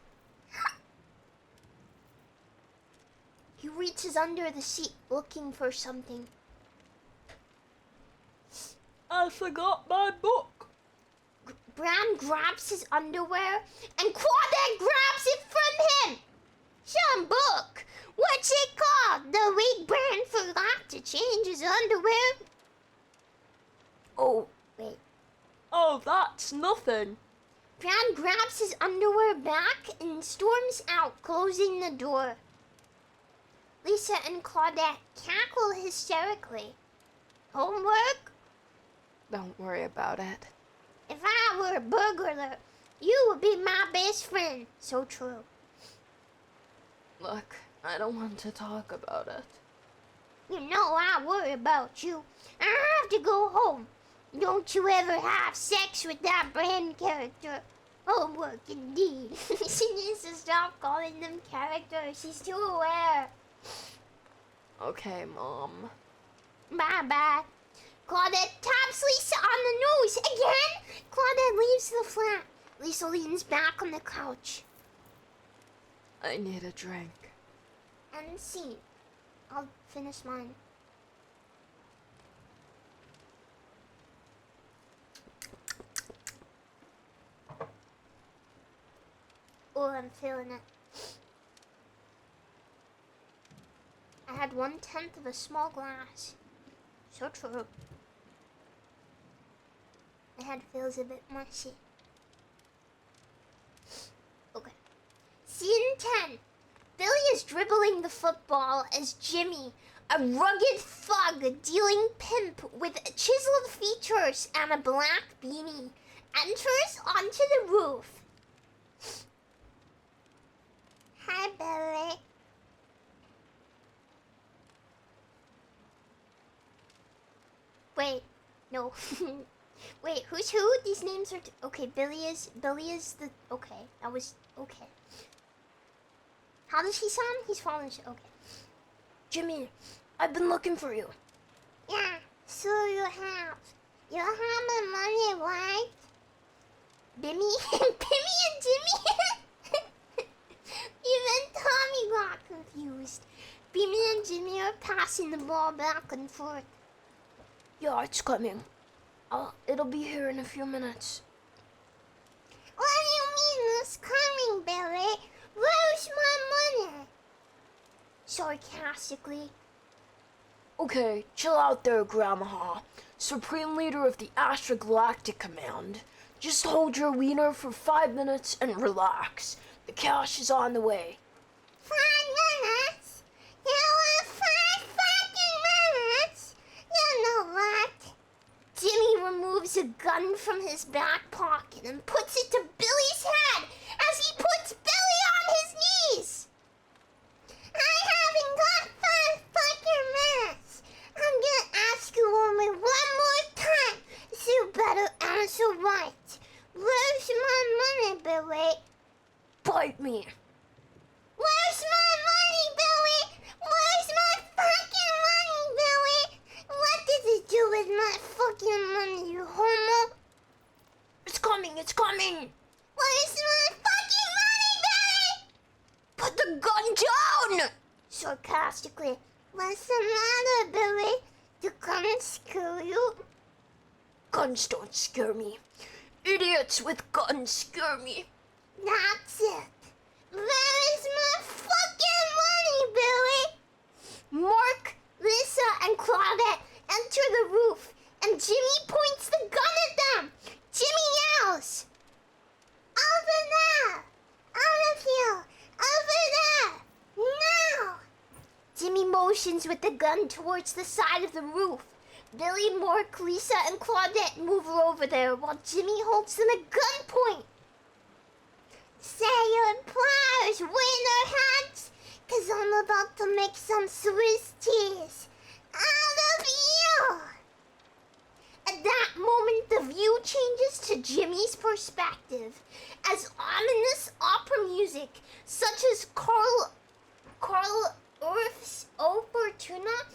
He reaches under the seat looking for something. I forgot my book. Bram grabs his underwear and Claudette grabs it from him. Some book. What's it called? The weak Bram forgot to change his underwear. Oh, wait. Oh, that's nothing. Bram grabs his underwear back and storms out, closing the door. Lisa and Claudette cackle hysterically. Homework? Don't worry about it. If I were a burglar, you would be my best friend. So true. Look, I don't want to talk about it. You know I worry about you. I have to go home. Don't you ever have sex with that brand character. Homework indeed. She needs to stop calling them characters. She's too aware. Okay, Mom. Bye-bye. Claudette taps Lisa on the nose again. Claudette leaves the flat. Lisa leans back on the couch. I need a drink. And scene. I'll finish mine. Oh, I'm feeling it. I had 1/10 of a small glass. So true. My head feels a bit mushy. Okay. Scene 10. Billy is dribbling the football as Jimmy, a rugged thug dealing pimp with chiseled features and a black beanie, enters onto the roof. Hi, Billy. Wait, no. Wait, who's who? These names are... Okay, Billy is the... Okay, that was... Okay. How does he sound? He's fallenshadow. Okay. Jimmy, I've been looking for you. Yeah, so you have. You have my money, right? Bimmy? Bimmy and Jimmy? Even Tommy got confused. Bimmy and Jimmy are passing the ball back and forth. Yeah, it's coming. It'll be here in a few minutes. What do you mean it's coming, Billy? Where's my money? Sarcastically. Okay, chill out there, Grandma. Supreme Leader of the Astra Galactic Command. Just hold your wiener for 5 minutes and relax. The cash is on the way. 5 minutes? You want 5 fucking minutes? You know what? Jimmy removes a gun from his back pocket and puts it to Billy's head as he puts Billy on his knees. I haven't got 5 fucking minutes. I'm gonna ask you only one more time, so you better answer right. Where's my money, Billy? Bite me. Where's my money, Billy? Where's my fucking money, Billy? What did it do with my fucking money, you homo? It's coming, it's coming. Where's my fucking money, Billy? Put the gun down. Sarcastically. What's the matter, Billy? The gun scare you? Guns don't scare me. Idiots with guns scare me. That's it. Where is my fucking money, Billy? Mark, Lisa, and Claudette enter the roof, and Jimmy points the gun at them. Jimmy yells, "Over there! Out of here! Over there! Now!" Jimmy motions with the gun towards the side of the roof. Billy, Mark, Lisa, and Claudette move over there while Jimmy holds them at gunpoint. Say your prayers, winner hats, 'cause I'm about to make some Swiss cheese out of you. At that moment, the view changes to Jimmy's perspective as ominous opera music, such as Carl Orff's Opertuna,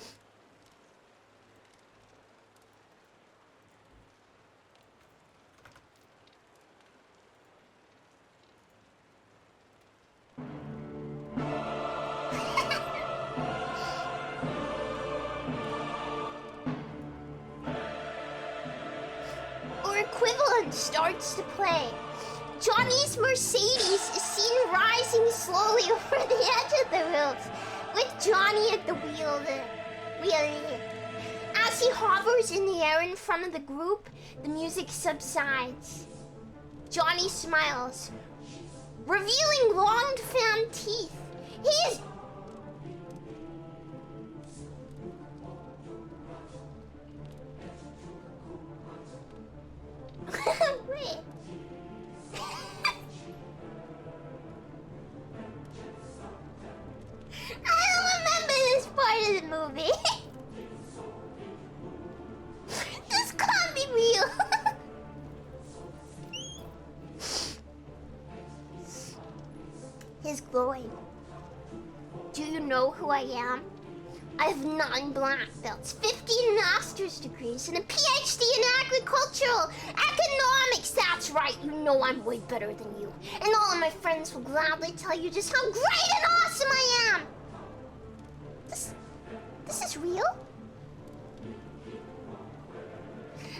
or equivalent starts to play. Johnny's Mercedes is seen rising slowly over the edge of the roof, with Johnny at the wheel. As he hovers in the air in front of the group, the music subsides. Johnny smiles, revealing long found teeth. He is... Wait. I don't remember this part of the movie. This can't be real. He's glowing. Do you know who I am? I have 9 black belts, 15 master's degrees, and a PhD in agricultural economics. That's right, you know I'm way better than you. And all of my friends will gladly tell you just how great and awesome I am. This is real?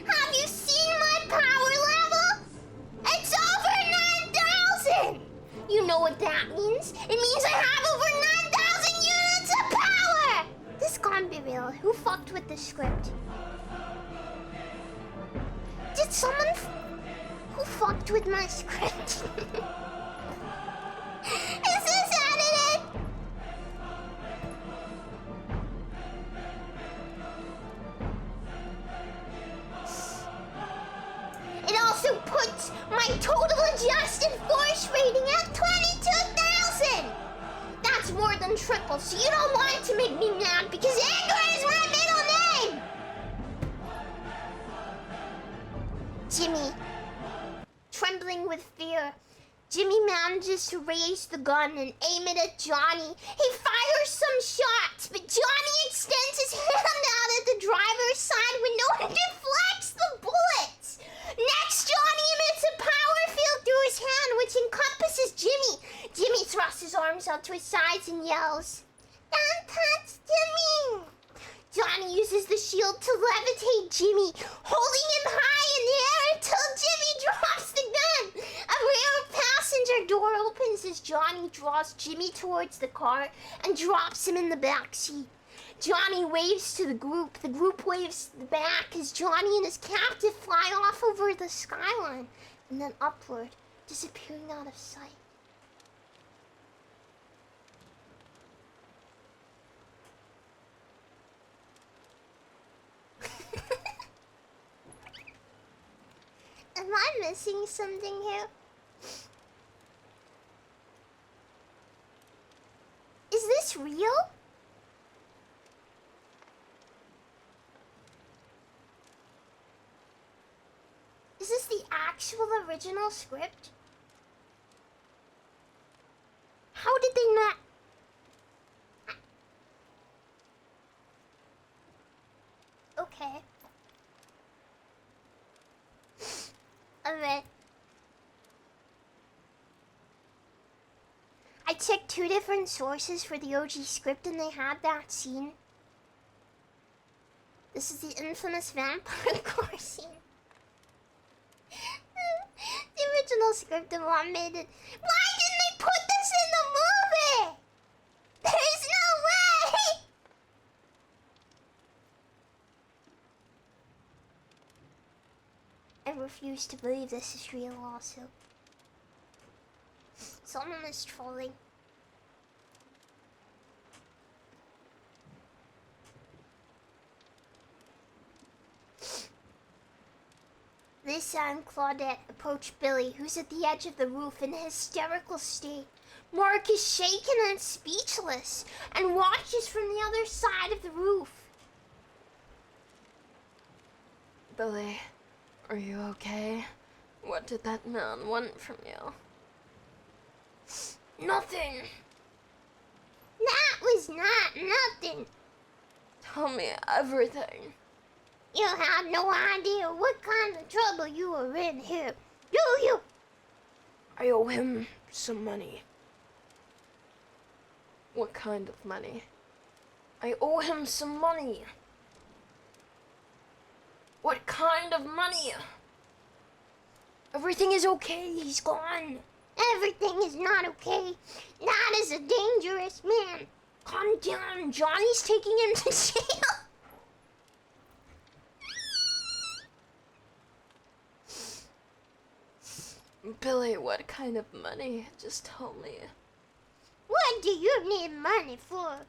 Have you seen my power level? It's over 9,000! You know what that means? It means I have over 9,000 units of power! This can't be real. Who fucked with the script? Did someone... Who fucked with my script? Is this edited? It also puts my total adjusted force rating at 22,000! That's more than triple, so you don't want to make me mad because anger is my middle name! Jimmy. Trembling with fear, Jimmy manages to raise the gun and aim it at Johnny. He fires some shots, but Johnny extends his hand out at the driver's side window and deflects the bullets. Next, Johnny emits a power field through his hand, which encompasses Jimmy. Jimmy thrusts his arms out to his sides and yells, "Don't touch Jimmy!" Johnny uses the shield to levitate Jimmy, holding him high in the air until Jimmy drops the gun. A rear passenger door opens as Johnny draws Jimmy towards the car and drops him in the back seat. Johnny waves to the group. The group waves back as Johnny and his captive fly off over the skyline and then upward, disappearing out of sight. Am I missing something here? Is this real? Is this the actual original script? How did they not? Okay. Alright. I checked 2 different sources for the OG script and they had that scene. This is the infamous vampire core scene. The original script of what made it. Why didn't they put this in the movie? There's no way! I refuse to believe this is real also. Someone is trolling. Lisa and Claudette approach Billy, who's at the edge of the roof in a hysterical state. Mark is shaken and speechless and watches from the other side of the roof. Billy, are you okay? What did that man want from you? Nothing. That was not nothing. Tell me everything. You have no idea what kind of trouble you are in here, do you? I owe him some money. What kind of money? I owe him some money. What kind of money? Everything is okay, he's gone. Everything is not okay. That is a dangerous man. Calm down, Johnny's taking him to jail. Billy, what kind of money? Just tell me. What do you need money for?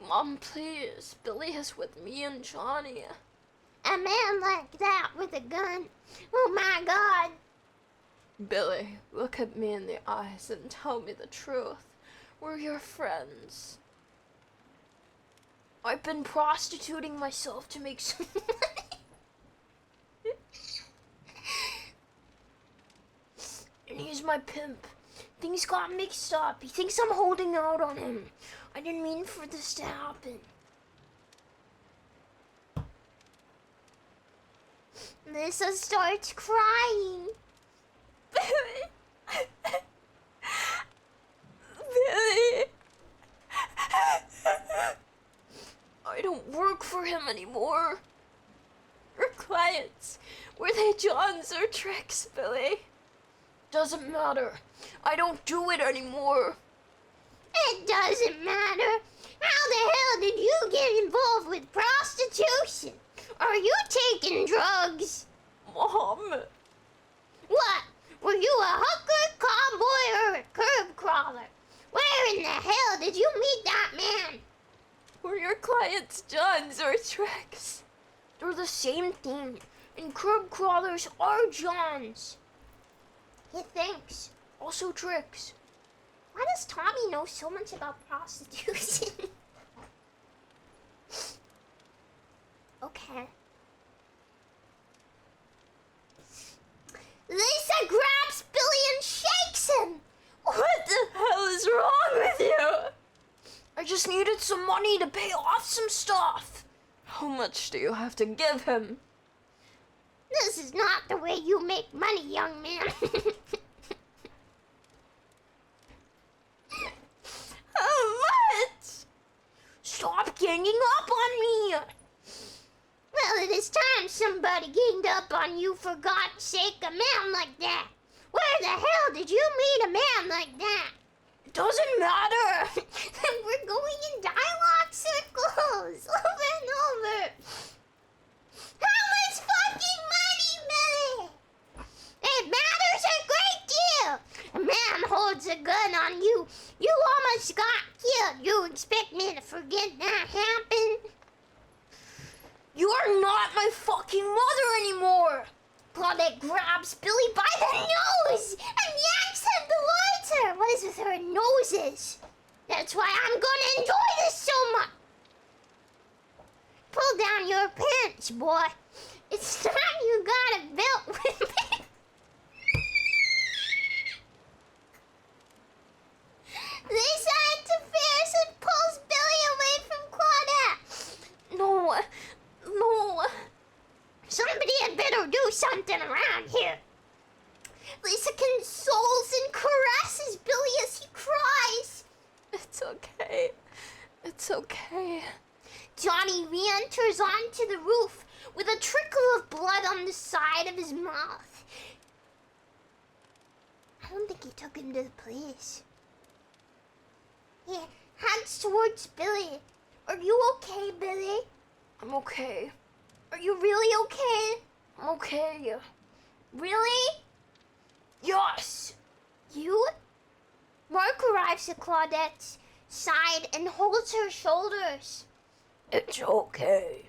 Mom, please. Billy is with me and Johnny. A man like that with a gun? Oh my God. Billy, look at me in the eyes and tell me the truth. We're your friends. I've been prostituting myself to make some money. And he's my pimp. Things got mixed up. He thinks I'm holding out on him. I didn't mean for this to happen. Lisa starts crying. Billy. Billy. I don't work for him anymore. Your clients, were they Johns or tricks, Billy? Doesn't matter. I don't do it anymore. It doesn't matter. How the hell did you get involved with prostitution? Are you taking drugs? Mom. What? Were you a hooker, cowboy, or a curb crawler? Where in the hell did you meet that man? Were your clients Johns or tricks? They're the same thing. And curb crawlers are Johns. He thinks. Also tricks. Why does Tommy know so much about prostitution? Okay. Lisa grabs Billy and shakes him. What the hell is wrong with you? I just needed some money to pay off some stuff. How much do you have to give him? This is not the way you make money, young man. How much? Stop ganging up on me. Well, it is time somebody ganged up on you, for God's sake, a man like that. Where the hell did you meet a man like that? It doesn't matter. We're going in dialogue circles over and over. How much fucking money, Billy? It matters a great deal. A man holds a gun on you. You almost got killed. You expect me to forget that happened? You are not my fucking mother anymore. Claudette grabs Billy by the nose and yanks at the lighter. What is with her noses? That's why I'm gonna enjoy this so much. Pull down your pants, boy. It's time you got a belt with me. This interferes and pulls Billy away from Claudette. No. Somebody had better do something around here. Lisa consoles and caresses Billy as he cries. It's okay. It's okay. Johnny re-enters onto the roof with a trickle of blood on the side of his mouth. I don't think he took him to the police. He heads towards Billy. Are you okay, Billy? I'm okay. Are you really okay? I'm okay. Really? Yes. You? Mark arrives at Claudette's side and holds her shoulders. It's okay.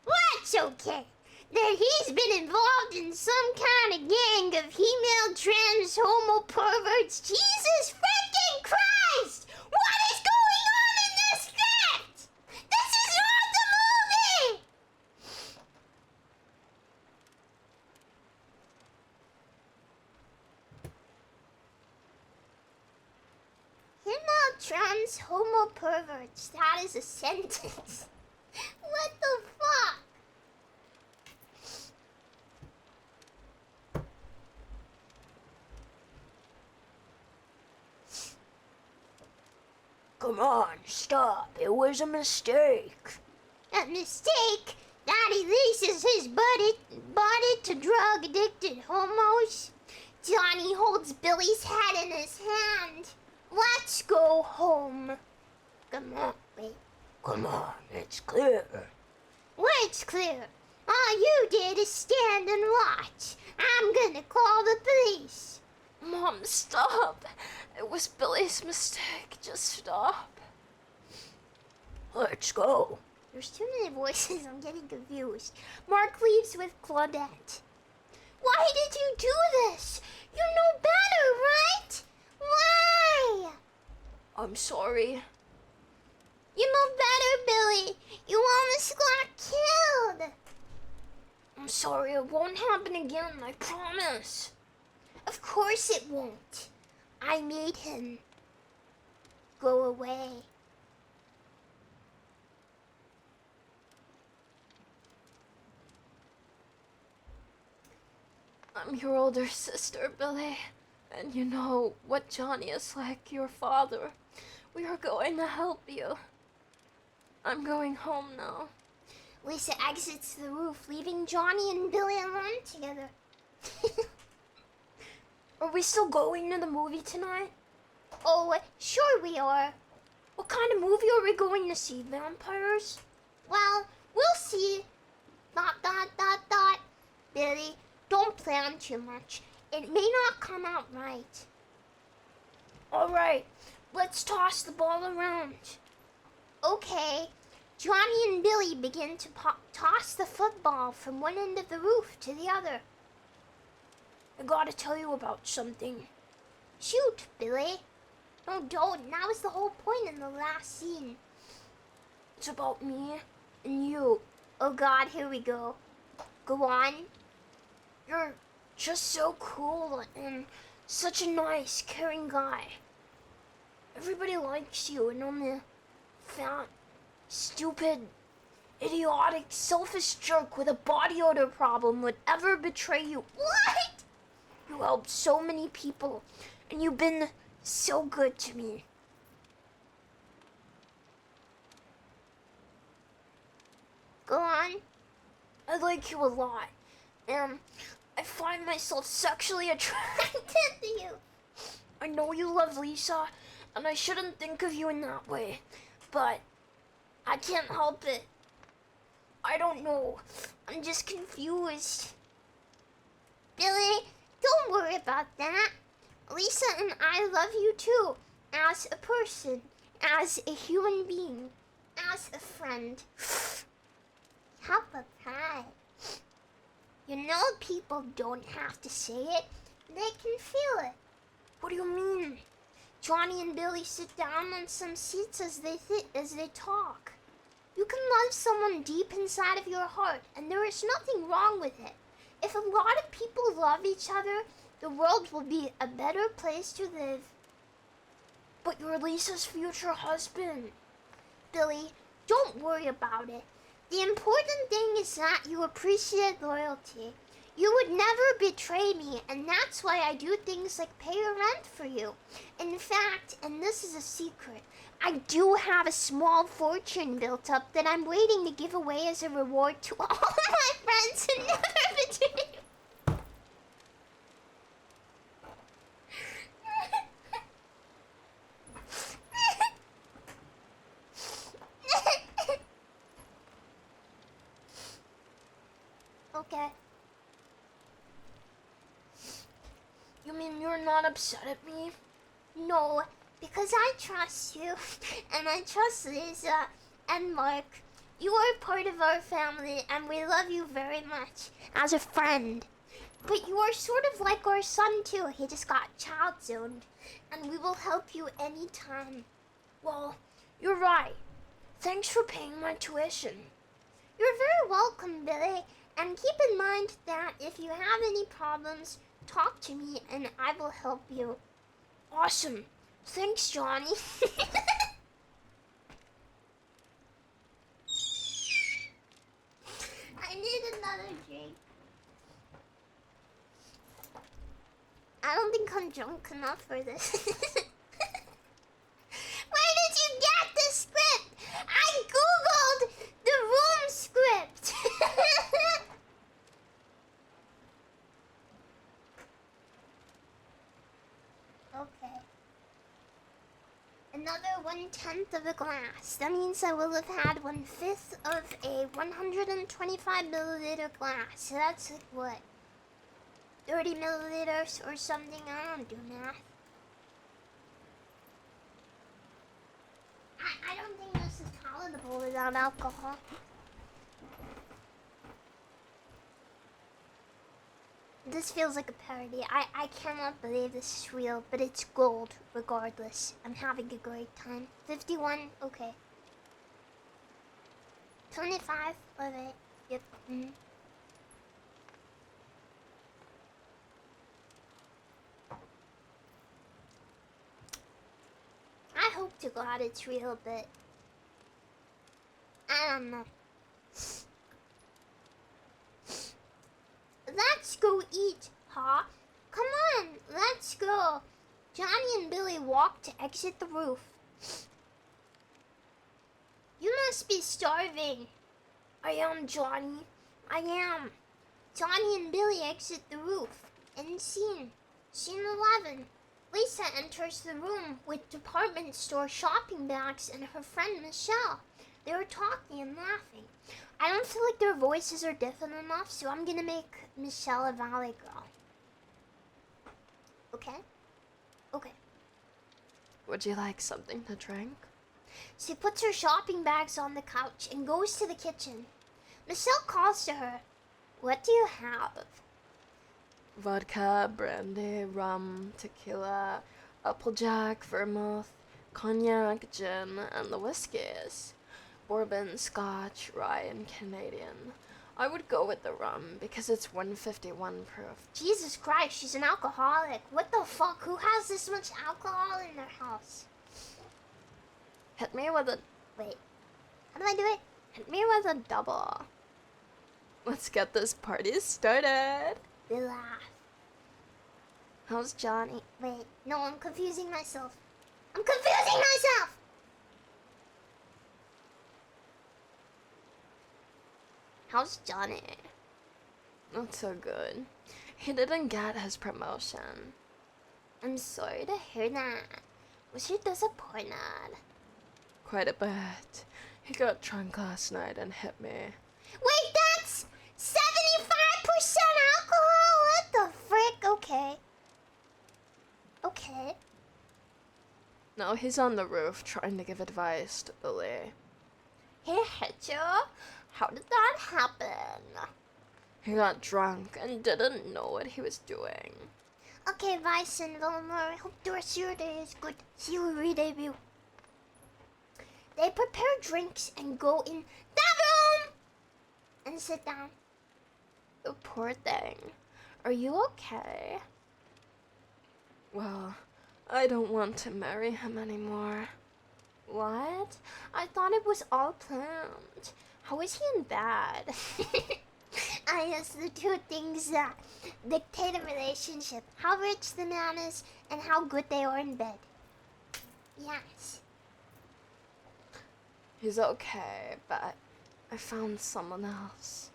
What's okay? That he's been involved in some kind of gang of female trans homo perverts. Jesus freaking Christ! What is going on in this script? This is not the movie! Female trans homo perverts. That is a sentence. What the fuck? Come on, stop. It was a mistake. A mistake? Daddy leases his body to drug-addicted homos. Johnny holds Billy's head in his hand. Let's go home. Come on, wait. Come on, it's clear. What's clear? All you did is stand and watch. I'm gonna call the police. Mom, stop. It was Billy's mistake. Just stop. Let's go. There's too many voices, I'm getting confused. Mark leaves with Claudette. Why did you do this? You know better, right? Why? I'm sorry. You know better, Billy. You almost got killed. I'm sorry. It won't happen again. I promise. Of course it won't. I made him go away. I'm your older sister, Billy. And you know what Johnny is like, your father. We are going to help you. I'm going home now. Lisa exits the roof, leaving Johnny and Billy alone together. Are we still going to the movie tonight? Oh, sure we are. What kind of movie are we going to see? Vampires? Well, we'll see. ... Billy, don't plan too much. It may not come out right. Alright, let's toss the ball around. Okay. Johnny and Billy begin to toss the football from one end of the roof to the other. I gotta tell you about something. Shoot, Billy. No, don't. That was the whole point in the last scene. It's about me and you. Oh God, here we go. Go on. You're just so cool and such a nice, caring guy. Everybody likes you, and I'm the fat, stupid, idiotic, selfish jerk with a body odor problem would ever betray you. What? You helped so many people, and you've been so good to me. Go on. I like you a lot. And I find myself sexually attracted to you. I know you love Lisa, and I shouldn't think of you in that way. But I can't help it. I don't know. I'm just confused. Billy, don't worry about that. Lisa and I love you too. As a person. As a human being. As a friend. How about that? You know people don't have to say it. They can feel it. What do you mean? Johnny and Billy sit down on some seats as they talk. You can love someone deep inside of your heart, and there is nothing wrong with it. If a lot of people love each other, the world will be a better place to live. But you're Lisa's future husband. Billy, don't worry about it. The important thing is that you appreciate loyalty. You would never betray me, and that's why I do things like pay your rent for you. In fact, and this is a secret, I do have a small fortune built up that I'm waiting to give away as a reward to all my friends who never betray me. Okay. You mean you're not upset at me? No, because I trust you, and I trust Lisa and Mark. You are part of our family, and we love you very much as a friend. But you are sort of like our son too. He just got child zoned, and we will help you anytime. Well, you're right. Thanks for paying my tuition. You're very welcome, Billy. And keep in mind that if you have any problems, talk to me and I will help you. Awesome. Thanks, Johnny. I need another drink. I don't think I'm drunk enough for this. Where did you get the script? I googled the room script. Okay. Another 1/10 of a glass. That means I will have had 1/5 of a 125 milliliter glass. So that's like what? 30 milliliters or something? I don't do math. I don't think this is palatable without alcohol. This feels like a parody. I cannot believe this is real, but it's gold regardless. I'm having a great time. 51, okay. 25, alright. Yep. Mm-hmm. I hope to God it's real, but I don't know. Let's go eat, huh? Come on, let's go. Johnny and Billy walk to exit the roof. You must be starving. I am, Johnny. I am. Johnny and Billy exit the roof. End scene. Scene 11. Lisa enters the room with department store shopping bags and her friend Michelle. They were talking and laughing. I don't feel like their voices are different enough, so I'm gonna make Michelle a valley girl. Okay? Okay. Would you like something to drink? She puts her shopping bags on the couch and goes to the kitchen. Michelle calls to her. What do you have? Vodka, brandy, rum, tequila, applejack, vermouth, cognac, gin, and the whiskeys. Bourbon, Scotch, rye, and Canadian. I would go with the rum because it's 151 proof. Jesus Christ, she's an alcoholic. What the fuck? Who has this much alcohol in their house? Hit me with a... Wait. How do I do it? Hit me with a double. Let's get this party started. They laugh. How's Johnny? Wait. No, I'm confusing myself. I'm confusing myself! How's Johnny? Not so good. He didn't get his promotion. I'm sorry to hear that. Was he disappointed? Quite a bit. He got drunk last night and hit me. Wait, that's 75% alcohol? What the frick? Okay. Okay. Now he's on the roof trying to give advice to Billy. He hit you? How did that happen? He got drunk and didn't know what he was doing. Okay, Vice and Wilmer, I hope the rest of your day is good. See you re-debut. They prepare drinks and go in that room and sit down. The poor thing. Are you okay? Well, I don't want to marry him anymore. What? I thought it was all planned. How is he in bed? I guess the two things that dictate a relationship. How rich the man is and how good they are in bed. Yes. He's okay, but I found someone else.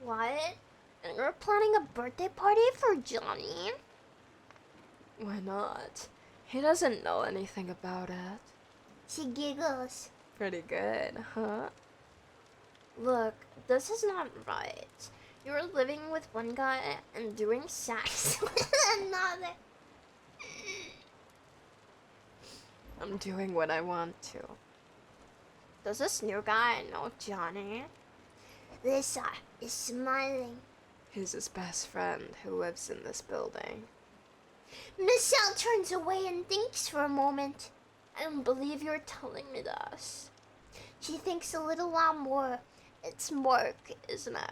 What? And you're planning a birthday party for Johnny? Why not? He doesn't know anything about it. She giggles. Pretty good, huh? Look, this is not right. You're living with one guy and doing sex with another. I'm doing what I want to. Does this new guy know Johnny? Lisa is smiling. He's his best friend who lives in this building. Michelle turns away and thinks for a moment. I don't believe you're telling me this. She thinks a little while more. It's Mark, isn't it?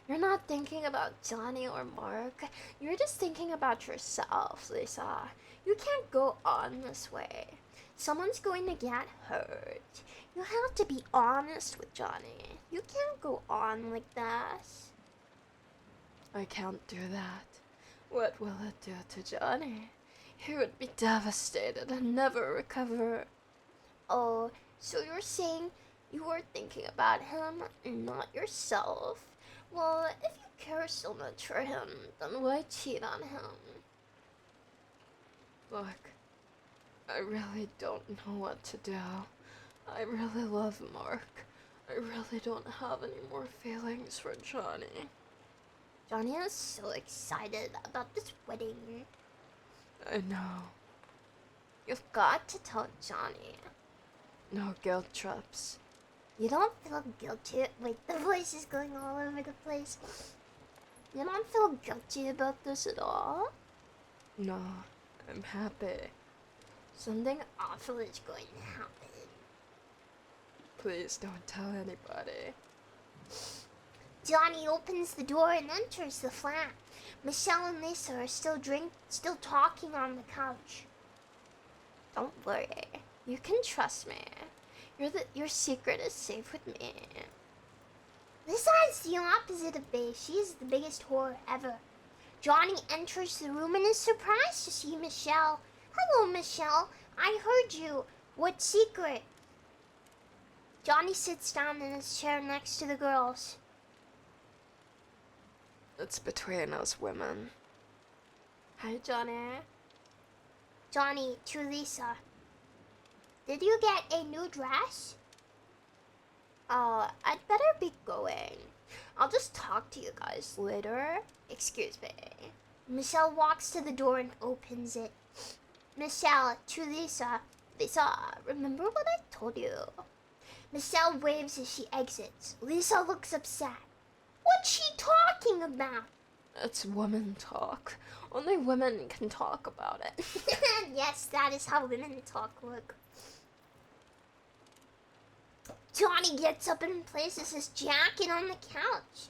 You're not thinking about Johnny or Mark. You're just thinking about yourself, Lisa. You can't go on this way. Someone's going to get hurt. You have to be honest with Johnny. You can't go on like this. I can't do that. What will it do to Johnny? He would be devastated and never recover. Oh, so you're saying you were thinking about him and not yourself? Well, if you care so much for him, then why cheat on him? Look, I really don't know what to do. I really love Mark. I really don't have any more feelings for Johnny. Johnny is so excited about this wedding. I know. You've got to tell Johnny. No guilt trips. You don't feel guilty? Wait, the voice is going all over the place. You don't feel guilty about this at all? No, I'm happy. Something awful is going to happen. Please don't tell anybody. Johnny opens the door and enters the flat. Michelle and Lisa are still talking on the couch. Don't worry. You can trust me. Your secret is safe with me. Lisa is the opposite of Bae. She is the biggest whore ever. Johnny enters the room and is surprised to see Michelle. Hello, Michelle. I heard you. What secret? Johnny sits down in his chair next to the girls. It's between us women. Hi, Johnny. Johnny to Lisa. Did you get a new dress? I'd better be going. I'll just talk to you guys later. Excuse me. Michelle walks to the door and opens it. Michelle to Lisa. Lisa, remember what I told you? Michelle waves as she exits. Lisa looks upset. What's she talking about? It's women talk. Only women can talk about it. Yes, that is how women talk. Look. Johnny gets up and places his jacket on the couch.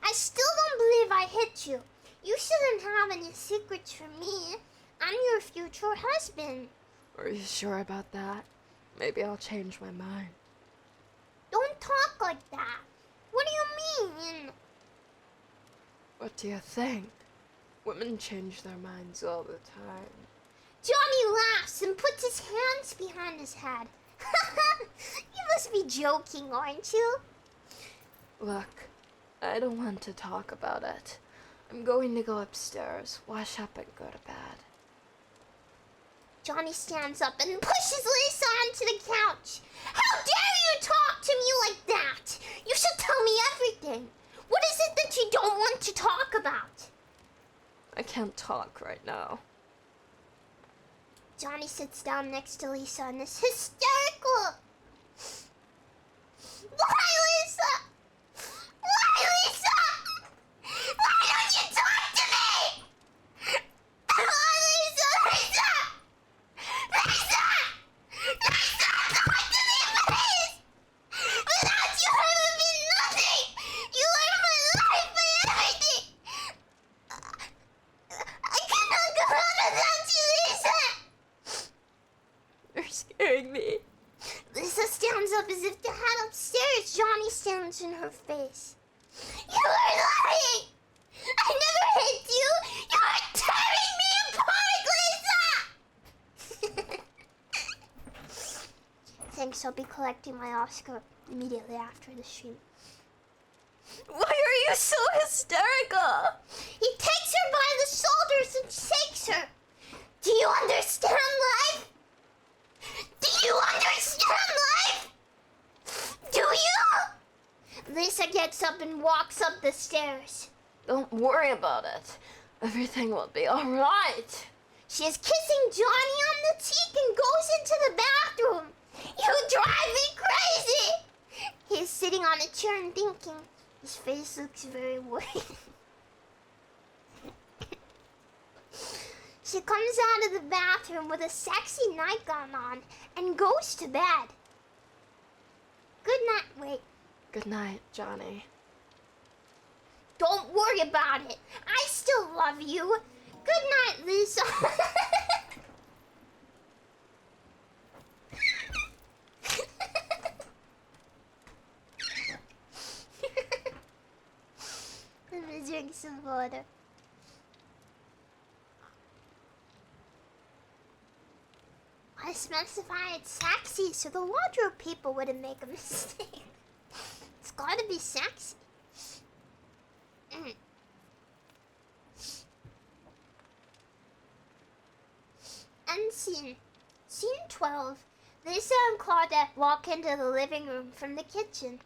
I still don't believe I hit you. You shouldn't have any secrets from me. I'm your future husband. Are you sure about that? Maybe I'll change my mind. Don't talk like that. What do you mean? What do you think? Women change their minds all the time. Johnny laughs and puts his hands behind his head. You must be joking, aren't you? Look, I don't want to talk about it. I'm going to go upstairs, wash up, and go to bed. Johnny stands up and pushes Lisa onto the couch. How dare you talk to me like that? You should tell me everything. What is it that you don't want to talk about? I can't talk right now. Johnny sits down next to Lisa and is hysterical. Why, Lisa? Why, Lisa? Why don't you talk to me? Come on, Lisa, Lisa! Lisa! Lisa, talk to me, please! Without you, I would be nothing! You are my life, my everything! I cannot go on without you, Lisa! You're scaring me. Lisa stands up as if to head upstairs. Johnny stands in her face. You are lying! I never hit you! You are tearing me apart, Lisa! Thanks, I'll be collecting my Oscar immediately after the stream. Why are you so hysterical? He takes her by the shoulders and shakes her. Do you understand life? Do you understand life? Do you? Lisa gets up and walks up the stairs. Don't worry about it. Everything will be alright. She is kissing Johnny on the cheek and goes into the bathroom. You drive me crazy! He is sitting on a chair and thinking. His face looks very worried. She comes out of the bathroom with a sexy nightgown on and goes to bed. Good night. Wait, Good night, Johnny. don't worry about it. I still love you. Good night, Lisa. Let me drink some water. I specify it's sexy so the wardrobe people wouldn't make a mistake. It's gotta be sexy. End scene. Scene 12. Lisa and Claudette walk into the living room from the kitchen.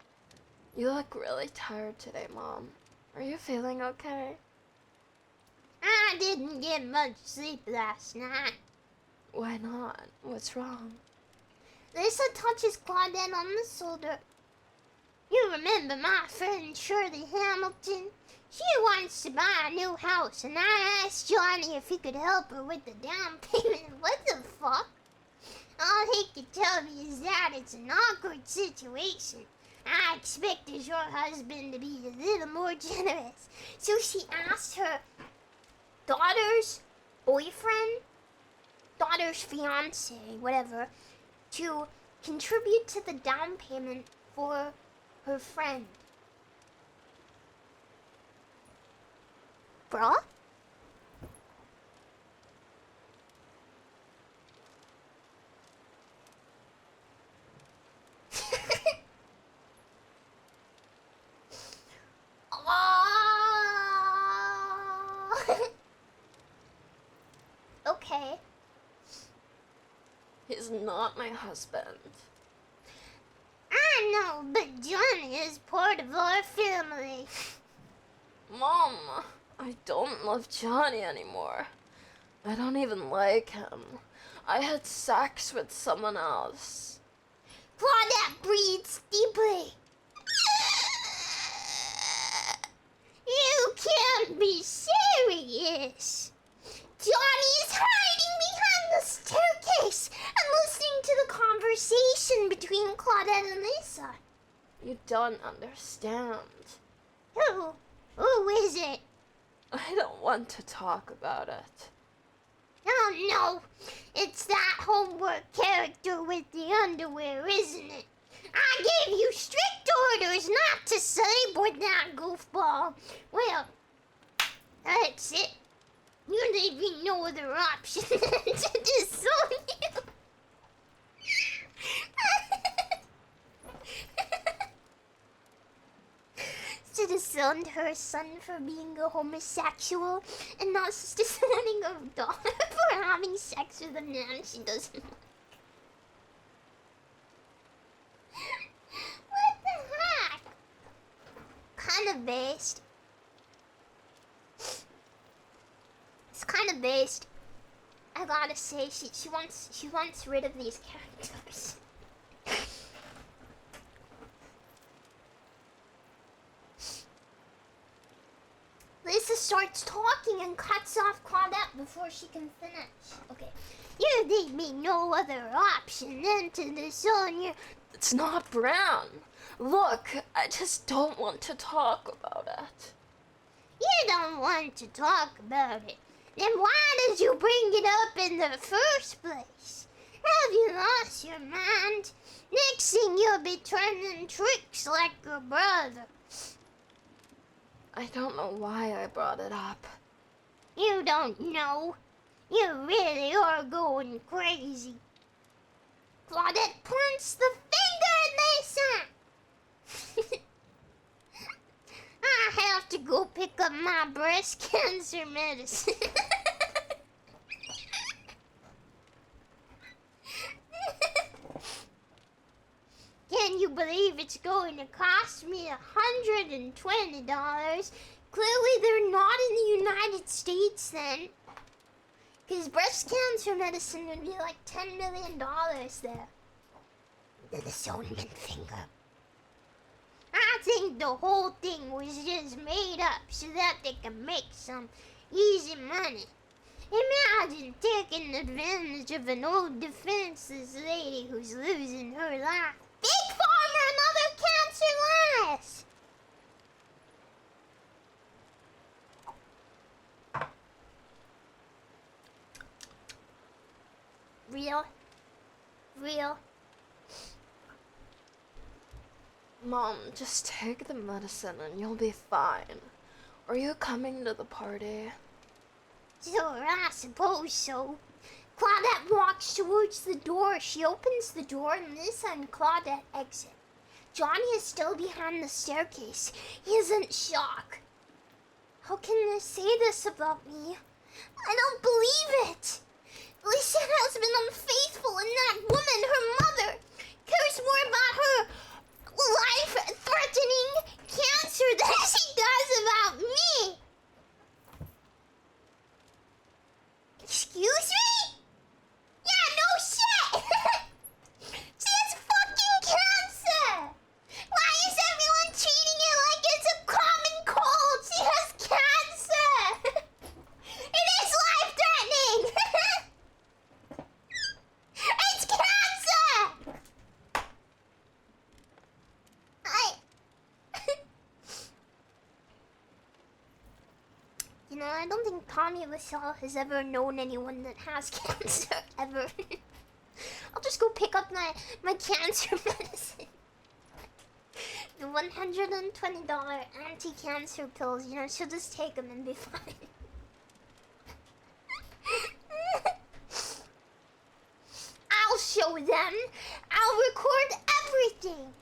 You look really tired today, Mom. Are you feeling okay? I didn't get much sleep last night. Why not? What's wrong? Lisa touches Claudette on the shoulder. You remember my friend Shirley Hamilton? She wants to buy a new house, and I asked Johnny if he could help her with the down payment. What the fuck? All he could tell me is that it's an awkward situation. I expected your husband to be a little more generous. So she asked her daughter's boyfriend, daughter's fiance, whatever, to contribute to the down payment for her friend. Bruh? Okay. He's not my husband. I know, but Johnny is part of our family. Mom, I don't love Johnny anymore. I don't even like him. I had sex with someone else. Claudette breathes deeply. You can't be serious. Johnny is hiding behind the staircase and listening to the conversation between Claudette and Lisa. You don't understand. Who? Who is it? I don't want to talk about it. Oh no, it's that homework character with the underwear, isn't it? I gave you strict orders not to sleep with that goofball. Well, that's it. You leave me no other option than to disown you. disowned her son for being a homosexual, and now she's disowning her daughter for having sex with a man she doesn't like. What the heck? Kind of based. It's kind of based. I gotta say, she wants rid of these characters. Lisa starts talking and cuts off Claudette before she can finish. Okay. You leave me no other option than to disown you. It's not Brown. Look, I just don't want to talk about it. You don't want to talk about it. Then why did you bring it up in the first place? Have you lost your mind? Next thing you'll be turning tricks like your brother. I don't know why I brought it up. You don't know. You really are going crazy. Claudette points the finger at Lisa. I have to go pick up my breast cancer medicine. Can you believe it's going to cost me $120? Clearly they're not in the United States then. Because breast cancer medicine would be like $10 million there. The disownment finger. I think the whole thing was just made up so that they can make some easy money. Imagine taking advantage of an old defenseless lady who's losing her life. Big Pharma and other cancer lives! Real. Mom, just take the medicine and you'll be fine. Are you coming to the party? Sure, I suppose so. Claudette walks towards the door. She opens the door and Lisa and Claudette exit. Johnny is still behind the staircase. He is in shock. How can they say this about me? I don't believe it. Lisa has been unfaithful, and that woman, her mother, cares more about her life-threatening cancer than she does about me. Excuse me? Yeah, no shit! She has fucking cancer! Why is everyone treating it like it's a common cold? She has cancer! It is life-threatening! It's cancer! You know, I don't think Tommy Wiseau has ever known anyone that has cancer, ever. I'll just go pick up my cancer medicine. The $120 anti-cancer pills, you know, she'll just take them and be fine. I'll show them. I'll record everything.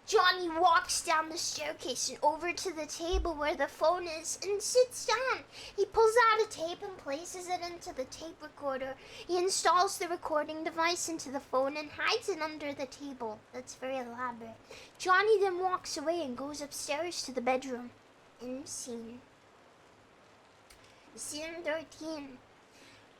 Johnny walks down the staircase and over to the table where the phone is and sits down. He pulls out a tape and places it into the tape recorder. He installs the recording device into the phone and hides it under the table. That's very elaborate. Johnny then walks away and goes upstairs to the bedroom. End scene. Scene 13.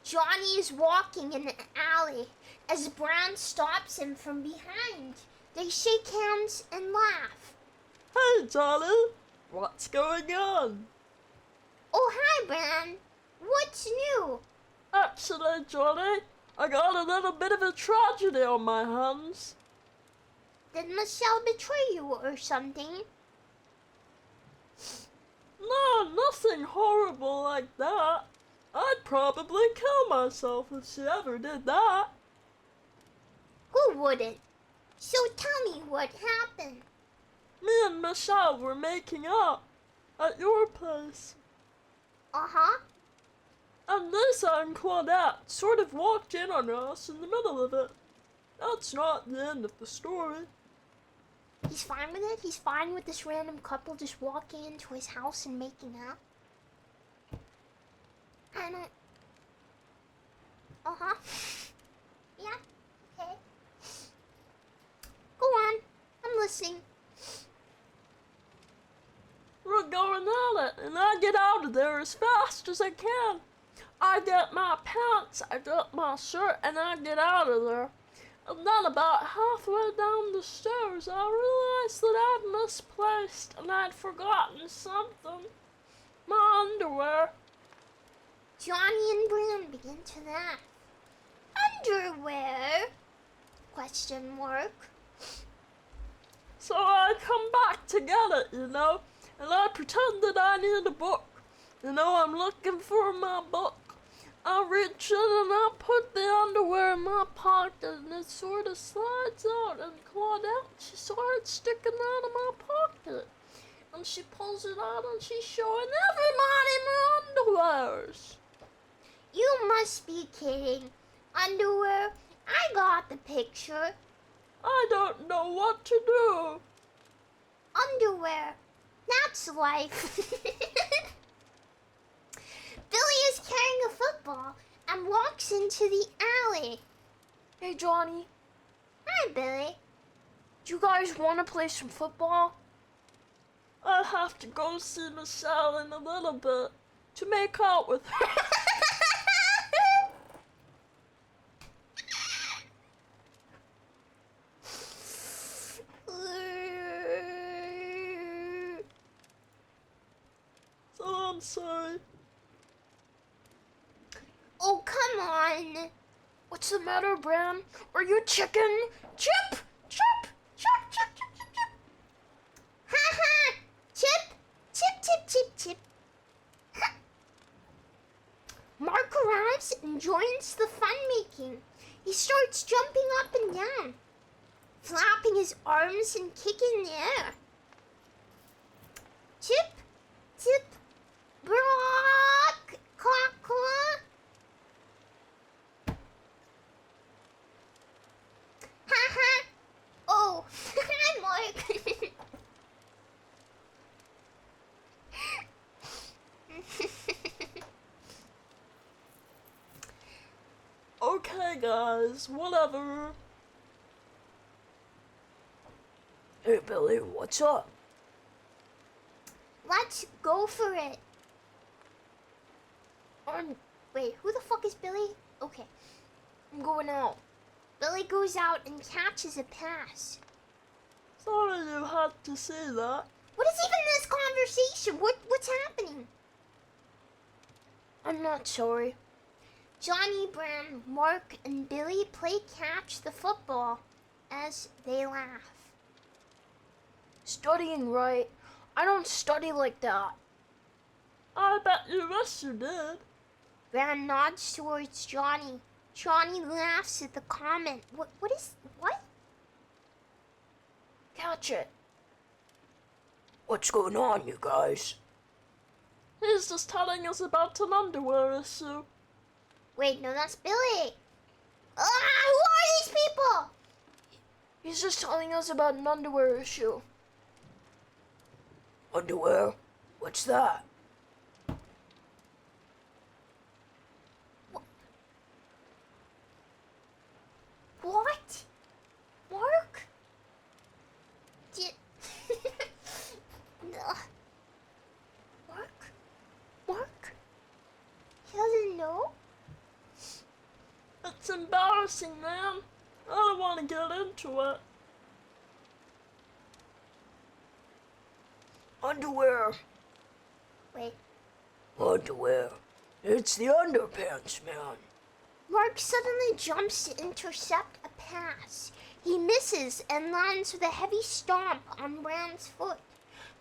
Johnny is walking in an alley as Brown stops him from behind. They shake hands and laugh. Hey, Johnny. What's going on? Oh, hi, Bran. What's new? Actually, Johnny, I got a little bit of a tragedy on my hands. Did Michelle betray you or something? No, nothing horrible like that. I'd probably kill myself if she ever did that. Who wouldn't? So tell me what happened. Me and Michelle were making up at your place. Uh-huh. And Lisa and Claudette sort of walked in on us in the middle of it. That's not the end of the story. He's fine with it? He's fine with this random couple just walking into his house and making out? I don't... Uh-huh. Yeah, okay. Go on. I'm listening. We're going at it, and I get out of there as fast as I can. I get my pants, I get my shirt, and I get out of there. And then about halfway down the stairs, I realized that I'd misplaced and I'd forgotten something. My underwear. Johnny and Bram begin to laugh. Underwear? Question mark. So I come back to get it, and I pretend that I need a book. I'm looking for my book. I reach in and I put the underwear in my pocket, and it sort of slides out, and Claudette, she saw it sticking out of my pocket. And she pulls it out and she's showing everybody my underwears. You must be kidding. Underwear? I got the picture. I don't know what to do. Underwear. That's life. Billy is carrying a football and walks into the alley. Hey, Johnny. Hi, Billy. Do you guys want to play some football? I have to go see Michelle in a little bit to make out with her. So I'm sorry. Oh, come on. What's the matter, Bram? Are you chicken? Chip! Chip! Chip! Chip! Chip! Chip! Chip! Ha ha. Chip. Chip, chip, chip, chip. Mark arrives and joins the fun making. He starts jumping up and down, flapping his arms and kicking the air. Chip, chip, Brock, clack, clack. Ha ha. Oh, hi, Mark. Okay, guys, whatever. Hey, Billy, what's up? Let's go for it. Wait, who the fuck is Billy? Okay. I'm going out. Billy goes out and catches a pass. Sorry you had to see that. What is even this conversation? What's happening? I'm not sorry. Johnny, Bram, Mark, and Billy play catch the football as they laugh. Studying, right? I don't study like that. I bet you wish you did. Bram nods towards Johnny. Johnny laughs at the comment. What? Catch it. What's going on, you guys? He's just telling us about an underwear issue. Wait, no, that's Billy. Who are these people? He's just telling us about an underwear issue. Underwear? What's that? What? Mark? Mark? He doesn't know? It's embarrassing, man. I don't want to get into it. Underwear. Wait. Underwear. It's the underpants, man. Mark suddenly jumps to intercept a pass. He misses and lands with a heavy stomp on Bram's foot.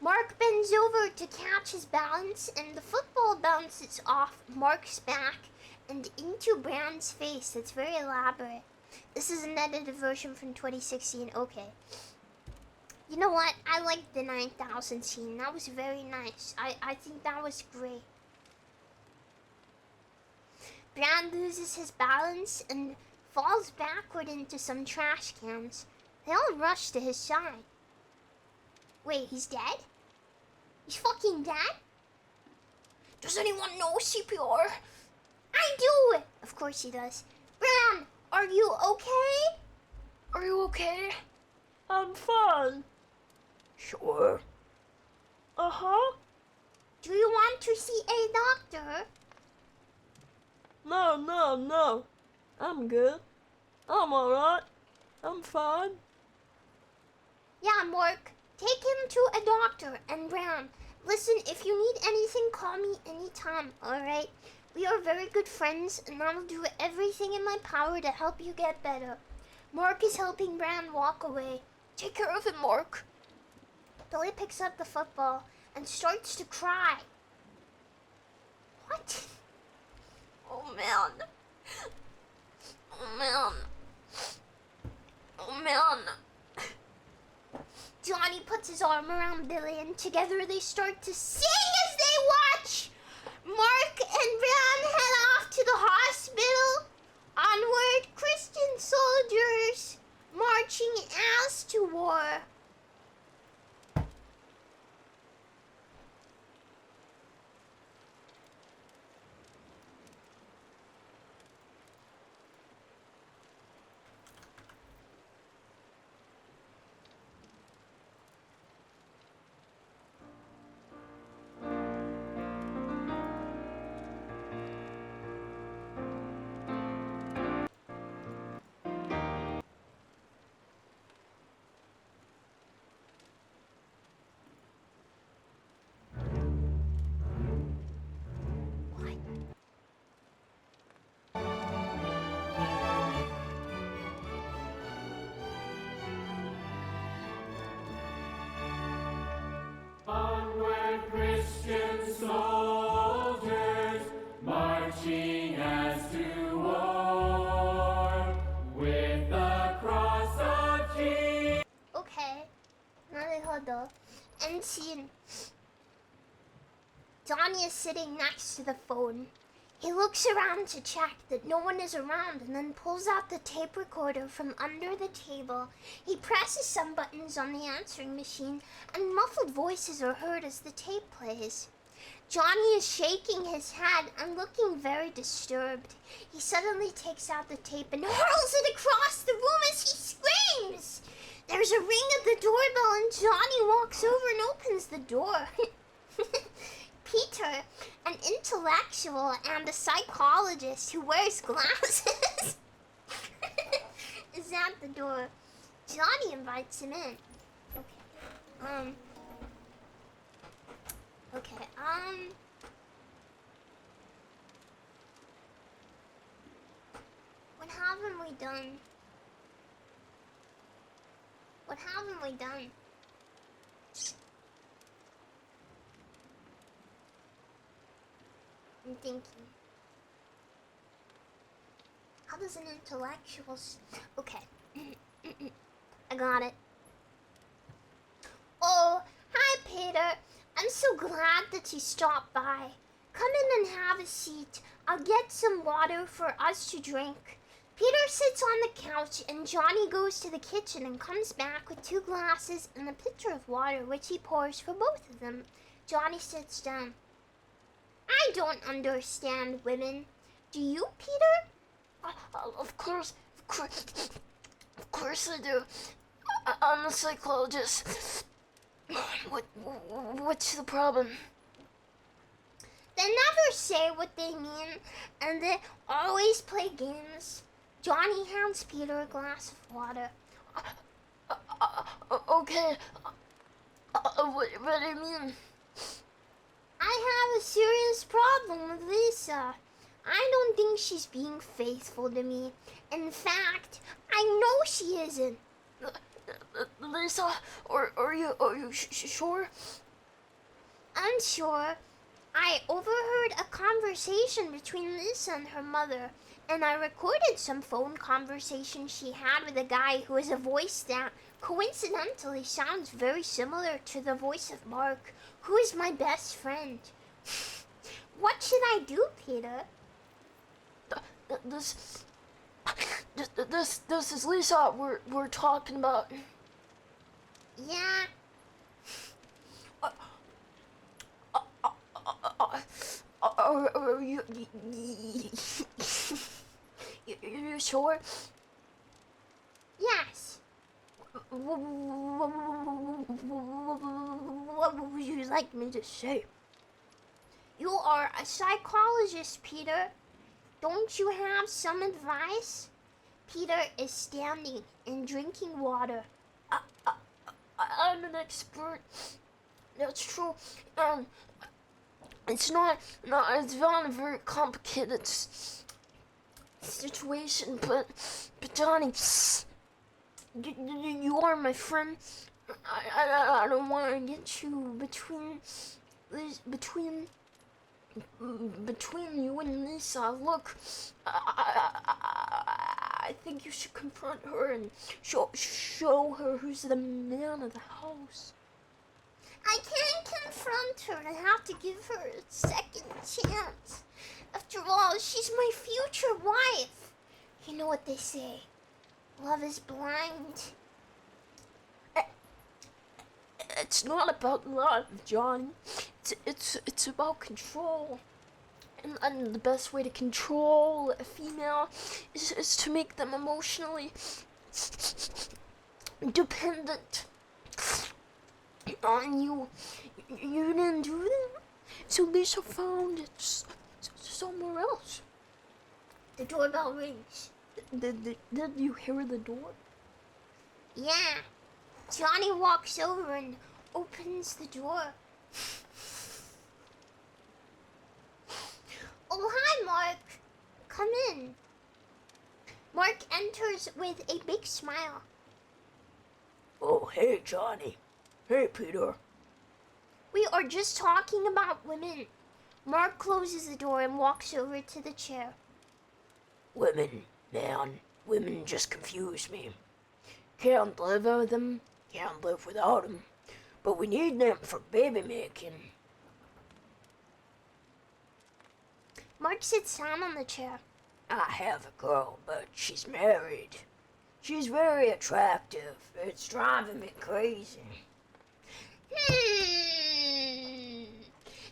Mark bends over to catch his balance, and the football bounces off Mark's back and into Bram's face. That's very elaborate. This is an edited version from 2016. Okay. You know what? I like the 9,000 scene. That was very nice. I think that was great. Bram loses his balance and falls backward into some trash cans. They all rush to his side. Wait, he's dead? He's fucking dead? Does anyone know CPR? I do! Of course he does. Bran, are you okay? Are you okay? I'm fine. Sure. Uh-huh. Do you want to see a doctor? No. I'm good. I'm alright. I'm fine. Yeah, Mark. Take him to a doctor. And Bran, listen, if you need anything, call me anytime, alright? We are very good friends, and I will do everything in my power to help you get better. Mark is helping Bran walk away. Take care of him, Mark. Billy picks up the football and starts to cry. What? Oh man. Oh man. Oh man. Johnny puts his arm around Billy and together they start to sing as they watch Mark and Bran head off to the hospital. Onward, Christian soldiers marching as to war. Onward, Christian soldiers, marching as to war, with the cross of Jesus. Okay, naruhodo. End scene. Johnny is sitting next to the phone. He looks around to check that no one is around and then pulls out the tape recorder from under the table. He presses some buttons on the answering machine and muffled voices are heard as the tape plays. Johnny is shaking his head and looking very disturbed. He suddenly takes out the tape and hurls it across the room as he screams. There's a ring at the doorbell and Johnny walks over and opens the door. Peter, an intellectual and a psychologist who wears glasses, is at the door. Johnny invites him in. Okay, what haven't we done? What haven't we done? I'm thinking. How does an intellectual okay. I got it. Oh, hi Peter. I'm so glad that you stopped by. Come in and have a seat. I'll get some water for us to drink. Peter sits on the couch and Johnny goes to the kitchen and comes back with 2 glasses and a pitcher of water which he pours for both of them. Johnny sits down. I don't understand women. Do you, Peter? Of course I do. I'm a psychologist. What's the problem? They never say what they mean, and they always play games. Johnny hands Peter a glass of water. Okay. What do you mean? I have a serious problem with Lisa. I don't think she's being faithful to me. In fact, I know she isn't. Lisa, are you sure? I'm sure. I overheard a conversation between Lisa and her mother, and I recorded some phone conversations she had with a guy who has a voice that coincidentally sounds very similar to the voice of Mark, who is my best friend. What should I do, Peter? This is Lisa we're talking about. Yeah. Are you... You're sure? Yes. What would you like me to say? You are a psychologist, Peter. Don't you have some advice? Peter is standing and drinking water. I'm an expert. That's true. It's not a very complicated situation, but Johnny, you are my friend. I don't want to get you between you and Lisa. Look, I think you should confront her and show her who's the man of the house. I can't confront her. I have to give her a second chance. After all, she's my future wife. You know what they say. Love is blind. It's not about love, Johnny. It's about control. And the best way to control a female is to make them emotionally dependent on you. You didn't do that, so Lisa found it somewhere else. The doorbell rings. Did you hear the door? Yeah. Johnny walks over and opens the door. Oh, hi, Mark. Come in. Mark enters with a big smile. Oh, hey, Johnny. Hey, Peter. We are just talking about women. Mark closes the door and walks over to the chair. Women, man. Women just confuse me. Can't live with them. Can't live without them. But we need them for baby making. Mark sits down on the chair. I have a girl, but she's married. She's very attractive. It's driving me crazy.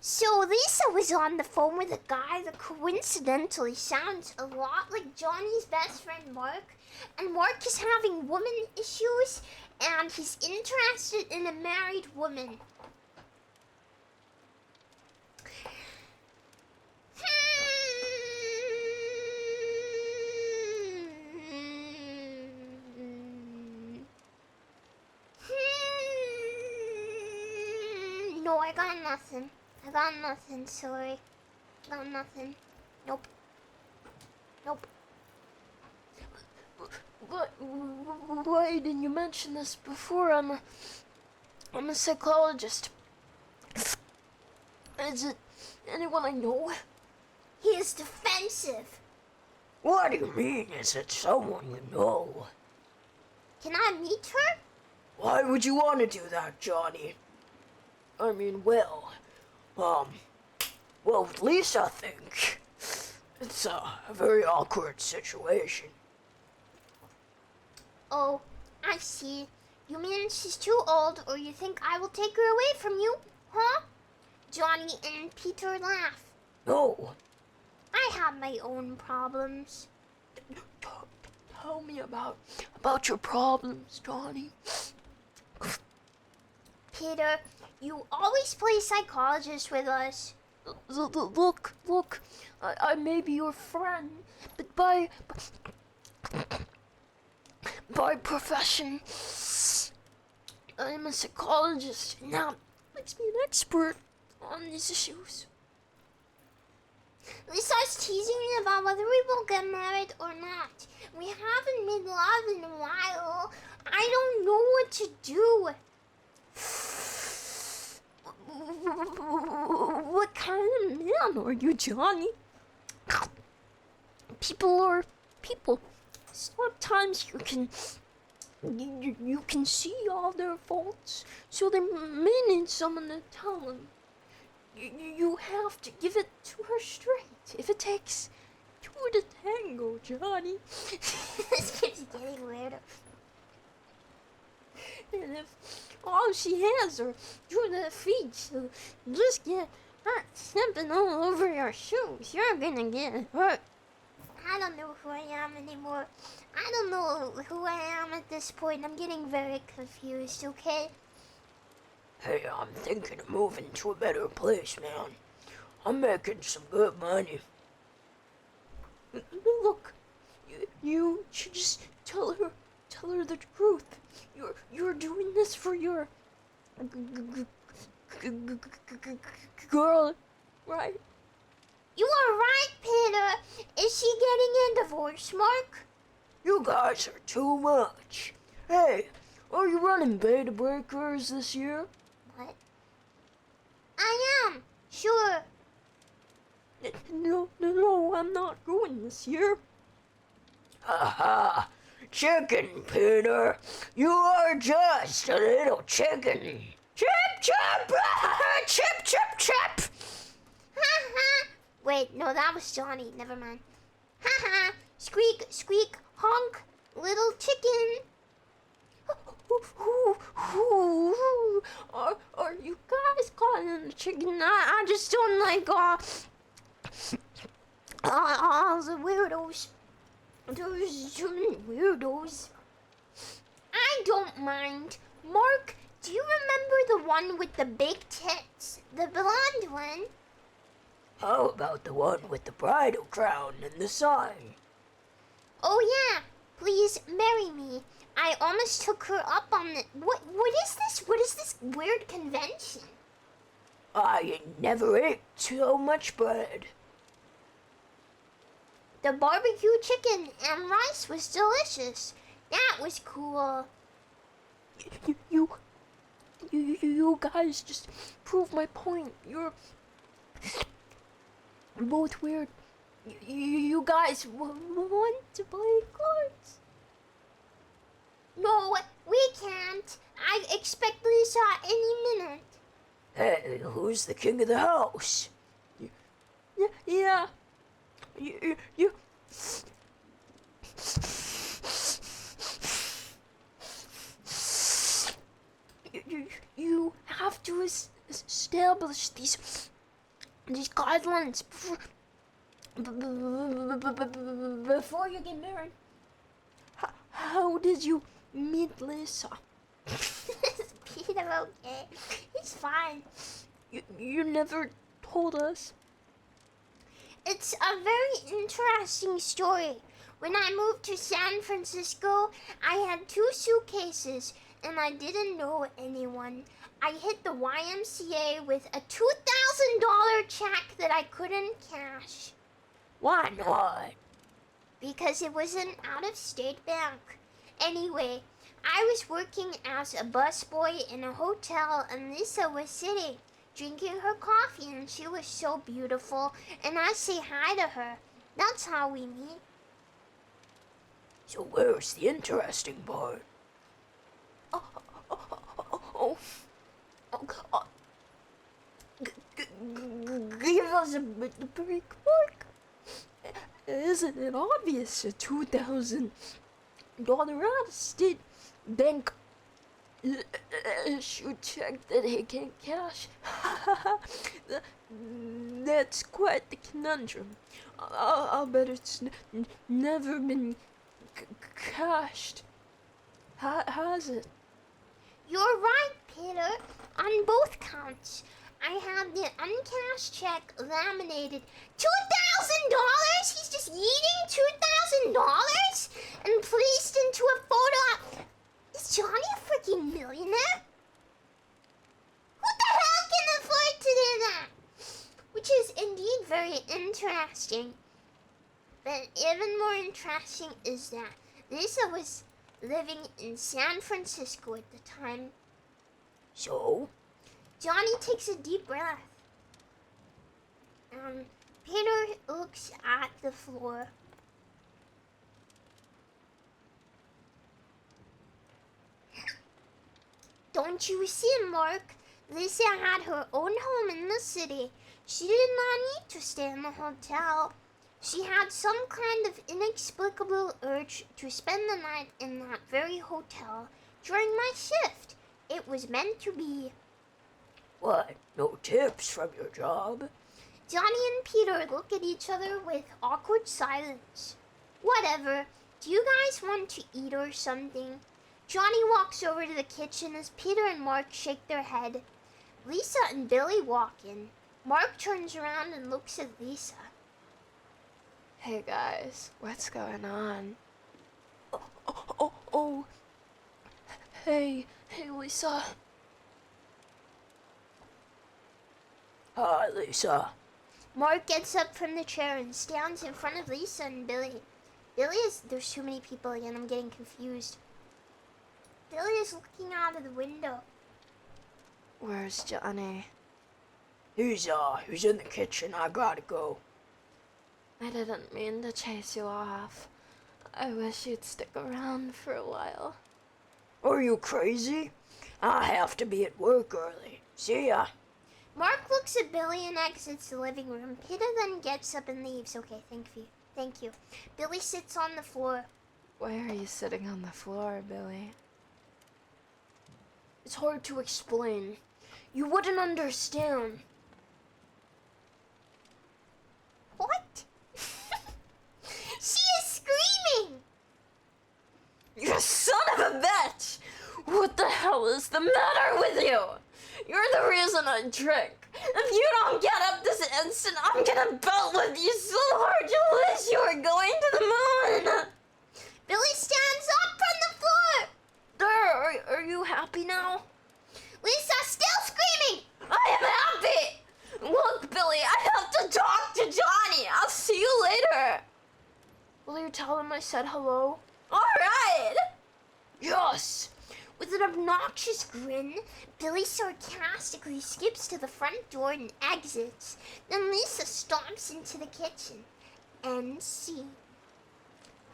So Lisa was on the phone with a guy that coincidentally sounds a lot like Johnny's best friend Mark. And Mark is having woman issues and he's interested in a married woman. No, I got nothing. Sorry. Got nothing. Nope. Why didn't you mention this before? I'm a psychologist. Is it anyone I know? He is defensive. What do you mean, is it someone you know? Can I meet her? Why would you want to do that, Johnny? I mean, well, with Lisa, I think it's a very awkward situation. Oh, I see. You mean she's too old, or you think I will take her away from you, huh? Johnny and Peter laugh. No. I have my own problems. Tell me about your problems, Johnny. Peter, you always play psychologist with us. Look, I may be your friend, but by profession, I'm a psychologist, and that makes me an expert on these issues. Lisa's teasing me about whether we will get married or not. We haven't made love in a while. I don't know what to do. What kind of man are you, Johnny? People are people. Sometimes you can see all their faults, so they may need someone to tell them. You have to give it to her straight. If it takes two to tango, Johnny. This keeps getting weirder. And if all she has are 2 feet, so just get Not stepping all over your shoes. You're gonna get hurt. I don't know who I am anymore. I don't know who I am at this point. I'm getting very confused, okay? Hey, I'm thinking of moving to a better place, man. I'm making some good money. Look, you should just tell her the truth. You're doing this for your girl, right? You are right, Peter. Is she getting a divorce, Mark? You guys are too much. Hey, Are you running beta breakers this year? What? I am. Sure. No, I'm not going this year. ha! Chicken, Peter. You are just a little chicken. Chip, chip, chip, chip, chip. Ha ha. Wait, no, that was Johnny. Never mind. Ha ha. Squeak, squeak, honk, little chicken. Are you guys calling the chicken? I just don't like all the weirdos. There's too many weirdos. I don't mind. Mark, do you remember the one with the big tits? The blonde one? How about the one with the bridal crown and the sign? Oh yeah. Please marry me. I almost took her up on it. What is this? What is this weird convention? I never ate so much bread. The barbecue chicken and rice was delicious. That was cool. You guys just prove my point. You're both weird. You guys want to play cards? No, we can't. I expect Lisa any minute. Hey, who's the king of the house? Yeah. You you have to establish these guidelines before you get married. How did you meet Lisa? Peter, okay? He's fine. You never told us. It's a very interesting story. When I moved to San Francisco, I had 2 suitcases and I didn't know anyone. I hit the YMCA with a $2,000 check that I couldn't cash. Why not? Because it was an out-of-state bank. Anyway, I was working as a busboy in a hotel and Lisa was sitting, drinking her coffee, and she was so beautiful, and I say hi to her. That's how we meet. So where's the interesting part? Give us a break, Mark. Isn't it obvious a $2,000 out-of-state bank issued check that he can't cash? That's quite the conundrum. I'll bet it's never been cashed. Has it? You're right, Peter, on both counts. I have the uncashed check laminated. $2,000? He's just eating $2,000 and placed into a photo op. Is Johnny a freaking millionaire? Who the hell can afford to do that? Which is indeed very interesting. But even more interesting is that Lisa was living in San Francisco at the time. So? Johnny takes a deep breath. Peter looks at the floor. Don't you see, Mark? Lisa had her own home in the city. She did not need to stay in the hotel. She had some kind of inexplicable urge to spend the night in that very hotel during my shift. It was meant to be. What? No tips from your job? Johnny and Peter look at each other with awkward silence. Whatever. Do you guys want to eat or something? Johnny walks over to the kitchen as Peter and Mark shake their head. Lisa and Billy walk in. Mark turns around and looks at Lisa. Hey guys, what's going on? Oh. Hey, Lisa. Hi, Lisa. Mark gets up from the chair and stands in front of Lisa and Billy. There's too many people again, I'm getting confused. Billy is looking out of the window. Where's Johnny? He's in the kitchen. I gotta go. I didn't mean to chase you off. I wish you'd stick around for a while. Are you crazy? I have to be at work early. See ya. Mark looks at Billy and exits the living room. Peter then gets up and leaves. Okay, thank you. Billy sits on the floor. Why are you sitting on the floor, Billy? It's hard to explain. You wouldn't understand. What? She is screaming! You son of a bitch! What the hell is the matter with you? You're the reason I drink. If you don't get up this instant, I'm gonna belt with you so hard you wish you were going to the moon! Billy stands up from the floor! There, are you happy now? Lisa still screaming! I am happy! Look, Billy, I have to talk to Johnny. I'll see you later. Will you tell him I said hello? All right! Yes! With an obnoxious grin, Billy sarcastically skips to the front door and exits. Then Lisa stomps into the kitchen. End scene.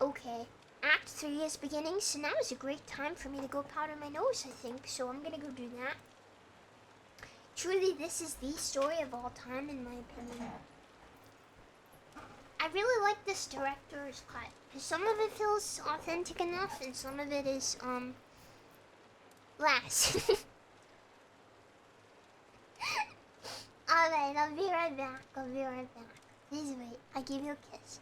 Okay, Act 3 is beginning, so now is a great time for me to go powder my nose, I think. So I'm gonna go do that. Truly, this is the story of all time, in my opinion. I really like this director's cut, because some of it feels authentic enough, and some of it is, less. Alright, I'll be right back. Please wait, I'll give you a kiss.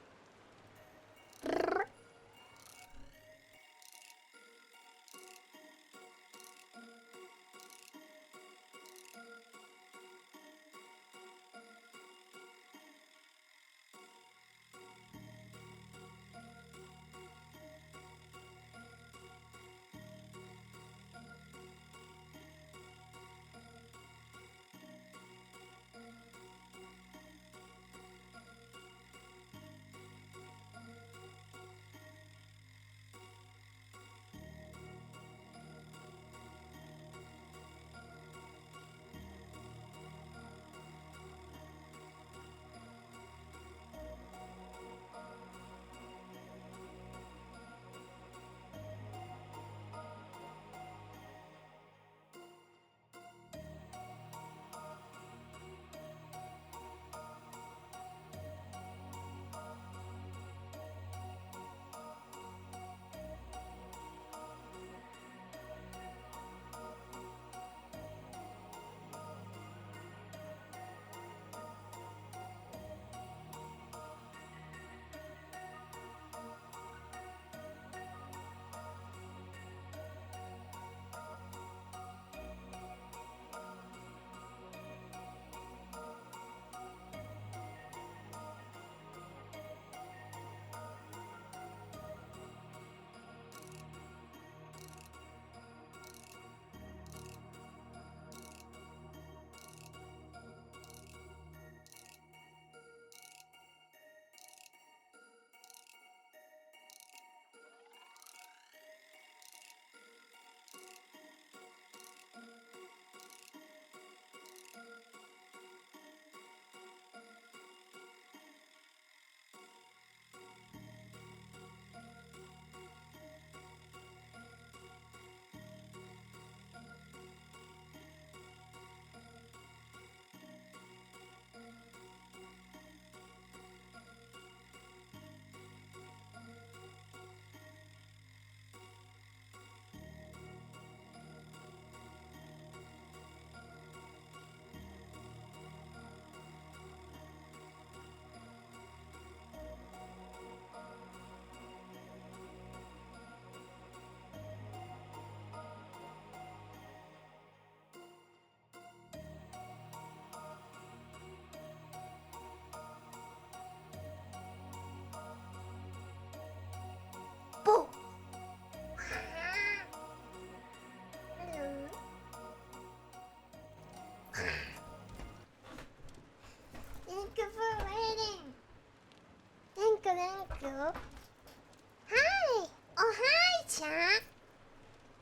chat.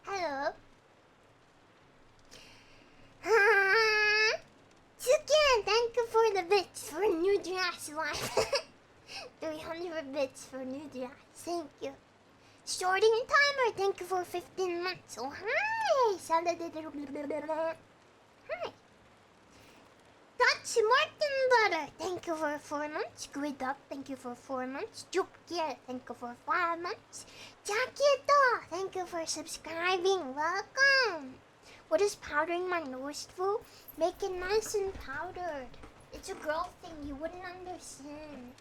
Hello. Again, thank you for the bits for new dress live. 300 bits for new dress. Thank you. Starting timer, thank you for 15 months. Oh, hi. Hi. Dutch Martin Butter, thank you for 4 months. Grid Up, thank you for 4 months. Juke Gear, thank you for 5 months. Jackieto, thank you for subscribing. Welcome. What is powdering my nose for? Make it nice and powdered. It's a girl thing, you wouldn't understand.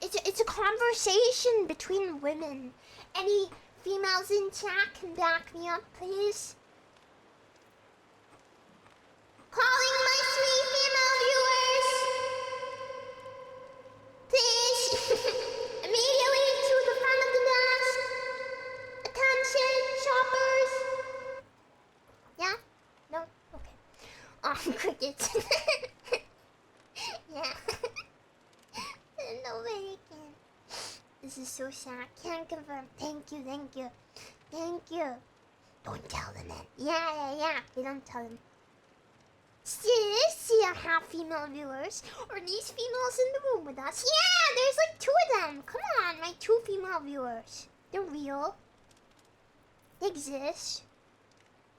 It's a conversation between women. Any females in chat can back me up, please. Calling my sweet female viewers. Please. Immediately to the front of the desk. Attention, shoppers. Yeah? No? Okay. Crickets. Yeah. Nobody can. This is so sad. Can't confirm. Thank you, thank you. Thank you. Don't tell them that. Yeah. We don't tell them. See, I have female viewers. Are these females in the room with us? Yeah, there's like 2 of them. Come on, my 2 female viewers. They're real. They exist.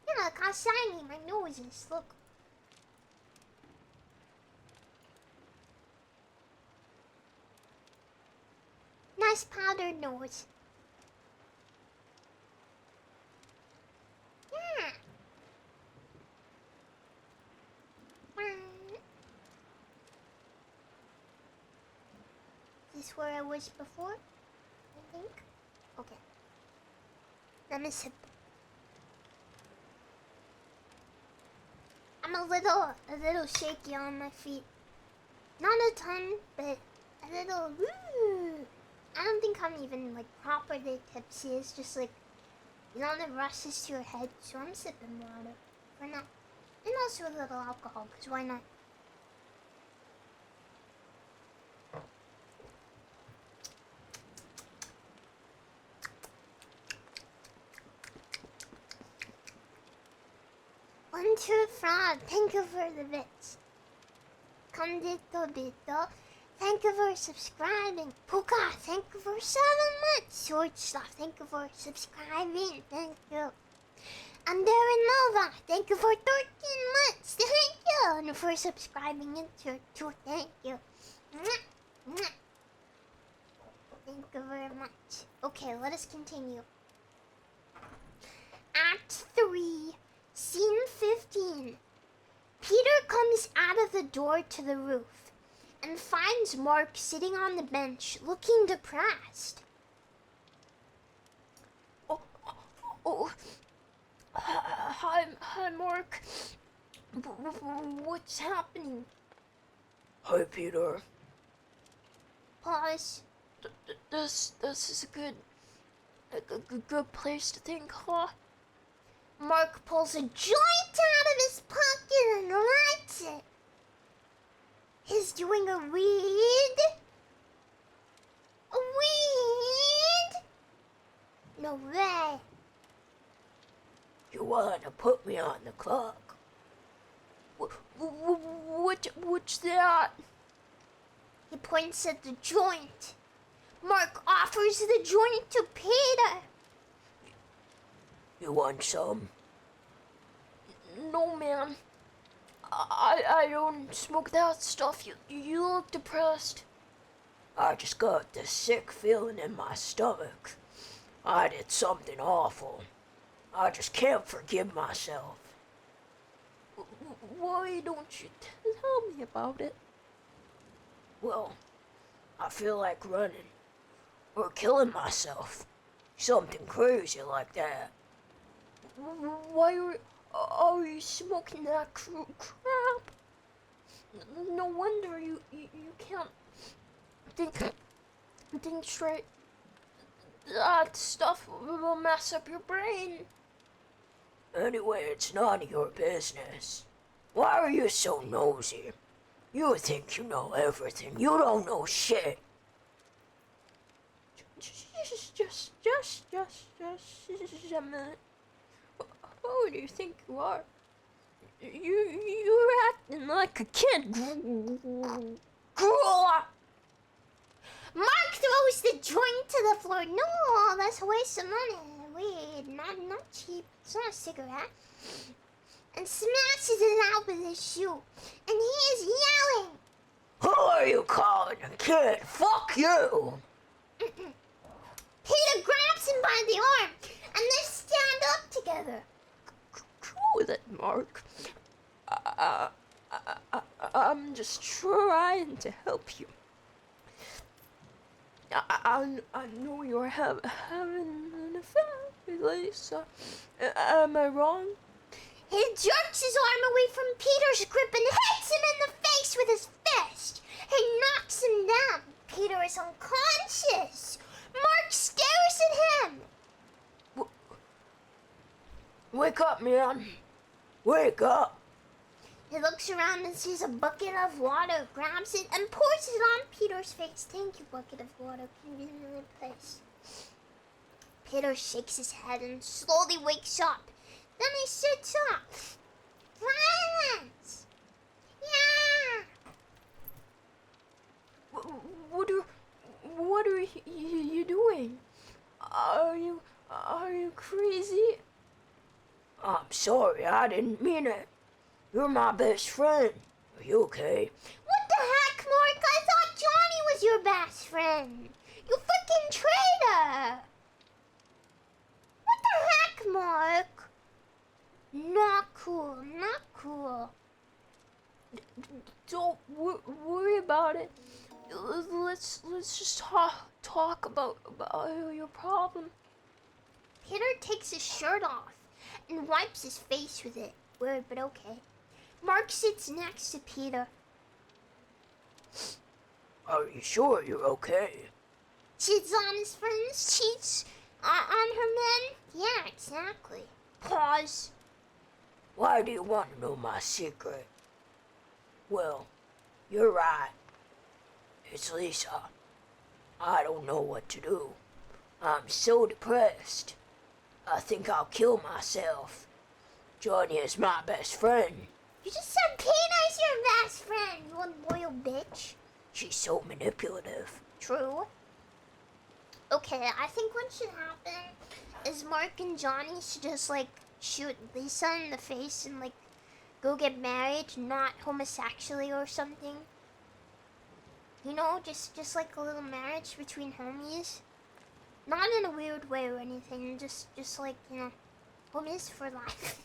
Yeah, look how shiny my nose is. Look. Nice powdered nose. Yeah. Is this where I was before? I think. Okay. Let me sip. I'm a little shaky on my feet. Not a ton, but a little. Woo! I don't think I'm even like properly tipsy. It's just like, you know, it rushes to your head. So I'm sipping water for now, and also a little alcohol. Cause why not? One, two, frog. Thank you for the bits. Condito Bito. Thank you for subscribing. Puka, thank you for 7 months. Sword Stuff, thank you for subscribing. Thank you. And Darren Nova, thank you for 13 months. Thank you. And for subscribing into too. Thank you. Thank you very much. Okay, let us continue. Act 3, Scene 15. Peter comes out of the door to the roof and finds Mark sitting on the bench, looking depressed. Hi, Mark. What's happening? Hi, Peter. Pause. This is a good place to think, huh? Mark pulls a joint out of his pocket and lights it. He's doing a weed? A weed? No way. You want to put me on the clock? What's that? He points at the joint. Mark offers the joint to Peter. You want some? No, man. I don't smoke that stuff. You look depressed. I just got this sick feeling in my stomach. I did something awful. I just can't forgive myself. Why don't you tell me about it? Well, I feel like running or killing myself. Something crazy like that. Why are you smoking that crap? No wonder you can't think straight. That stuff will mess up your brain. Anyway, it's none of your business. Why are you so nosy? You think you know everything. You don't know shit. Just a minute. Who do you think you are? You're acting like a kid. Grow up. Mark throws the joint to the floor. No, that's a waste of money. Wait, not cheap. It's not a cigarette. And smashes it out with his shoe. And he is yelling. Who are you calling a kid? Fuck you! Peter grabs him by the arm. And they stand up together. Cool with it, Mark. I'm just trying to help you. I know you're having an affair with Lisa. Am I wrong? He jerks his arm away from Peter's grip and hits him in the face with his fist. He knocks him down. Peter is unconscious. Mark stares at him. Wake up, man. Wake up. He looks around and sees a bucket of water, grabs it, and pours it on Peter's face. Thank you, bucket of water. Convenient place. Peter shakes his head and slowly wakes up. Then he sits up. Violence! Yeah! What are you doing? Are you crazy? I'm sorry, I didn't mean it. You're my best friend. Are you okay? What the heck, Mark? I thought Johnny was your best friend. You freaking traitor! What the heck, Mark? Not cool, not cool. Don't worry about it. Let's just talk about your problem. Peter takes his shirt off and wipes his face with it. Weird, but okay. Mark sits next to Peter. Are you sure you're okay? Cheats on his friends, cheats on her men. Yeah, exactly. Pause. Why do you want to know my secret? Well, you're right. It's Lisa. I don't know what to do. I'm so depressed. I think I'll kill myself. Johnny is my best friend. You just said Peter's your best friend, you unloyal bitch. She's so manipulative. True. Okay, I think what should happen is Mark and Johnny should just like shoot Lisa in the face and like go get married, not homosexually or something. You know, just like a little marriage between homies. Not in a weird way or anything, just like, you know, homies for life.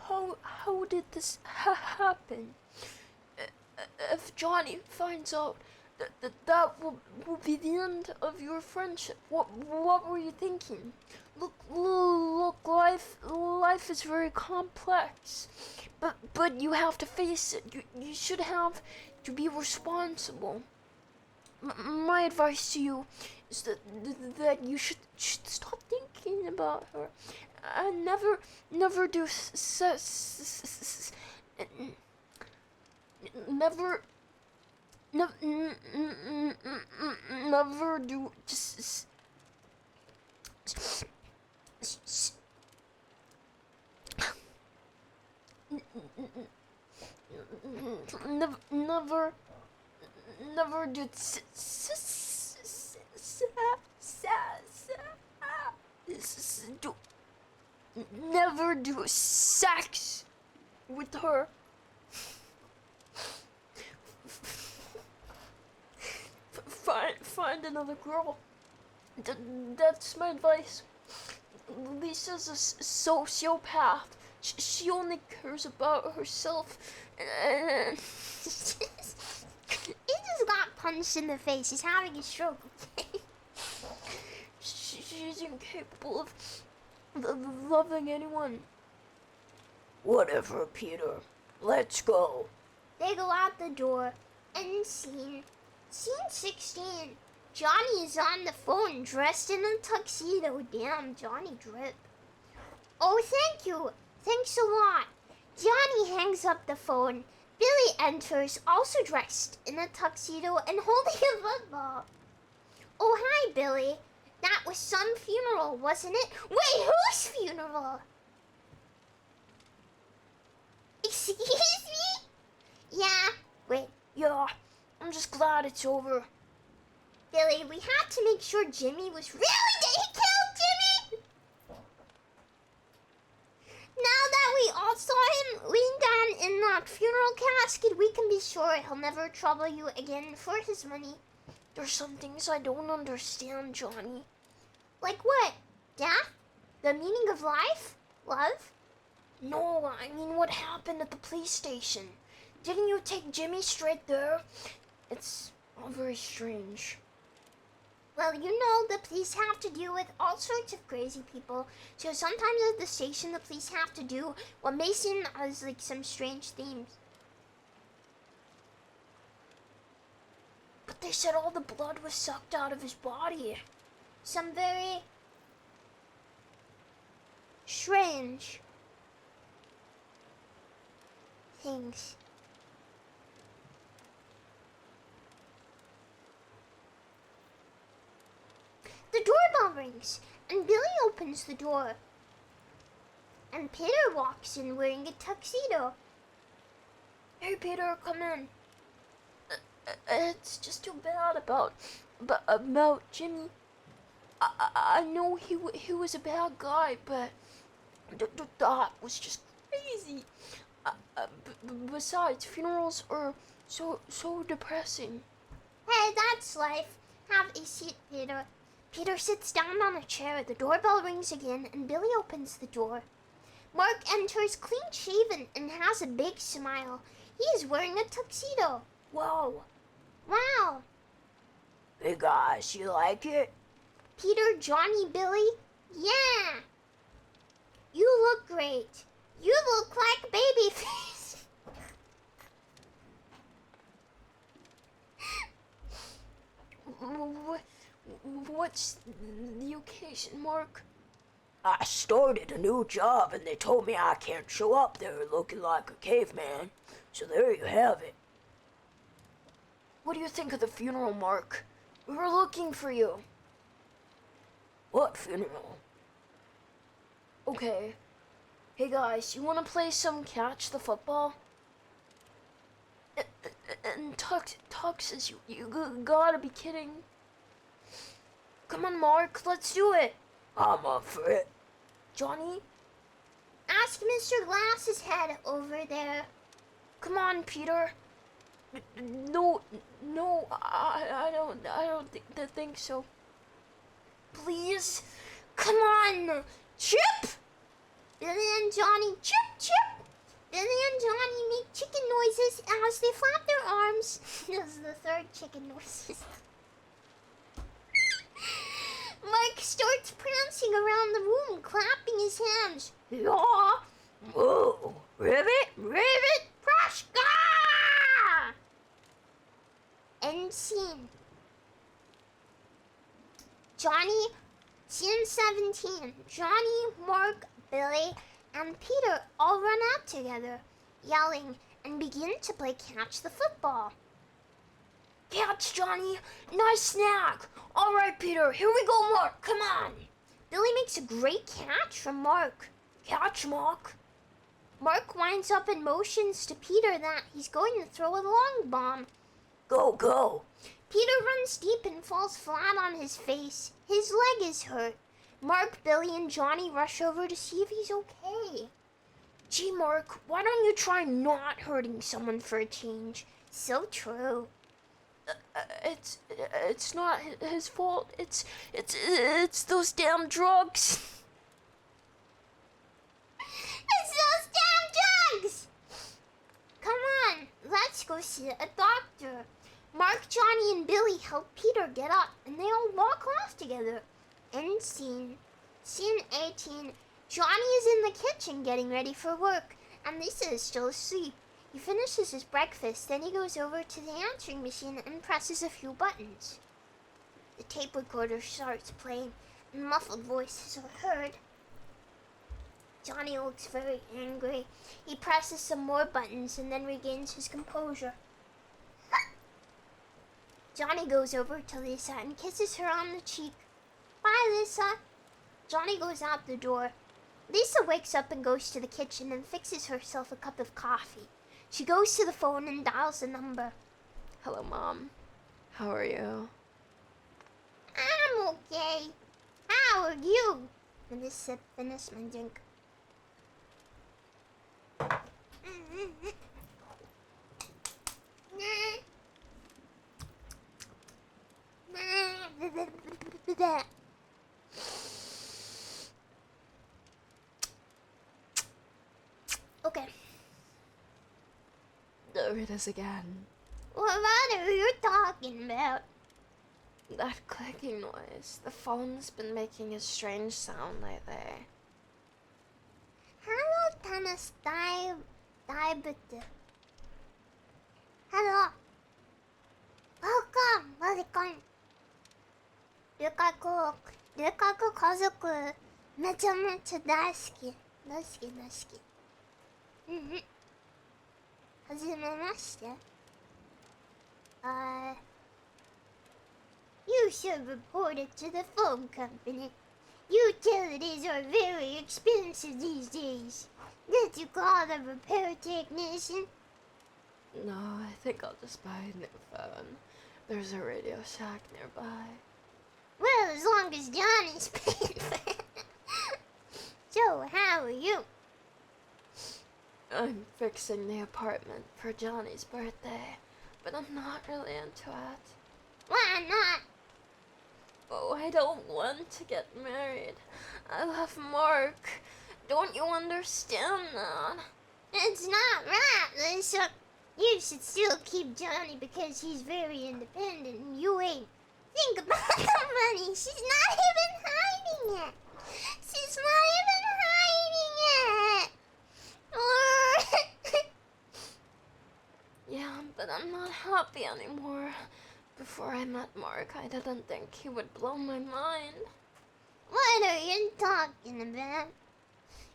How did this happen? If Johnny finds out that will be the end of your friendship, what were you thinking? Look, life is very complex, but you have to face it. You should have to be responsible. My advice to you is that you should stop thinking about her and never do never do never do never do sex with her. Find another girl. That's my advice. Lisa's a sociopath. She only cares about herself. And He just got punched in the face. He's having a stroke. she's incapable of loving anyone. Whatever, Peter. Let's go. They go out the door. End scene. Scene 16. Johnny is on the phone dressed in a tuxedo. Damn, Johnny drip. Oh, thank you. Thanks a lot. Johnny hangs up the phone. Billy enters, also dressed in a tuxedo and holding a football. Oh, hi, Billy. That was some funeral, wasn't it? Wait, whose funeral? Excuse me? Yeah. Wait. Yeah, I'm just glad it's over. Billy, we had to make sure Jimmy was really dead. He killed Jimmy! Now that we all saw him lean down in that funeral casket, we can be sure he'll never trouble you again for his money. There's some things I don't understand, Johnny. Like what? Death? The meaning of life? Love? No, I mean what happened at the police station. Didn't you take Jimmy straight there? It's all very strange. Well, you know, the police have to deal with all sorts of crazy people. So sometimes at the station, the police have to do what may seem as like some strange themes. But they said all the blood was sucked out of his body. Some very strange things. The doorbell rings, and Billy opens the door. And Peter walks in wearing a tuxedo. Hey, Peter, come in. It's just too bad about Jimmy. I know he was a bad guy, but that was just crazy. Besides, funerals are so depressing. Hey, that's life. Have a seat, Peter. Peter sits down on a chair. The doorbell rings again, and Billy opens the door. Mark enters clean-shaven and has a big smile. He is wearing a tuxedo. Whoa. Wow. Hey guys, you like it? Peter, Johnny, Billy? Yeah. You look great. You look like Babyface. What's the occasion, Mark? I started a new job and they told me I can't show up there looking like a caveman. So there you have it. What do you think of the funeral, Mark? We were looking for you. What funeral? Okay. Hey guys, you wanna play some catch the football? And Tux says you gotta be kidding. Come on, Mark, let's do it. I'm up for it. Johnny? Ask Mr. Glass's head over there. Come on, Peter. No, I don't think so. Please, come on, Chip. Billy and Johnny, chip. Billy and Johnny make chicken noises as they flap their arms. This is the third chicken noises. Mike starts prancing around the room, clapping his hands. Yeah. Whoa, Rivet, Prashka! End scene. Johnny, scene 17. Johnny, Mark, Billy, and Peter all run out together, yelling, and begin to play catch the football. Catch, Johnny. Nice snack. All right, Peter. Here we go, Mark. Come on. Billy makes a great catch from Mark. Catch, Mark. Mark winds up and motions to Peter that he's going to throw a long bomb. go. Peter runs deep and falls flat on his face. His leg is hurt. Mark, Billy, and Johnny rush over to see if he's okay. Gee, Mark, why don't you try not hurting someone for a change? So true. It's not his fault. It's those damn drugs. It's those damn drugs! Come on, let's go see a doctor. Mark, Johnny, and Billy help Peter get up, and they all walk off together. End scene. Scene 18. Johnny is in the kitchen getting ready for work, and Lisa is still asleep. He finishes his breakfast, then he goes over to the answering machine and presses a few buttons. The tape recorder starts playing, and muffled voices are heard. Johnny looks very angry. He presses some more buttons and then regains his composure. Johnny goes over to Lisa and kisses her on the cheek. Bye, Lisa. Johnny goes out the door. Lisa wakes up and goes to the kitchen and fixes herself a cup of coffee. She goes to the phone and dials a number. Hello, Mom. How are you? I'm okay. How are you? Let me finish my drink. Okay. There it is again. What are you talking about? That clicking noise. The phone's been making a strange sound lately. Hello, Thomas. Hello. Welcome. ルカ子家族めちゃめちゃ大好き。はじめまして。You should report it to the phone company. Utilities are very expensive these days. Did you call the repair technician? No, I think I'll just buy a new phone. There's a Radio Shack nearby. Well, as long as Johnny's paying for it. So, how are you? I'm fixing the apartment for Johnny's birthday, but I'm not really into it. Why not? Oh, I don't want to get married. I love Mark. Don't you understand that? It's not right, Lisa. You should still keep Johnny because he's very independent and you ain't. Think about the money. She's not even hiding it. Yeah, but I'm not happy anymore. Before I met Mark, I didn't think he would blow my mind. What are you talking about?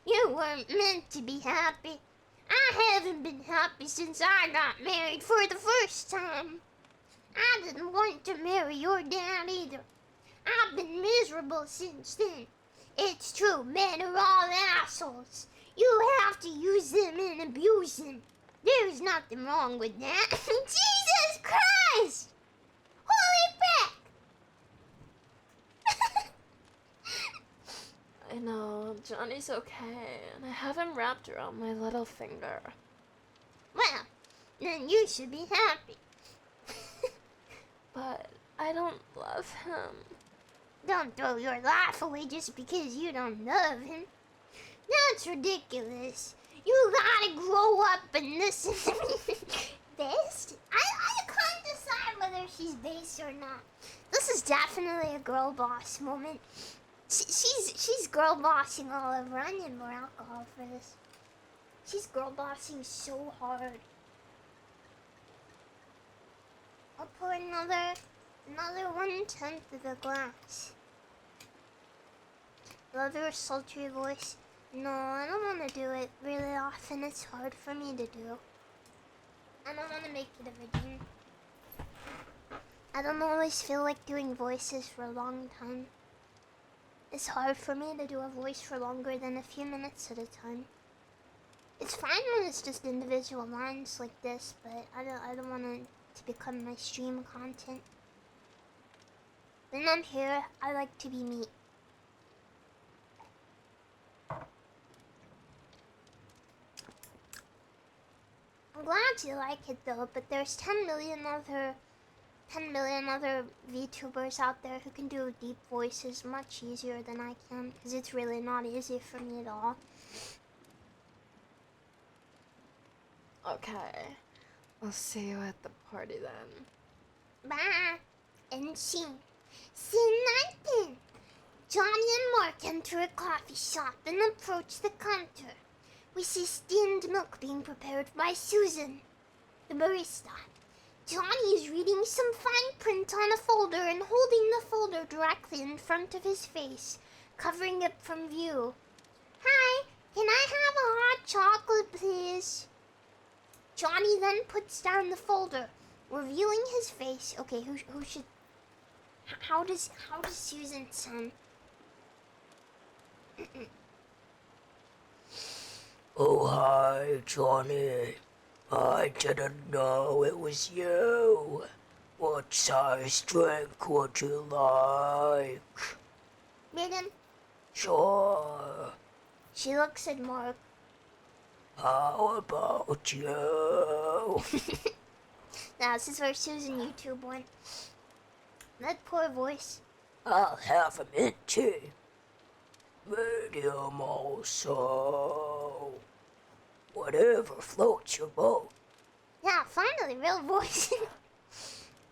You weren't meant to be happy. I haven't been happy since I got married for the first time. I didn't want to marry your dad either. I've been miserable since then. It's true, men are all assholes. You have to use them and abuse them. There's nothing wrong with that. Jesus Christ! Holy frick! I know, Johnny's okay, and I have him wrapped around my little finger. Well, then you should be happy. But I don't love him. Don't throw your life away just because you don't love him. That's ridiculous. You gotta grow up and listen to me. Based? I can't decide whether she's based or not. This is definitely a girl boss moment. She's girl bossing all over. I need more alcohol for this. She's girl bossing so hard. I'll pour another 1/10 of the glass. Love your sultry voice. No, I don't want to do it really often. It's hard for me to do. I don't want to make it a routine. I don't always feel like doing voices for a long time. It's hard for me to do a voice for longer than a few minutes at a time. It's fine when it's just individual lines like this, but I don't want it to become my stream content. When I'm here, I like to be me. I'm glad you like it though, but there's 10 million other VTubers out there who can do deep voices much easier than I can, because it's really not easy for me at all. Okay, I'll see you at the party then. Bye. And Scene 19. Johnny and Mark enter a coffee shop and approach the counter. We see steamed milk being prepared by Susan, the barista. Johnny is reading some fine print on a folder and holding the folder directly in front of his face, covering it from view. Hi, Can I have a hot chocolate, please? Johnny then puts down the folder, revealing his face. Okay, who should... How does Susan sound? Oh, hi, Johnny. I didn't know it was you. What size drink would you like? Madam, Sure. she looks at Mark. How about you? Now, this is where Susan YouTube went. That poor voice. I'll have a mint tea. Medium also. Whatever floats your boat. Yeah, finally, real voice.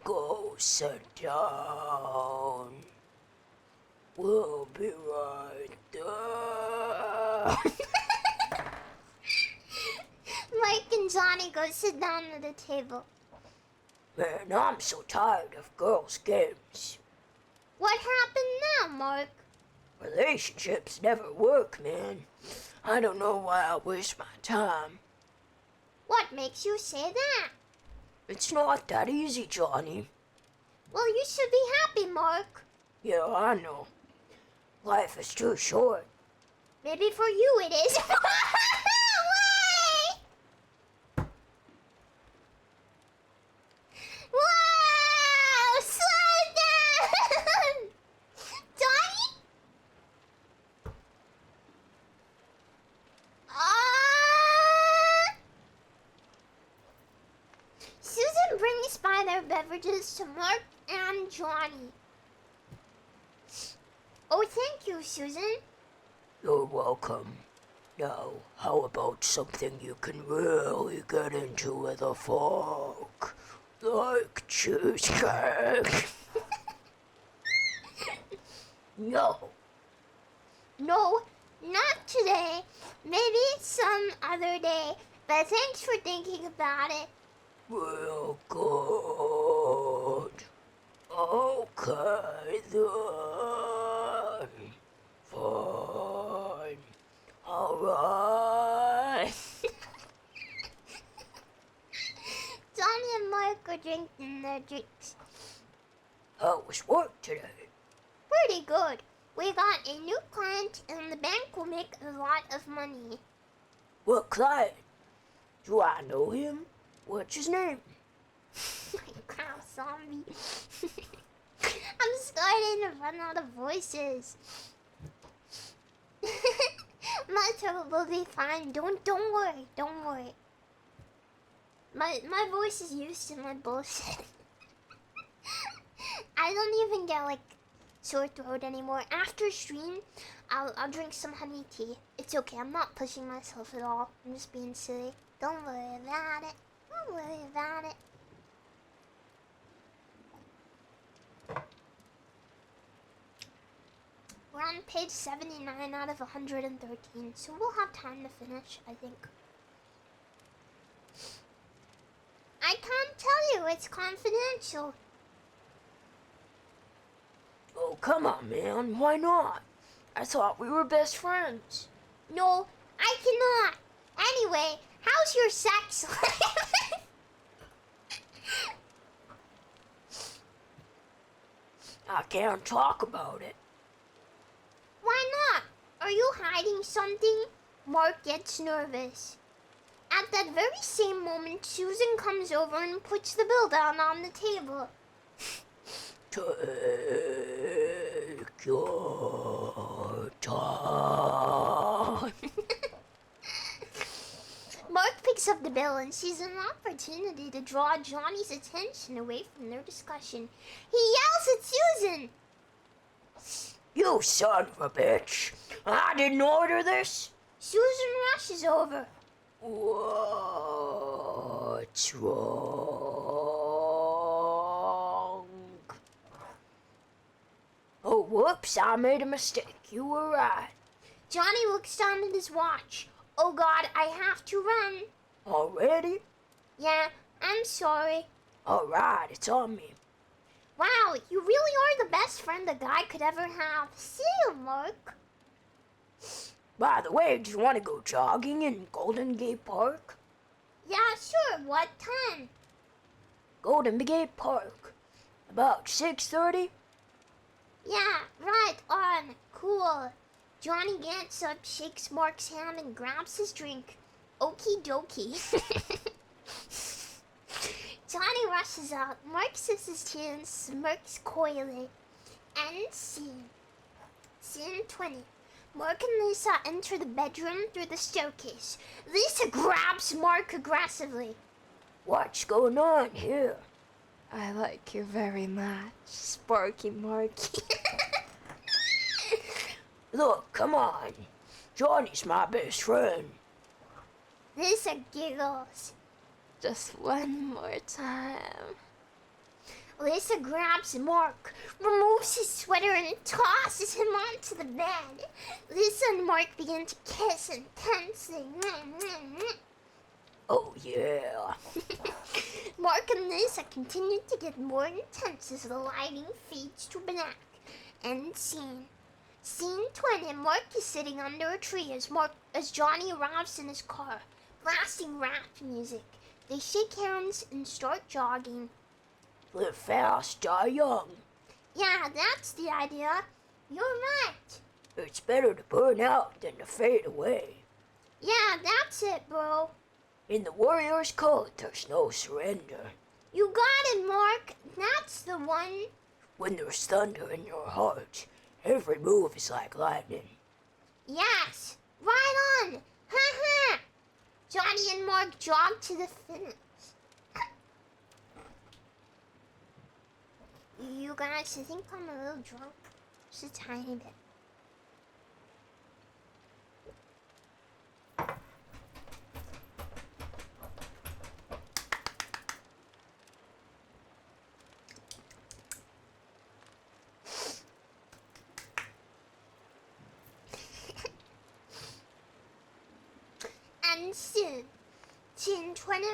Go sit down. We'll be right there. Mike and Johnny go sit down at the table. Man, I'm so tired of girls' games. What happened now, Mark? Relationships never work, man. I don't know why I waste my time. What makes you say that? It's not that easy, Johnny. Well, you should be happy, Mark. Yeah, I know. Life is too short. Maybe for you it is. Wait! Whoa! Slow down! Johnny? Susan brings by their beverages to Mark and Johnny. Oh, thank you, Susan. You're welcome. Now, how about something you can really get into with a fork? Like cheesecake? No. No, not today. Maybe some other day. But thanks for thinking about it. Real good. Okay, then. Fine. Alright. Johnny and Mark are drinking their drinks. How was work today? Pretty good. We got a new client and the bank will make a lot of money. What client? Do I know him? What's his name? Crap, zombie. I'm starting to run out of voices. My throat will be fine. Don't worry. My voice is used to my bullshit. I don't even get like sore throat anymore. After stream, I'll drink some honey tea. It's okay. I'm not pushing myself at all. I'm just being silly. Don't worry about it. Don't worry about it. We're on page 79 out of 113, so we'll have time to finish, I think. I can't tell you, it's confidential. Oh, come on, man. Why not? I thought we were best friends. No, I cannot. Anyway, how's your sex life? I can't talk about it. Why not? Are you hiding something? Mark gets nervous. At that very same moment, Susan comes over and puts the bill down on the table. Take your time. Mark picks up the bill and sees an opportunity to draw Johnny's attention away from their discussion. He yells at Susan. You son of a bitch. I didn't order this. Susan rushes over. What's wrong? Oh, whoops, I made a mistake. You were right. Johnny looks down at his watch. Oh God, I have to run. Already? Yeah, I'm sorry. Alright, it's on me. Wow, you really are the best friend a guy could ever have. See you, Mark. By the way, do you want to go jogging in Golden Gate Park? Yeah, sure. What time? Golden Gate Park. About 6:30? Yeah, right on. Cool. Johnny gets up, shakes Mark's hand, and grabs his drink. Okie dokie. Johnny rushes out. Mark sips his tea and smirks coyly. End scene. Scene 20. Mark and Lisa enter the bedroom through the staircase. Lisa grabs Mark aggressively. What's going on here? I like you very much, Sparky Marky. Look, come on. Johnny's my best friend. Lisa giggles. Just one more time. Lisa grabs Mark, removes his sweater, and tosses him onto the bed. Lisa and Mark begin to kiss intensely. Oh, yeah. Mark and Lisa continue to get more intense as the lighting fades to black. End scene. Scene 20. Mark is sitting under a tree as Johnny arrives in his car, blasting rap music. They shake hands and start jogging. Live fast, die young. Yeah, that's the idea. You're right. It's better to burn out than to fade away. Yeah, that's it, bro. In the warrior's code, there's no surrender. You got it, Mark. That's the one. When there's thunder in your heart, every move is like lightning. Yes, right on. Ha ha. Johnny and Mark jog to the finish. You guys, I think I'm a little drunk. Just a tiny bit. And soon, scene 21.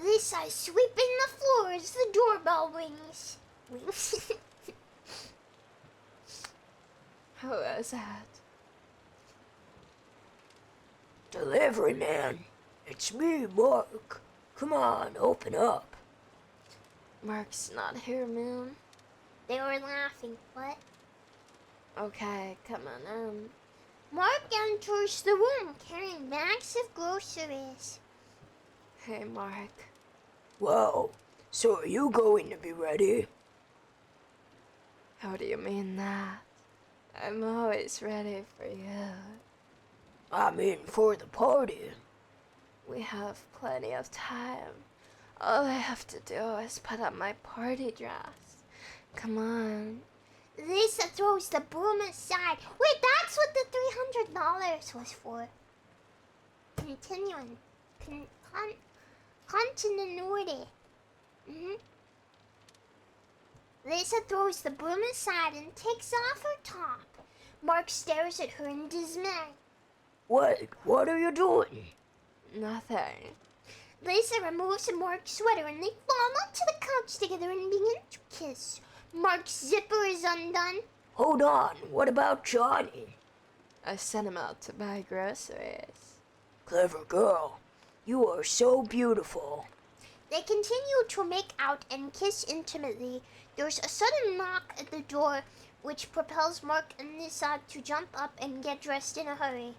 Lisa is sweeping the floor as the doorbell rings. Who is that? Delivery man, it's me, Mark. Come on, open up. Mark's not here, man. They were laughing. What? Okay, come on in. Mark enters the room carrying bags of groceries. Hey, Mark. Whoa, so are you going to be ready? How do you mean that? I'm always ready for you. I'm in for the party. We have plenty of time. All I have to do is put on my party dress. Come on. Lisa throws the broom aside. Wait, that's what the $300 was for. Continuing. Continuity. Lisa throws the broom aside and takes off her top. Mark stares at her in dismay. What are you doing? Nothing. Lisa removes Mark's sweater and they fall onto the couch together and begin to kiss. Mark's zipper is undone. Hold on, what about Johnny? I sent him out to buy groceries. Clever girl, you are so beautiful. They continue to make out and kiss intimately. There's a sudden knock at the door, which propels Mark and Lisa to jump up and get dressed in a hurry.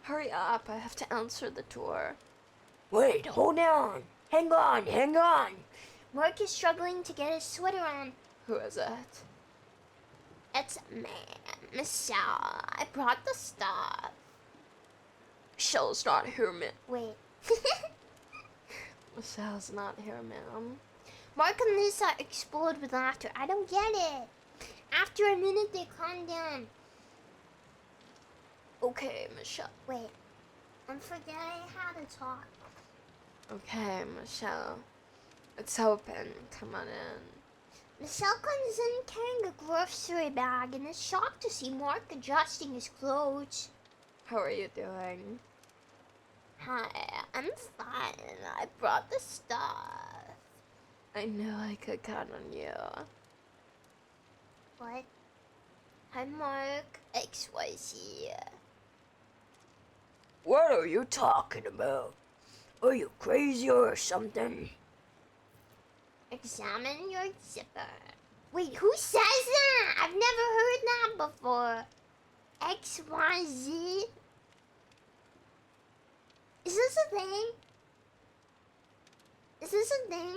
Hurry up, I have to answer the door. Wait, hold on. Hang on. Mark is struggling to get his sweater on. Who is it? It's me, Michelle. I brought the stuff. Michelle's not here, man. Wait. Michelle's not here, ma'am. Mark and Lisa explode with laughter. I don't get it. After a minute, they calm down. Okay, Michelle. Wait. I'm forgetting how to talk. Okay, Michelle. It's open. Come on in. Michelle comes in carrying a grocery bag and is shocked to see Mark adjusting his clothes. How are you doing? Hi, I'm fine. I brought the stuff. I knew I could count on you. What? Hi, Mark. XYZ. What are you talking about? Are you crazy or something? Examine your zipper. Wait, who says that? I've never heard that before. XYZ? Is this a thing? Is this a thing?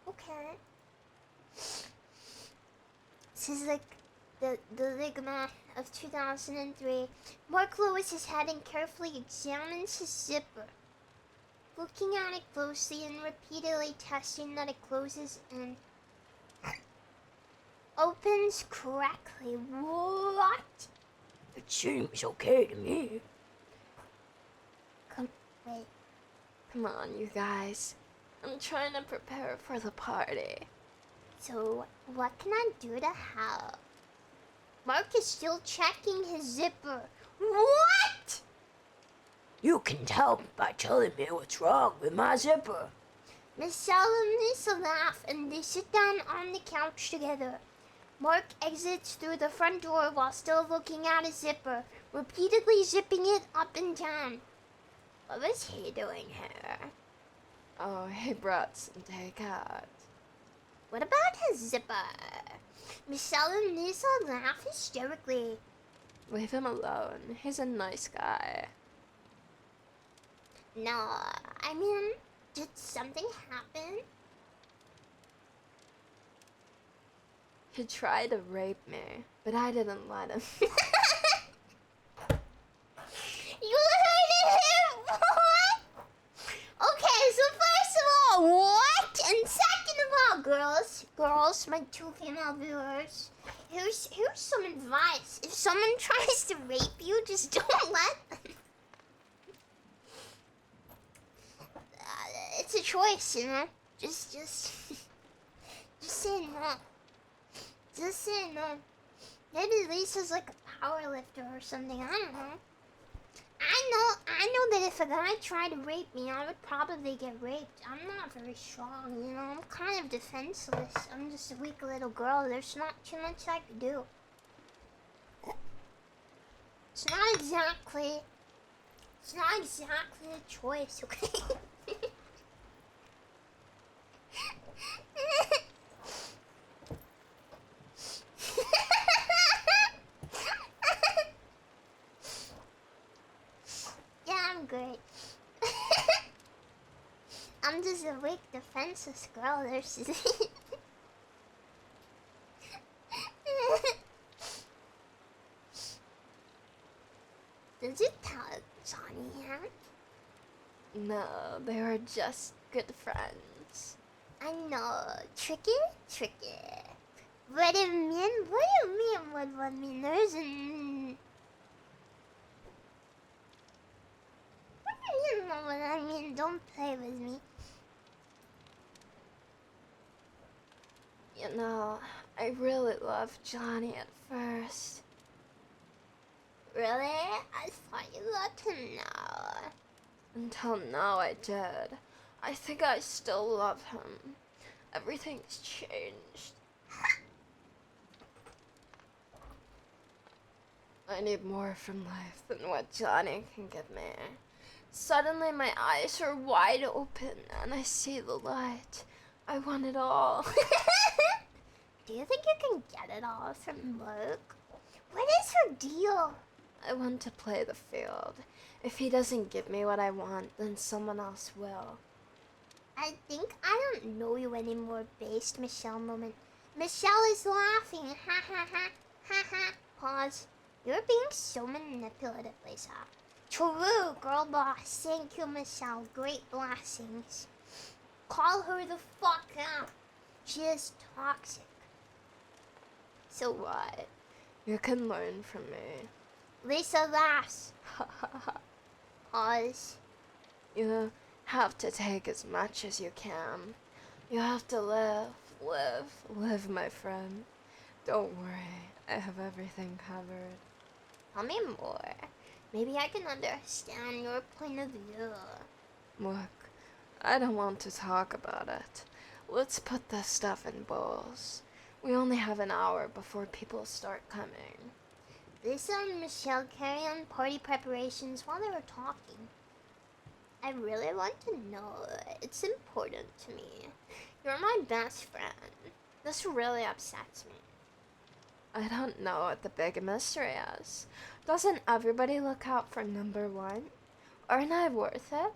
Okay. This is like the ligma of 2003. Mark Lewis is head and carefully examines his zipper, looking at it closely and repeatedly testing that it closes and opens correctly. What? It seems okay to me. Wait. Come on, you guys. I'm trying to prepare for the party. So, what can I do to help? Mark is still checking his zipper. What? You can help by telling me what's wrong with my zipper. Michelle and Lisa laugh and they sit down on the couch together. Mark exits through the front door while still looking at his zipper, repeatedly zipping it up and down. What was he doing here? Oh, he brought some takeout. What about his zipper? Michelle and Lisa laugh hysterically. Leave him alone. He's a nice guy. No, I mean, did something happen? He tried to rape me, but I didn't let him. You hurted him? What? Okay, so first of all, what? And second of all, girls, my two female viewers, here's some advice. If someone tries to rape you, just don't let them. It's a choice, you know? Just say no. Just say no. Maybe Lisa's like a power lifter or something, I don't know. I know that if a guy tried to rape me, I would probably get raped. I'm not very strong, you know? I'm kind of defenseless. I'm just a weak little girl. There's not too much I could do. It's not exactly a choice, okay? Yeah, I'm great. I'm just a weak, defenseless girl. There's Did you tell Johnny yet? No, they were just good friends. I know. Tricky? What do you mean? What do you mean? There's an... You know what I mean. Don't play with me. You know, I really loved Johnny at first. Really? I thought you loved him now. Until now I did. I think I still love him. Everything's changed. I need more from life than what Johnny can give me. Suddenly my eyes are wide open and I see the light. I want it all. Do you think you can get it all from Luke? What is her deal? I want to play the field. If he doesn't give me what I want, then someone else will. I think I don't know you anymore based Michelle moment. Michelle is laughing. Ha ha ha. Ha ha. Pause. You're being so manipulative, Lisa. True, girl boss. Thank you, Michelle. Great blessings. Call her the fuck out. She is toxic. So what? You can learn from me. Lisa laughs. Pause. You have to take as much as you can. You have to live, my friend. Don't worry, I have everything covered. Tell me more. Maybe I can understand your point of view. Look, I don't want to talk about it. Let's put this stuff in bowls. We only have an hour before people start coming. Lisa and Michelle carry on party preparations while they were talking. I really want to know. It's important to me. You're my best friend. This really upsets me. I don't know what the big mystery is. Doesn't everybody look out for number one? Aren't I worth it?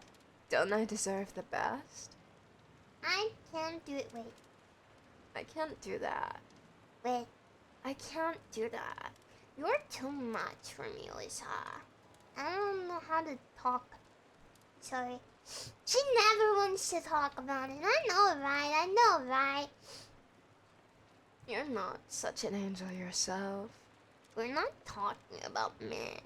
Don't I deserve the best? I can't do it. Wait. I can't do that. Wait. I can't do that. You're too much for me, Lisa. I don't know how to talk. Sorry. She never wants to talk about it. I know, right? I know, right? You're not such an angel yourself. We're not talking about me.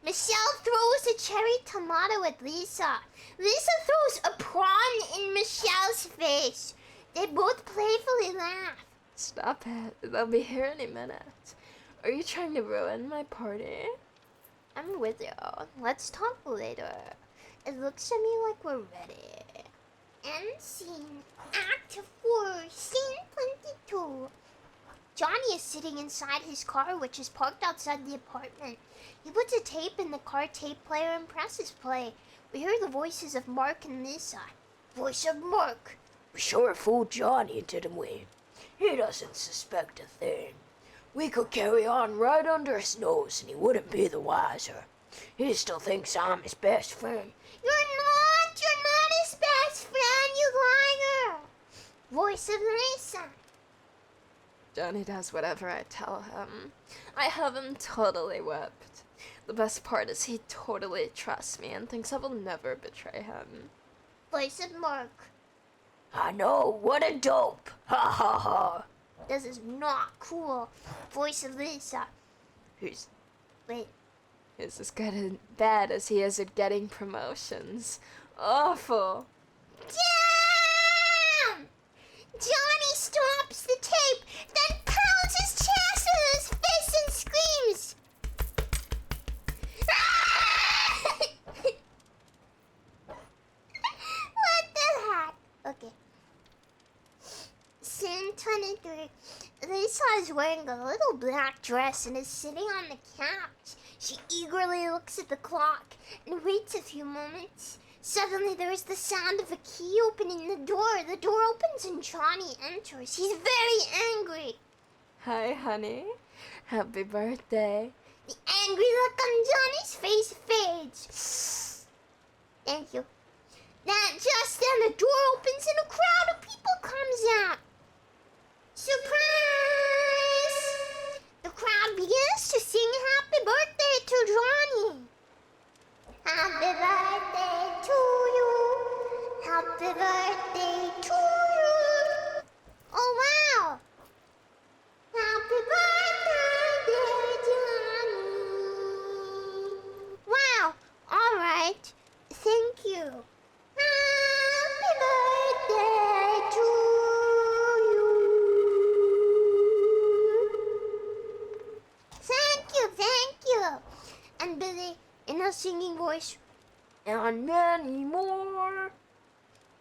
Michelle throws a cherry tomato at Lisa. Lisa throws a prawn in Michelle's face. They both playfully laugh. Stop it. They'll be here any minute. Are you trying to ruin my party? I'm with you. Let's talk later. It looks to me like we're ready. End scene. Act 4. Scene 22. Johnny is sitting inside his car, which is parked outside the apartment. He puts a tape in the car tape player and presses play. We hear the voices of Mark and Lisa. Voice of Mark. We sure fooled Johnny, didn't we? He doesn't suspect a thing. We could carry on right under his nose and he wouldn't be the wiser. He still thinks I'm his best friend. You're not! You're not his best friend, you liar! Voice of Lisa. Johnny does whatever I tell him. I have him totally whipped. The best part is he totally trusts me and thinks I will never betray him. Voice of Mark. I know, what a dope! Ha ha ha! This is not cool. Voice of Lisa. He's Wait. as good and bad as he is at getting promotions. Awful. Damn! Johnny stops the tape, then pounds his chest with his fist and screams. What the heck? Okay. Scene 23. Lisa is wearing a little black dress and is sitting on the couch. She eagerly looks at the clock and waits a few moments. Suddenly there is the sound of a key opening the door. The door opens and Johnny enters. He's very angry. Hi, honey. Happy birthday. The angry look on Johnny's face fades. Thank you. Just then the door opens and a crowd of people comes out. Surprise! The crowd begins to sing happy birthday to Johnny. Happy birthday to you. Happy birthday to you. Oh, wow. Happy birthday, dear Johnny. Wow. All right. Thank you. Happy birthday to you. Thank you. And Billy, in a singing voice, and many more.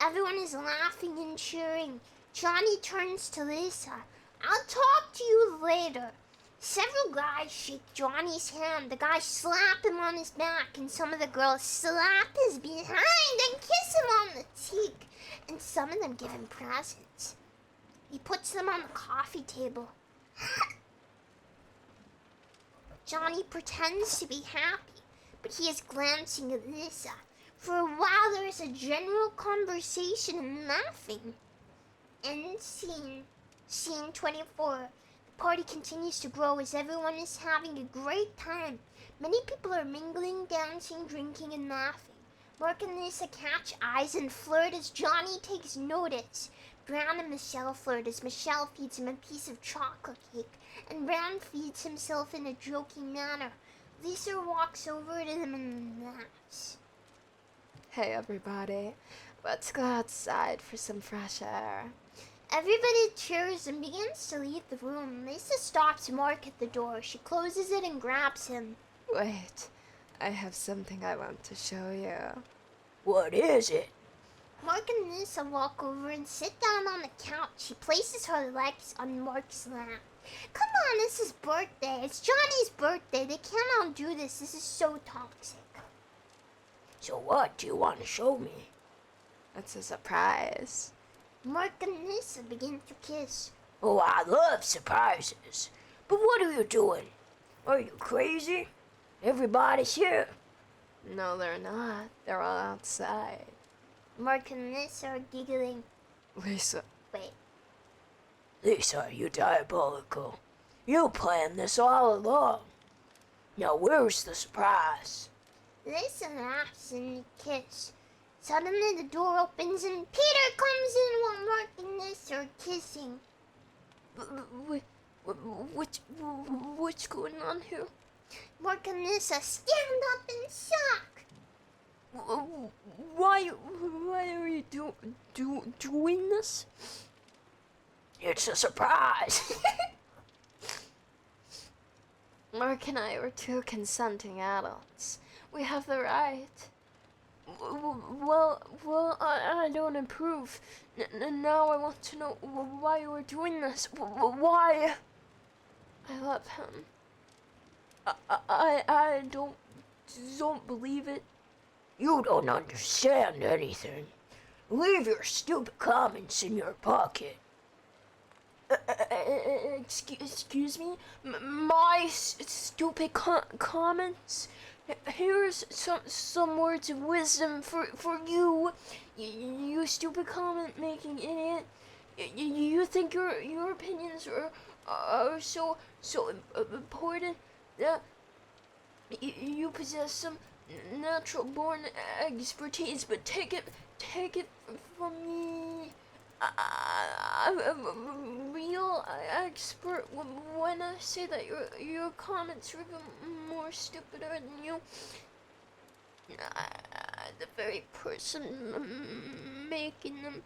Everyone is laughing and cheering. Johnny turns to Lisa. I'll talk to you later. Several guys shake Johnny's hand. The guys slap him on his back, and some of the girls slap his behind and kiss him on the cheek. And some of them give him presents. He puts them on the coffee table. Johnny pretends to be happy, but he is glancing at Lisa. For a while there is a general conversation and laughing. End scene. Scene 24. The party continues to grow as everyone is having a great time. Many people are mingling, dancing, drinking, and laughing. Mark and Lisa catch eyes and flirt as Johnny takes notice. Brown and Michelle flirt as Michelle feeds him a piece of chocolate cake, and Brown feeds himself in a joking manner. Lisa walks over to them and laughs. Hey, everybody. Let's go outside for some fresh air. Everybody cheers and begins to leave the room. Lisa stops Mark at the door. She closes it and grabs him. Wait. I have something I want to show you. What is it? Mark and Lisa walk over and sit down on the couch. She places her legs on Mark's lap. Come on, this is birthday. It's Johnny's birthday. They cannot do this. This is so toxic. So what do you want to show me? It's a surprise. Mark and Lisa begin to kiss. Oh, I love surprises. But what are you doing? Are you crazy? Everybody's here. No, they're not. They're all outside. Mark and Lisa are giggling. Lisa. Wait. Lisa, you diabolical. You planned this all along. Now where's the surprise? Lisa laughs and they kiss. Suddenly the door opens and Peter comes in while Mark and Lisa are kissing. What's going on here? Mark and Lisa stand up in shock. Why are you doing this? It's a surprise. Mark and I are two consenting adults. We have the right. Well, I don't approve. Now I want to know why you are doing this. Why? I love him. I don't believe it. You don't understand anything. Leave your stupid comments in your pocket. Excuse me? My stupid comments? Here's some words of wisdom for you, you stupid comment-making idiot. You think your opinions are so important that you possess some natural-born expertise, but take it from me. I'm a real expert when I say that your comments are even more stupider than you. The very person making them.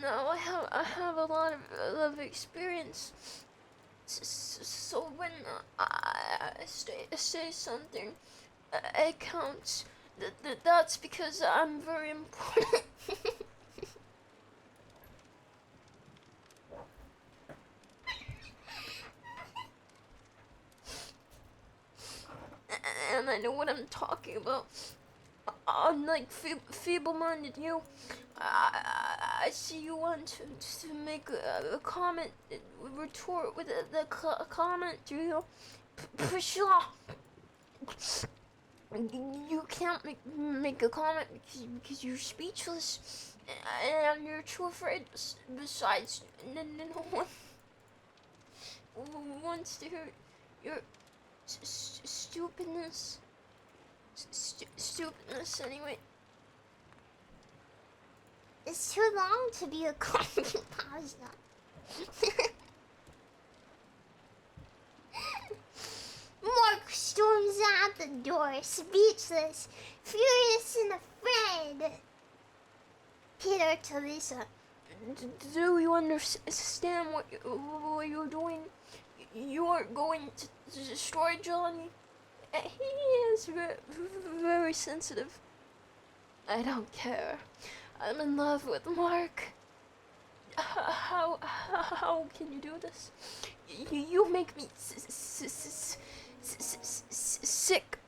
Now I have a lot of experience. So when I say something, it counts. That's because I'm very important. And I know what I'm talking about. Unlike feeble-minded you, I see you want to make a comment, retort with the comment, do you? Pshaw! You can't make a comment because you're speechless, and you're too afraid. Besides, no one wants to hear your stupidness. Stupidness, anyway. It's too long to be a comedy pasta. Mark storms out the door, speechless, furious and afraid. Peter to Lisa. Do you understand what you're doing? You are going to destroy Johnny. He is very sensitive. I don't care. I'm in love with Mark. How can you do this? You make me sick.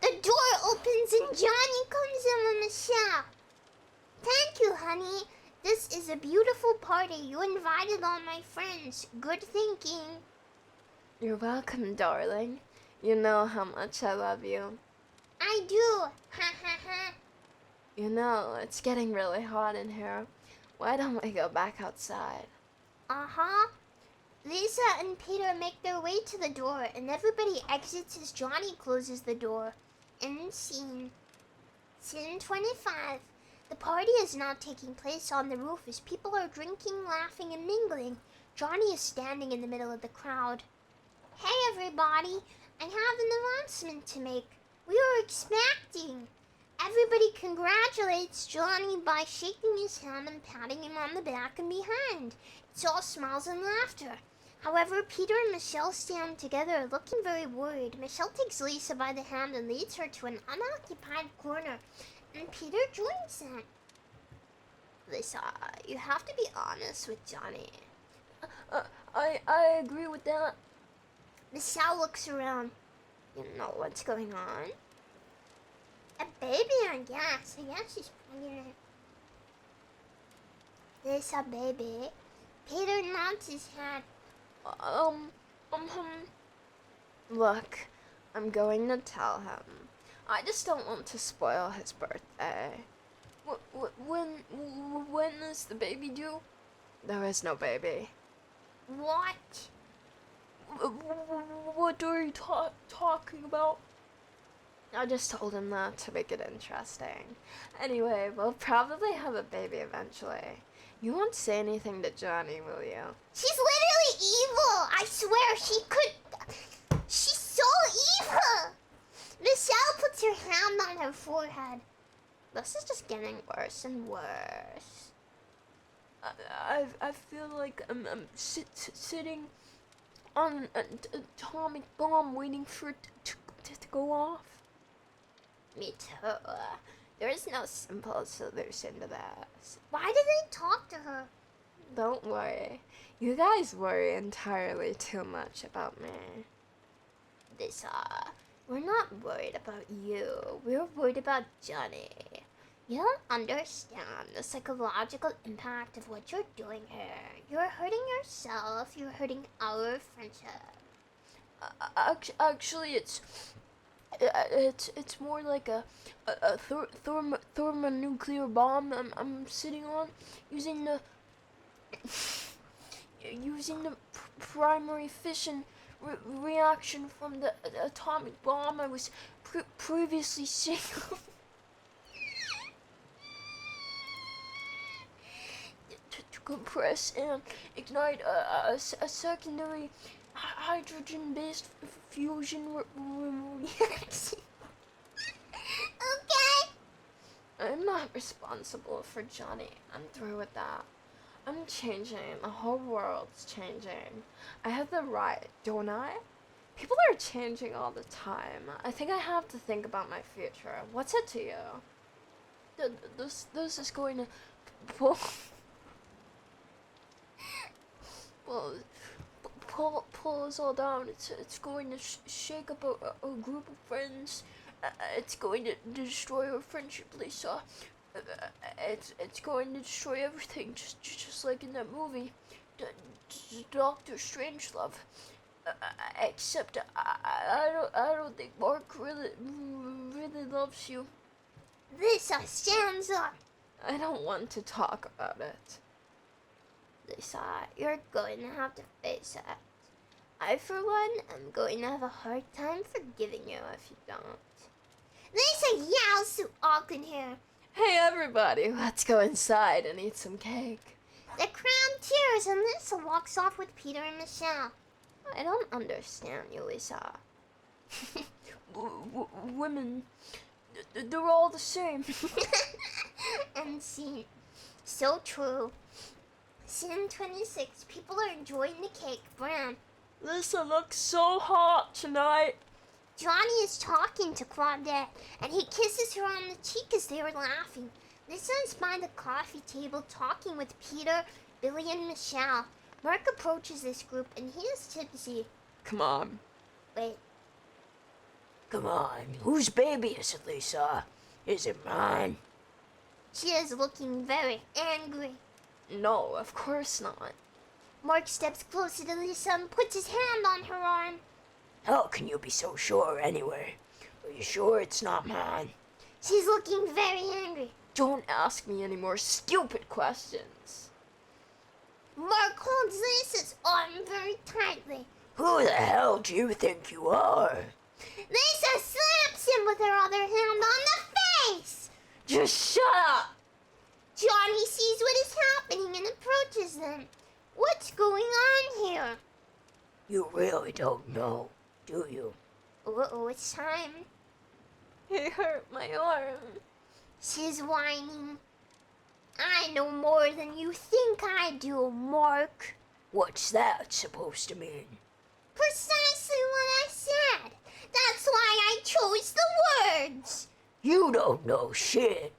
The door opens and Johnny comes in with Michelle. Thank you, honey. This is a beautiful party. You invited all my friends. Good thinking. You're welcome, darling. You know how much I love you. I do. Ha ha ha. You know, it's getting really hot in here. Why don't we go back outside? Uh-huh. Lisa and Peter make their way to the door, and everybody exits as Johnny closes the door. End scene. Scene 25. The party is now taking place on the roof as people are drinking, laughing, and mingling. Johnny is standing in the middle of the crowd. Hey everybody, I have an announcement to make. We are expecting. Everybody congratulates Johnny by shaking his hand and patting him on the back and behind. It's all smiles and laughter. However, Peter and Michelle stand together looking very worried. Michelle takes Lisa by the hand and leads her to an unoccupied corner, and Peter joins them. Lisa, you have to be honest with Johnny. I agree with that. Michelle looks around. You know what's going on? A baby, I guess. I guess she's pregnant. There's a baby. Peter nods his head. Look, I'm going to tell him. I just don't want to spoil his birthday. When is the baby due? There is no baby. What? What are you talking about? I just told him that to make it interesting. Anyway, we'll probably have a baby eventually. You won't say anything to Johnny, will you? She's literally evil. I swear she could. She's so evil. Michelle puts her hand on her forehead. This is just getting worse and worse. I feel like I'm sitting on an atomic bomb waiting for it to go off. Me too. There is no simple solution to this. Why did they talk to her? Don't worry. You guys worry entirely too much about me. Lisa, we're not worried about you. We're worried about Johnny. You don't understand the psychological impact of what you're doing here. You're hurting yourself. You're hurting our friendship. Actually, it's more like a thermonuclear bomb I'm sitting on, using the primary fission reaction from the atomic bomb I was previously sitting on. To compress and ignite a secondary hydrogen-based fusion reaction. Okay. I'm not responsible for Johnny. I'm through with that. I'm changing. The whole world's changing. I have the right, don't I? People are changing all the time. I think I have to think about my future. What's it to you? This is going to pull us all down. It's going to shake up a group of friends. It's going to destroy our friendship, Lisa. It's going to destroy everything, just like in that movie, Doctor Strangelove. Except I don't think Mark really loves you. Lisa stands up. I don't want to talk about it. Lisa, you're going to have to face it. I, for one, am going to have a hard time forgiving you if you don't. Lisa yells so all can hear. Hey everybody, let's go inside and eat some cake. The crowd cheers and Lisa walks off with Peter and Michelle. I don't understand you, Lisa. Women, they're all the same. And scene. So true. Scene 26. People are enjoying the cake. Brown. Lisa looks so hot tonight. Johnny is talking to Claudette, and he kisses her on the cheek as they are laughing. Lisa is by the coffee table talking with Peter, Billy, and Michelle. Mark approaches this group, and he is tipsy. Come on. Wait. Come on, whose baby is it, Lisa? Is it mine? She is looking very angry. No, of course not. Mark steps closer to Lisa and puts his hand on her arm. How can you be so sure anyway? Are you sure it's not mine? She's looking very angry. Don't ask me any more stupid questions. Mark holds Lisa's arm very tightly. Who the hell do you think you are? Lisa slaps him with her other hand on the face. Just shut up! Johnny sees what is happening and approaches them. What's going on here? You really don't know, do you? Uh-oh, it's time. He hurt my arm. She's whining. I know more than you think I do, Mark. What's that supposed to mean? Precisely what I said. That's why I chose the words. You don't know shit.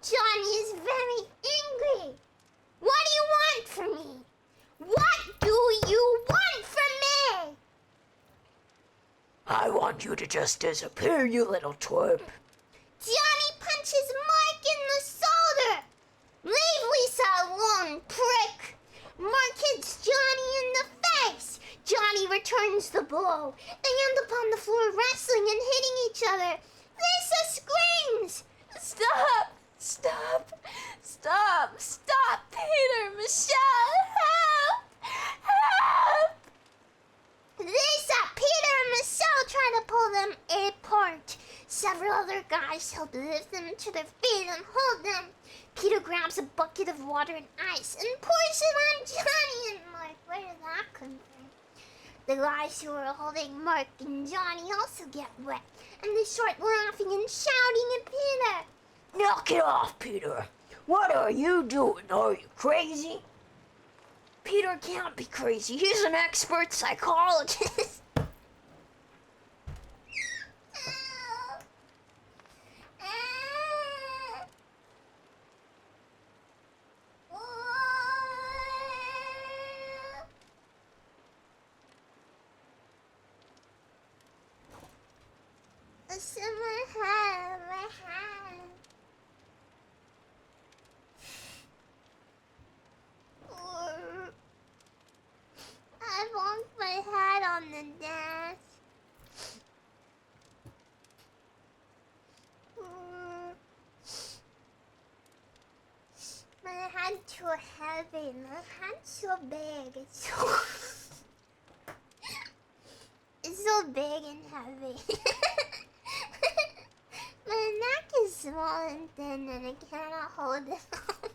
Johnny is very angry. What do you want from me? What do you want from me? I want you to just disappear, you little twerp. Johnny punches Mark in the shoulder. Leave Lisa alone, prick. Mark hits Johnny in the face. Johnny returns the blow. They end up on the floor wrestling and hitting each other. Lisa screams. Stop! Stop! Stop! Stop! Peter! Michelle! Help! Help! Lisa, Peter, and Michelle try to pull them apart. Several other guys help lift them to their feet and hold them. Peter grabs a bucket of water and ice and pours it on Johnny and Mark. Where did that come from? The guys who are holding Mark and Johnny also get wet, and they start laughing and shouting at Peter. Knock it off, Peter. What are you doing? Are you crazy? Peter can't be crazy. He's an expert psychologist. It's in my head, my head. I bumped my head on the desk. My head's too heavy. My head's so big. It's so it's so big and heavy. My neck is small and thin and I cannot hold it up.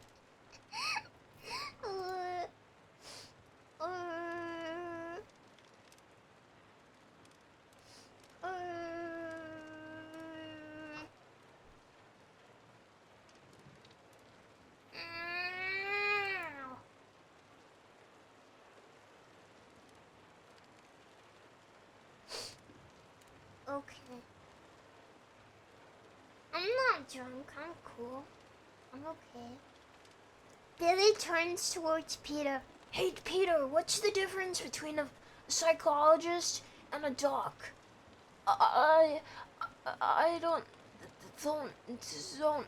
Okay. I'm not drunk, I'm cool. I'm okay. Billy turns towards Peter. Hey, Peter, what's the difference between a psychologist and a doc? I don't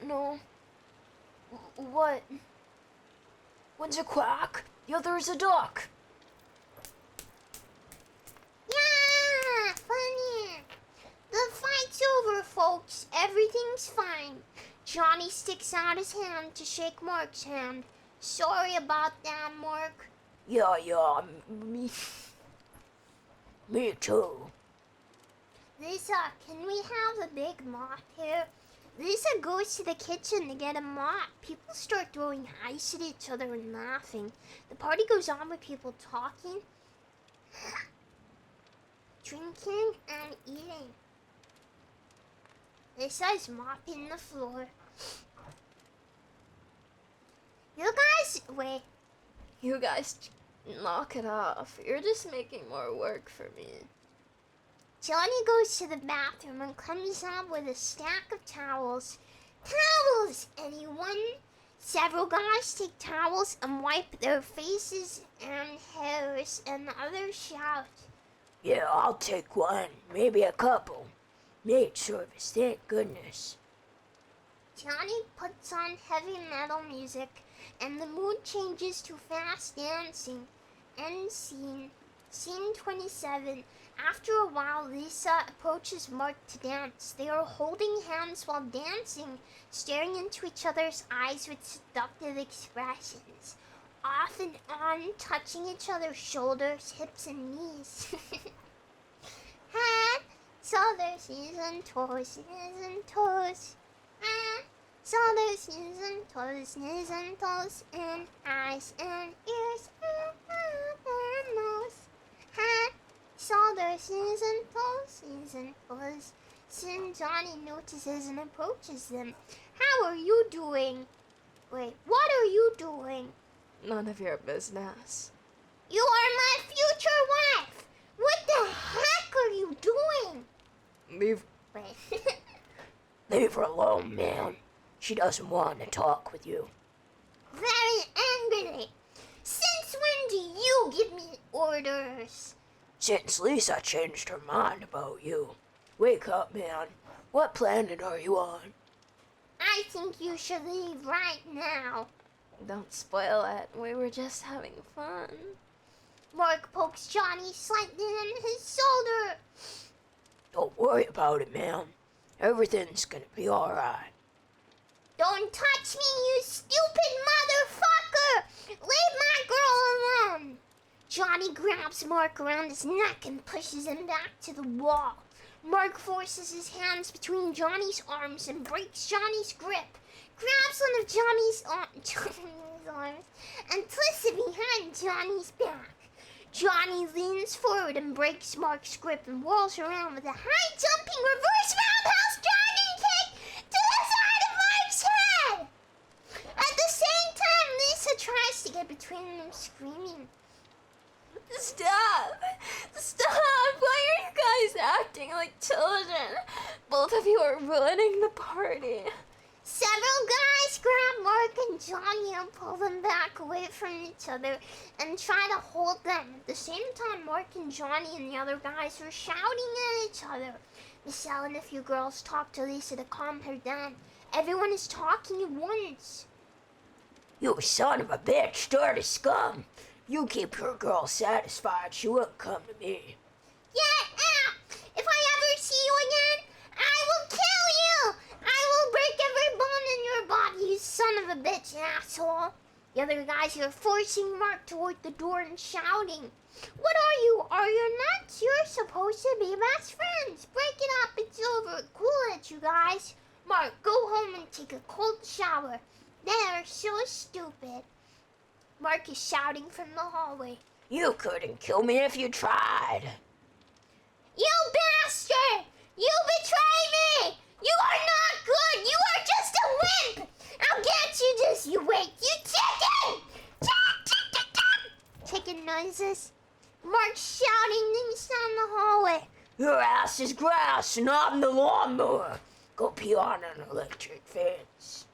know. What? One's a quack, the other is a doc. Yeah, funny. The fight's over, folks. Everything's fine. Johnny sticks out his hand to shake Mark's hand. Sorry about that, Mark. Yeah, me too. Lisa, can we have a big mop here? Lisa goes to the kitchen to get a mop. People start throwing ice at each other and laughing. The party goes on with people talking, drinking, and eating. Lisa's mopping the floor. Wait. You guys knock it off. You're just making more work for me. Johnny goes to the bathroom and comes out with a stack of towels. Towels, anyone? Several guys take towels and wipe their faces and hairs, and others shout. Yeah, I'll take one, maybe a couple. Maid service, thank goodness. Johnny puts on heavy metal music, and the mood changes to fast dancing. End scene. Scene 27. After a while, Lisa approaches Mark to dance. They are holding hands while dancing, staring into each other's eyes with seductive expressions. Off and on, touching each other's shoulders, hips, and knees. Shoulders, knees, and toes, knees, and toes. Shoulders, knees, and toes, knees, and toes, and eyes, and ears, and mouth, and nose. Shoulders, knees, and toes, knees, and toes. Soon Johnny notices and approaches them. How are you doing? Wait, what are you doing? None of your business. You are my future wife! What the heck are you doing? Leave. Wait. Leave her alone, man. She doesn't want to talk with you. Very angrily. Since when do you you give me orders. Since Lisa changed her mind about you, wake up, man. What planet are you on? I think you should leave right now. Don't spoil it. We were just having fun. Mark pokes Johnny slightly on his shoulder. Don't worry about it, man. Everything's gonna be alright. Don't touch me, you stupid motherfucker! Leave my girl alone! Johnny grabs Mark around his neck and pushes him back to the wall. Mark forces his hands between Johnny's arms and breaks Johnny's grip, grabs one of Johnny's arms and twists it behind Johnny's back. Johnny leans forward and breaks Mark's grip and whirls around with a high jumping reverse roundhouse dragon kick to the side of Mark's head. At the same time, Lisa tries to get between them, screaming. Stop! Stop! Why are you guys acting like children? Both of you are ruining the party. Several guys grab Mark and Johnny and pull them back away from each other and try to hold them. At the same time, Mark and Johnny and the other guys are shouting at each other. Michelle and a few girls talk to Lisa to calm her down. Everyone is talking at once. You son of a bitch, dirty scum. You keep your girl satisfied, she won't come to me. If I ever see you again, I will kill you! I will break every bone in your body, you son of a bitch, asshole! The other guys are forcing Mark toward the door and shouting. What are you? Are you nuts? You're supposed to be best friends. Break it up, it's over. Cool it, you guys. Mark, go home and take a cold shower. They're so stupid. Mark is shouting from the hallway. You couldn't kill me if you tried. You bastard! You betrayed me! You are not good! You are just a wimp! I'll get you, just you wait, you chicken! Chicken noises. Mark shouting things down the hallway. Your ass is grass and I'm the lawnmower. Go pee on an electric fence.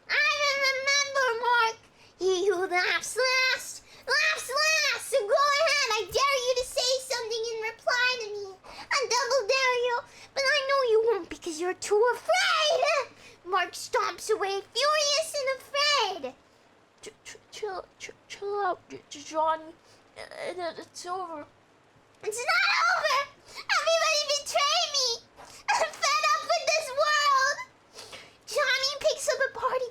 I remember, Mark. He who laughs last, laughs last. So go ahead, I dare you to say something in reply to me. I double dare you, but I know you won't because you're too afraid. Mark stomps away, furious and afraid. Chill out, Johnny. It's over. It's not over. Everybody betrayed me. I'm fed up with this world. Johnny picks up a party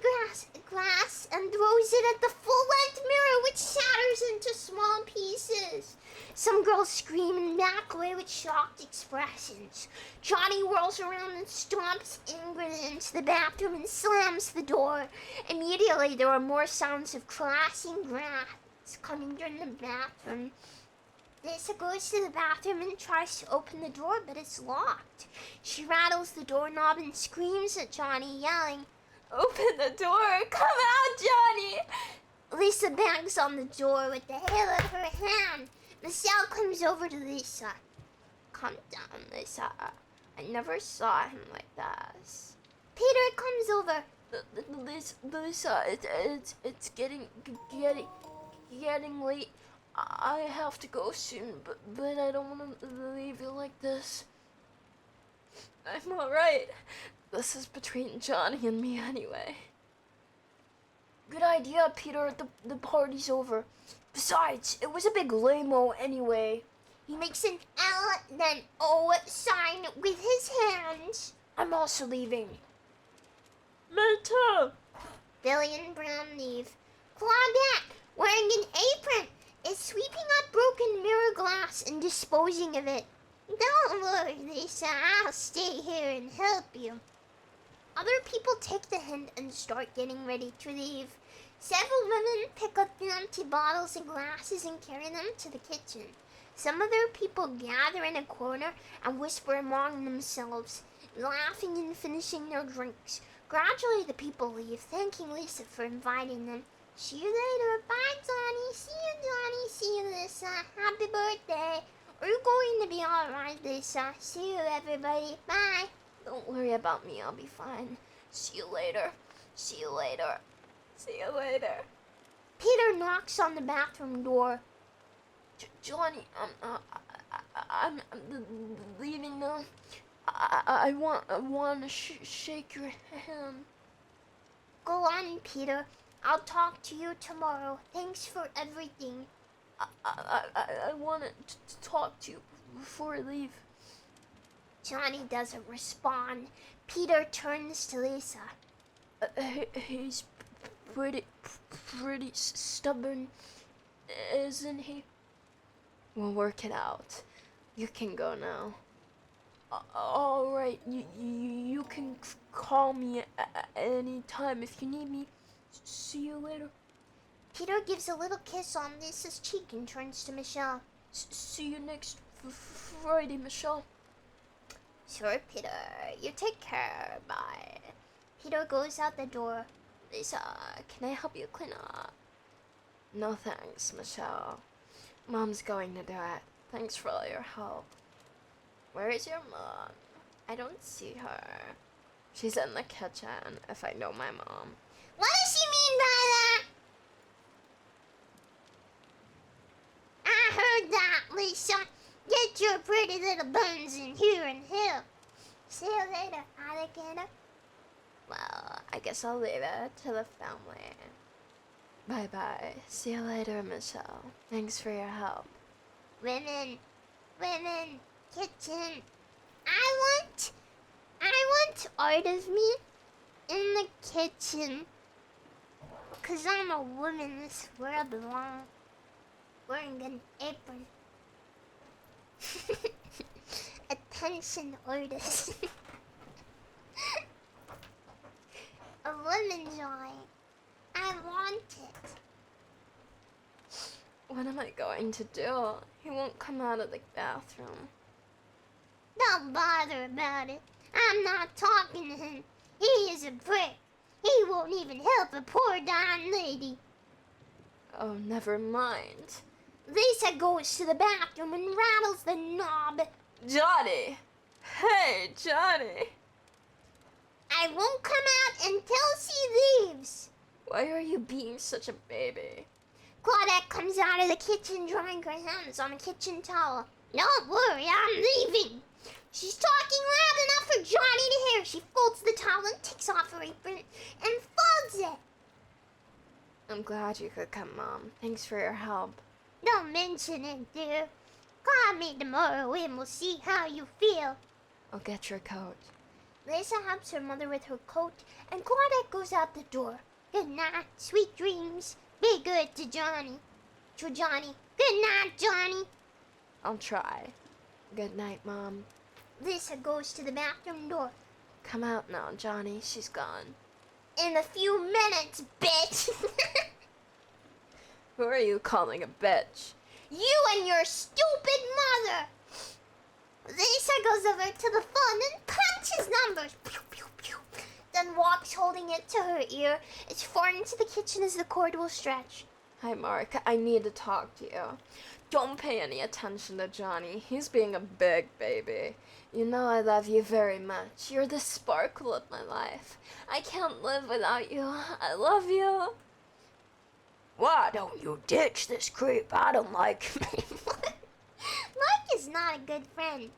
glass and throws it at the full-length mirror, which shatters into small pieces. Some girls scream and back away with shocked expressions. Johnny whirls around and stomps angrily into the bathroom and slams the door. Immediately, there are more sounds of crashing glass coming from the bathroom. Lisa goes to the bathroom and tries to open the door, but it's locked. She rattles the doorknob and screams at Johnny, yelling, Open the door! Come out, Johnny! Lisa bangs on the door with the heel of her hand. Michelle comes over to Lisa. Calm down, Lisa. I never saw him like this. Peter comes over. Lisa, it's getting late. I have to go soon, but I don't want to leave you like this. I'm alright. This is between Johnny and me anyway. Good idea, Peter. The party's over. Besides, it was a big lame-o anyway. He makes an L, then O sign with his hands. I'm also leaving. Me too. Billy and Brown leave. Claudette, wearing an apron, is sweeping up broken mirror glass and disposing of it. Don't worry, Lisa. I'll stay here and help you. Other people take the hint and start getting ready to leave. Several women pick up the empty bottles and glasses and carry them to the kitchen. Some other people gather in a corner and whisper among themselves, laughing and finishing their drinks. Gradually, the people leave, thanking Lisa for inviting them. See you later. Bye, Johnny. See you, Johnny. See you, Lisa. Happy birthday. Are you going to be alright, Lisa? See you, everybody. Bye. Don't worry about me, I'll be fine. See you later. See you later. See you later. Peter knocks on the bathroom door. Johnny, I'm leaving now. I want to shake your hand. Go on, Peter. I'll talk to you tomorrow. Thanks for everything. I wanted to talk to you before I leave. Johnny doesn't respond. Peter turns to Lisa. He's pretty stubborn, isn't he? We'll work it out. You can go now. All right, you can call me anytime if you need me. See you later. Peter gives a little kiss on Lisa's cheek and turns to Michelle. See you next Friday, Michelle. Sure, Peter. You take care. Bye. Peter goes out the door. Lisa, can I help you clean up? No thanks, Michelle. Mom's going to do it. Thanks for all your help. Where is your mom? I don't see her. She's in the kitchen, if I know my mom. What does she mean by that? I heard that, Lisa. Get your pretty little bones in here and help. See you later, alligator. Well, I guess I'll leave it to the family. Bye-bye. See you later, Michelle. Thanks for your help. Women, kitchen. I want art of me in the kitchen. 'Cause I'm a woman, this is where I belong. Wearing an apron. Attention, artist. A woman's eye. I want it. What am I going to do? He won't come out of the bathroom. Don't bother about it. I'm not talking to him. He is a prick. He won't even help a poor dying lady. Oh, never mind. Lisa goes to the bathroom and rattles the knob. Johnny! Hey, Johnny! I won't come out until she leaves. Why are you being such a baby? Claudette comes out of the kitchen drying her hands on a kitchen towel. Don't worry, I'm leaving. She's talking loud enough for Johnny to hear. She folds the towel and takes off her apron and folds it. I'm glad you could come, Mom. Thanks for your help. Don't mention it, dear. Call me tomorrow and we'll see how you feel. I'll get your coat. Lisa helps her mother with her coat, and Claudette goes out the door. Good night, sweet dreams. Be good to Johnny. To Johnny. Good night, Johnny. I'll try. Good night, Mom. Lisa goes to the bathroom door. Come out now, Johnny. She's gone. In a few minutes, bitch. Who are you calling a bitch? You and your stupid mother. Lisa goes over to the phone and punches numbers. Pew, pew, pew. Then walks holding it to her ear as far into the kitchen as the cord will stretch. Hi, Mark. I need to talk to you. Don't pay any attention to Johnny. He's being a big baby. You know I love you very much. You're the sparkle of my life. I can't live without you. I love you. Why don't you ditch this creep? I don't like him. Mike is not a good friend.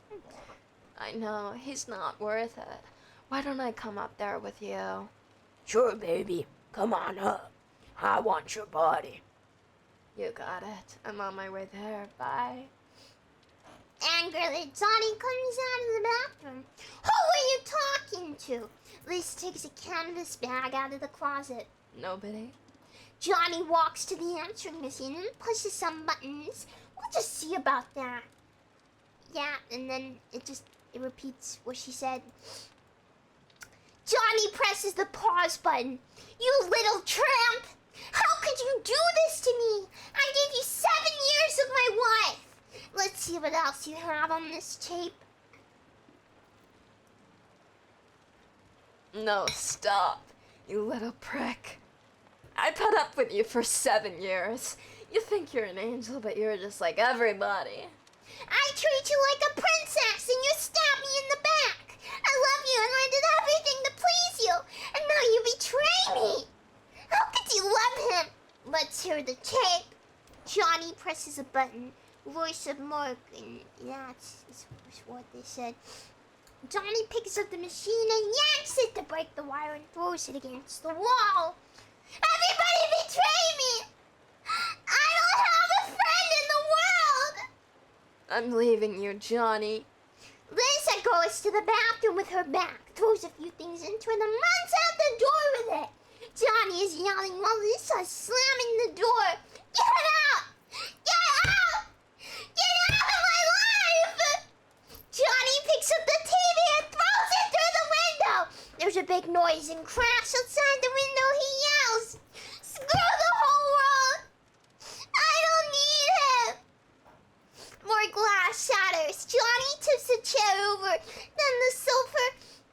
I know. He's not worth it. Why don't I come up there with you? Sure, baby. Come on up. I want your body. You got it. I'm on my way there. Bye. Angrily, Johnny comes out of the bathroom. Who are you talking to? Lisa takes a canvas bag out of the closet. Nobody? Johnny walks to the answering machine and pushes some buttons. We'll just see about that. Yeah, and then it repeats what she said. Johnny presses the pause button. You little tramp! How could you do this to me? I gave you 7 years of my life. Let's see what else you have on this tape. No, stop. You little prick. I put up with you for 7 years. You think you're an angel, but you're just like everybody. I treat you like a princess and you stab me in the back. I love you and I did everything to please you. And now you betray me. How could you love him? Let's hear the tape. Johnny presses a button. Voice of Mark, and that's what they said. Johnny picks up the machine and yanks it to break the wire and throws it against the wall. Everybody betray me! I don't have a friend in the world! I'm leaving you, Johnny. Lisa goes to the bathroom with her bag, throws a few things into it, and runs out the door with it. Johnny is yelling while Lisa is slamming the door. Get out! Get out! Get out of my life! Johnny picks up the TV and throws it through the window. There's a big noise and crash outside the window. He yells, "Screw the whole world! I don't need him!" More glass shatters. Johnny tips a chair over, then the sofa,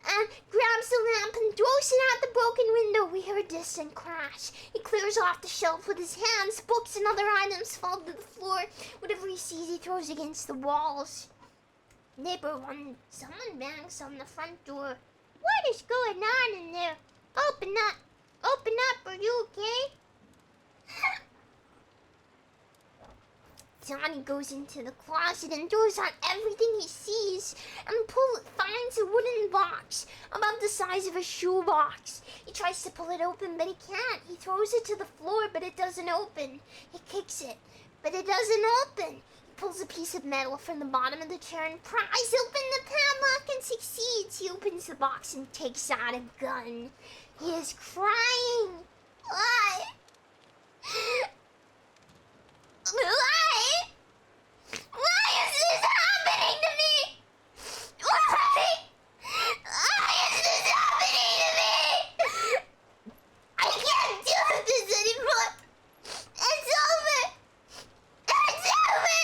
and grabs the lamp and throws it out the broken window. We hear a distant crash. He clears off the shelf with his hands. Books and other items fall to the floor. Whatever he sees, he throws against the walls. Neighbor one, someone bangs on the front door. What is going on in there? Open up. Open up. Are you okay? Johnny goes into the closet and throws on everything he sees and finds a wooden box about the size of a shoebox. He tries to pull it open, but he can't. He throws it to the floor, but it doesn't open. He kicks it, but it doesn't open. He pulls a piece of metal from the bottom of the chair and pries open the padlock and succeeds. He opens the box and takes out a gun. He is crying. Why? Why? Why is this happening to me? Why? Why is this happening to me? I can't do this anymore. It's over. It's over.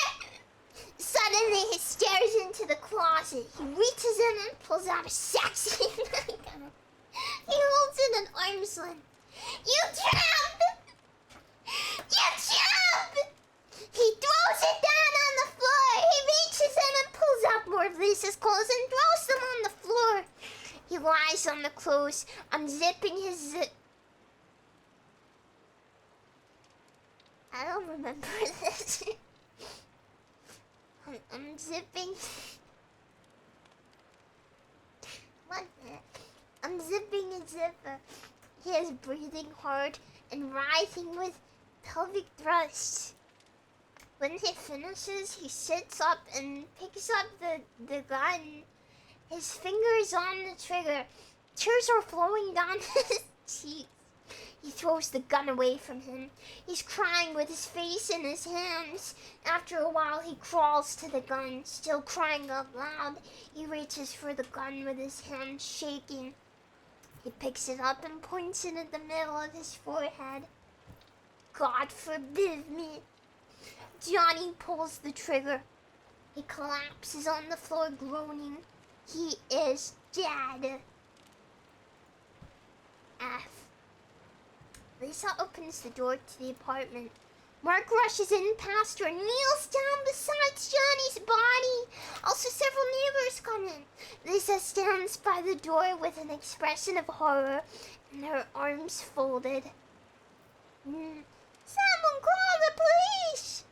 Suddenly he stares into the closet. He reaches in and pulls out a sexy gun. He holds it at arm's length. You tramp! You tramp! He throws it down on the floor. He reaches in and pulls out more of Lisa's clothes and throws them on the floor. He lies on the clothes, unzipping his zip. I don't remember this. Unzipping. What? Unzipping his zipper. He is breathing hard and writhing with pelvic thrusts. When he finishes, he sits up and picks up the gun. His finger is on the trigger. Tears are flowing down his cheeks. He throws the gun away from him. He's crying with his face in his hands. After a while, he crawls to the gun, still crying out loud. He reaches for the gun with his hands shaking. He picks it up and points it at the middle of his forehead. God forbid me. Johnny pulls the trigger. He collapses on the floor groaning. He is dead. F. Lisa opens the door to the apartment. Mark rushes in past her and kneels down beside Johnny's body. Also, several neighbors come in. Lisa stands by the door with an expression of horror and her arms folded. Someone call the police!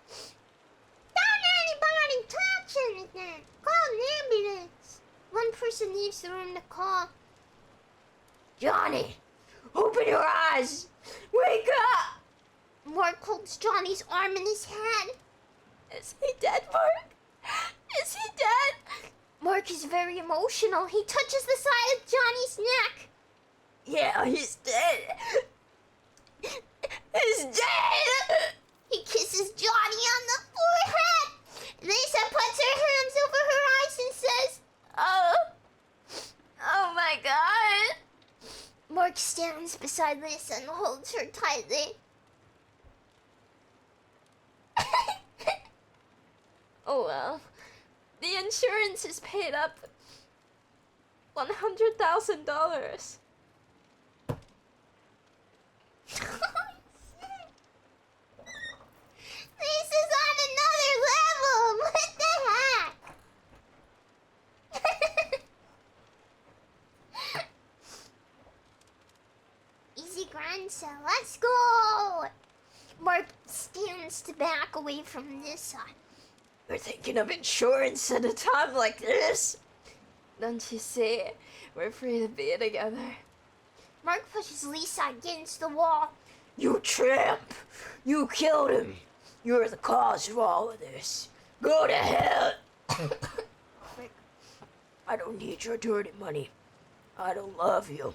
Don't anybody touch anything! Call an ambulance! One person leaves the room to call. Johnny, open your eyes! Wake up! Mark holds Johnny's arm in his hand. Is he dead, Mark? Is he dead? Mark is very emotional. He touches the side of Johnny's neck. Yeah, he's dead. He's dead! He kisses Johnny on the forehead. Lisa puts her hands over her eyes and says, Oh my God. Mark stands beside Lisa and holds her tightly. Oh well. The insurance is paid up $100,000. Lisa's on another level. What the heck? Easy grind cell. Let's go. Mark stands to back away from Lisa. We're thinking of insurance at a time like this. Don't you see? We're free to be together. Mark pushes Lisa against the wall. You tramp! You killed him! You're the cause of all of this. Go to hell! I don't need your dirty money. I don't love you.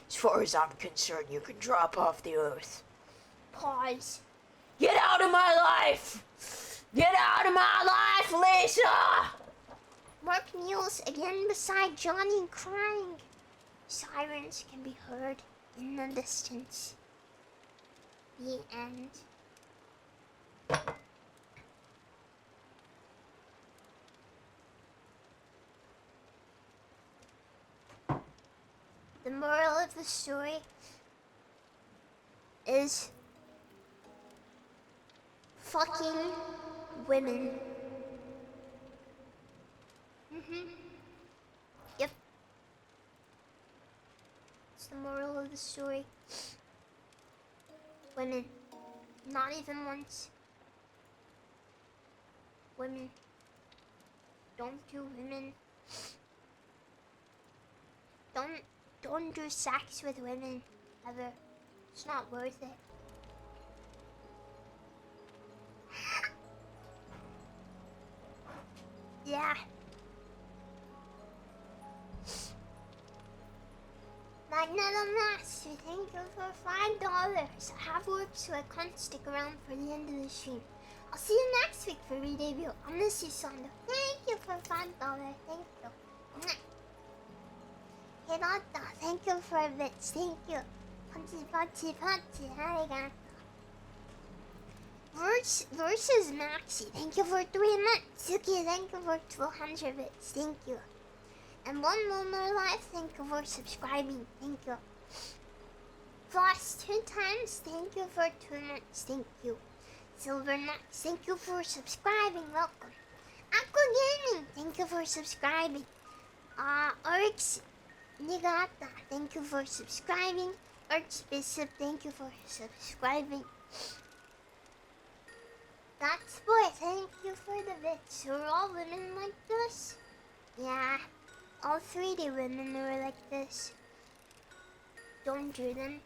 As far as I'm concerned, you can drop off the earth. Pause. Get out of my life! Get out of my life, Lisa! Mark kneels again beside Johnny, crying. Sirens can be heard in the distance. The end. The moral of the story is fucking women. Yep. It's the moral of the story. Women. Not even once. Women. Don't do women. Don't do sex with women ever. It's not worth it. Yeah. Master, thank you for $5. I have work so I can't stick around for the end of the stream. I'll see you next week for re-debut. I'll miss you, Sando. Thank you for $5. Thank you. Hirata, thank you for bits. Thank you. Punchy. Arigato. Versus Maxi, thank you for 3 months. Suki, thank you for 200 bits. Thank you. And one more life, thank you for subscribing. Thank you. Floss 2 times, thank you for 2 months. Thank you. Silver Max, thank you for subscribing. Welcome. Aqua Gaming, thank you for subscribing. Orix Nigata, thank you for subscribing. Archbishop, thank you for subscribing. That's boy, thank you for the bits. We're all women like this? Yeah, all 3D women are like this. Don't do them.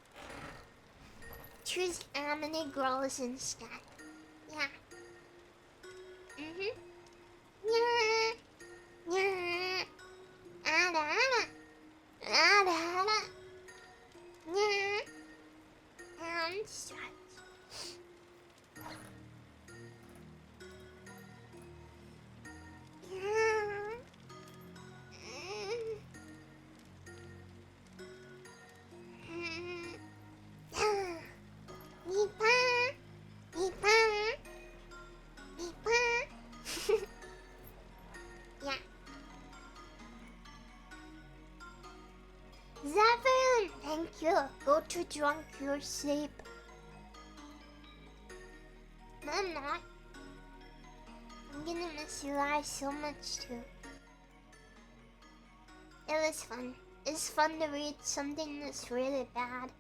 Choose anime girls instead. Yeah. Yeah. Ada. Yeah. And stretch. Yeah. Zephyr, thank you. Go to drunk your sleep. No, I'm not. I'm gonna miss you guys so much too. It was fun. It's fun to read something that's really bad.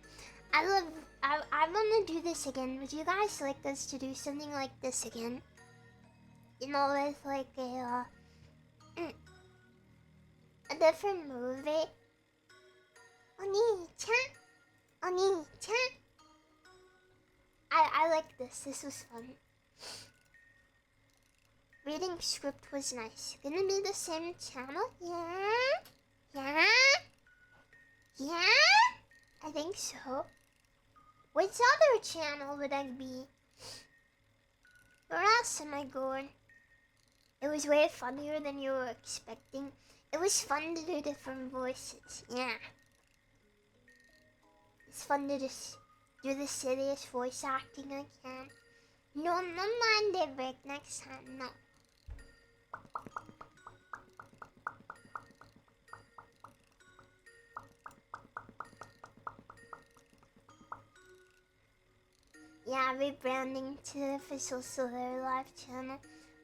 I wanna do this again. Would you guys like us to do something like this again? You know, with like a different movie. Oni-chan. I like this. This was fun. Reading script was nice. Gonna be the same channel? Yeah? I think so. Which other channel would I be? Where else am I going? It was way funnier than you were expecting. It was fun to do different voices. Yeah. It's fun to just do the silliest voice acting I can. No Monday break next time. No. Yeah, rebranding to the official Solar Life channel.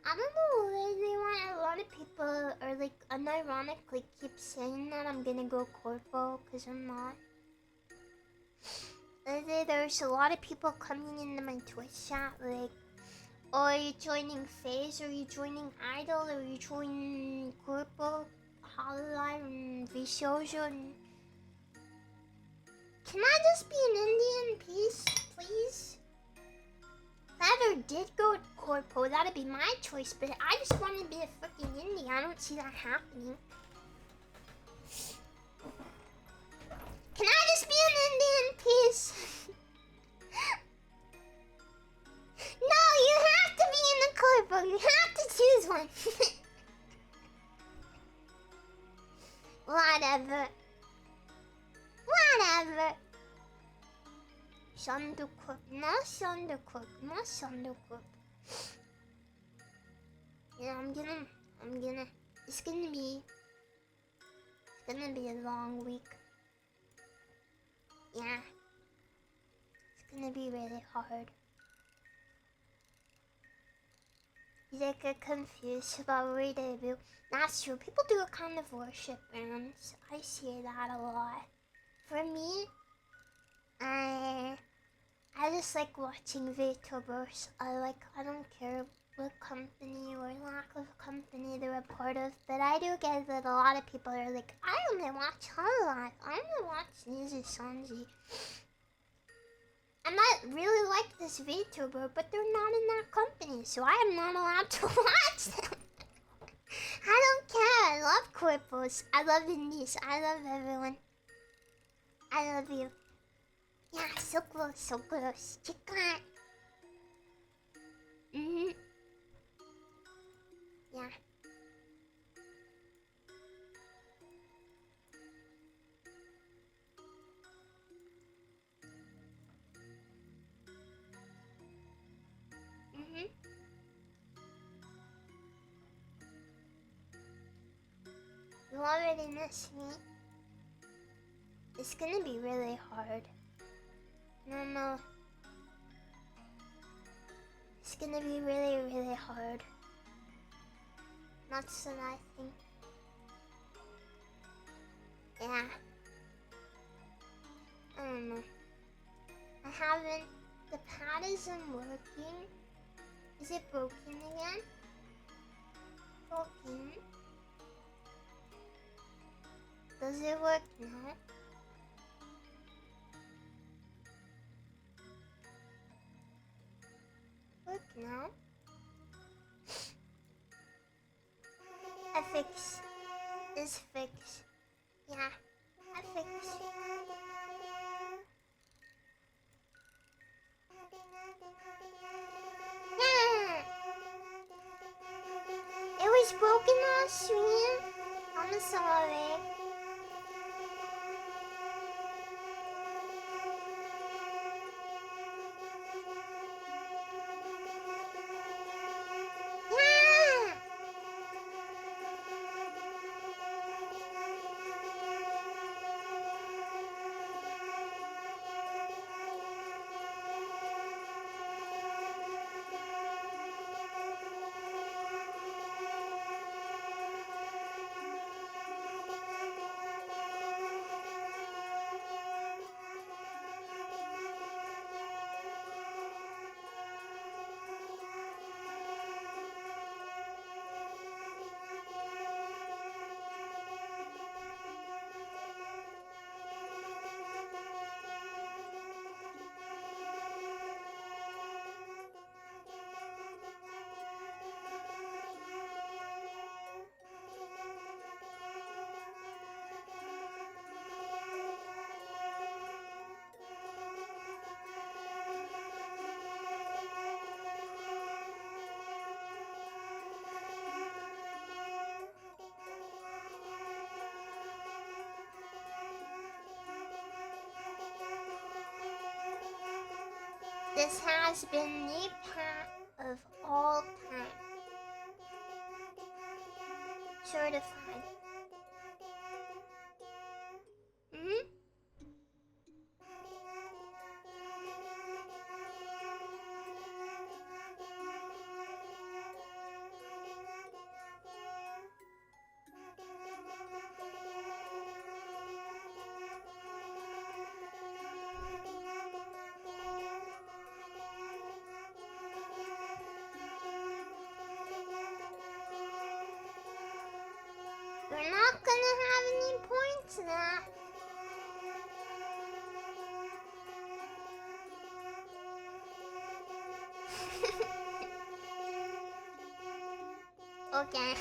I don't know, lately a lot of people are like unironically keep saying that I'm gonna go corpo, cause I'm not. There's a lot of people coming into my Twitch chat, like, oh, are you joining FaZe? Are you joining Idol? Are you joining Corpo, Hololive, and Vishojo? Can I just be an Indian, please? If I ever did go to Corpo, that'd be my choice, but I just want to be a freaking Indian. I don't see that happening. Can I just be an Indian, please? No, you have to be in the Corpo. You have to choose one. Whatever. Sandukup, no Sandukup. Yeah, I'm gonna, it's gonna be a long week. Yeah. It's gonna be really hard. You get confused about re-debut. That's true. People do kind of worship bands. I see that a lot. For me, I just like watching VTubers. I don't care what company or lack of company they're a part of, but I do get that a lot of people are like, I only watch Hololive. I only watch Nizu Sanji. I might really like this VTuber, but they're not in that company, so I am not allowed to watch them. I don't care. I love corpos. I love indies. I love everyone. I love you. Yeah, so close. Chicken. Yeah. You already miss me. It's gonna be really hard. No. It's gonna be really, really hard. Not so I think. Yeah. I don't know. I haven't. The pad isn't working. Is it broken again? Broken. Does it work now? Work now? FX is fixed. Yeah, FX. Yeah. It was broken on stream. I'm sorry. Yeah. This has been the pack of all time. Certified. have any points left. Okay.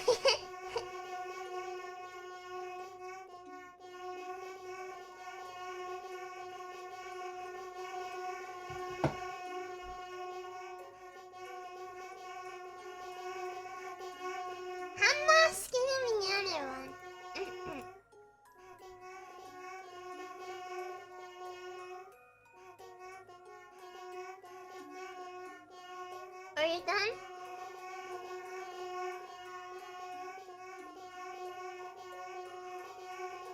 I'm not scaring anyone. Are you done?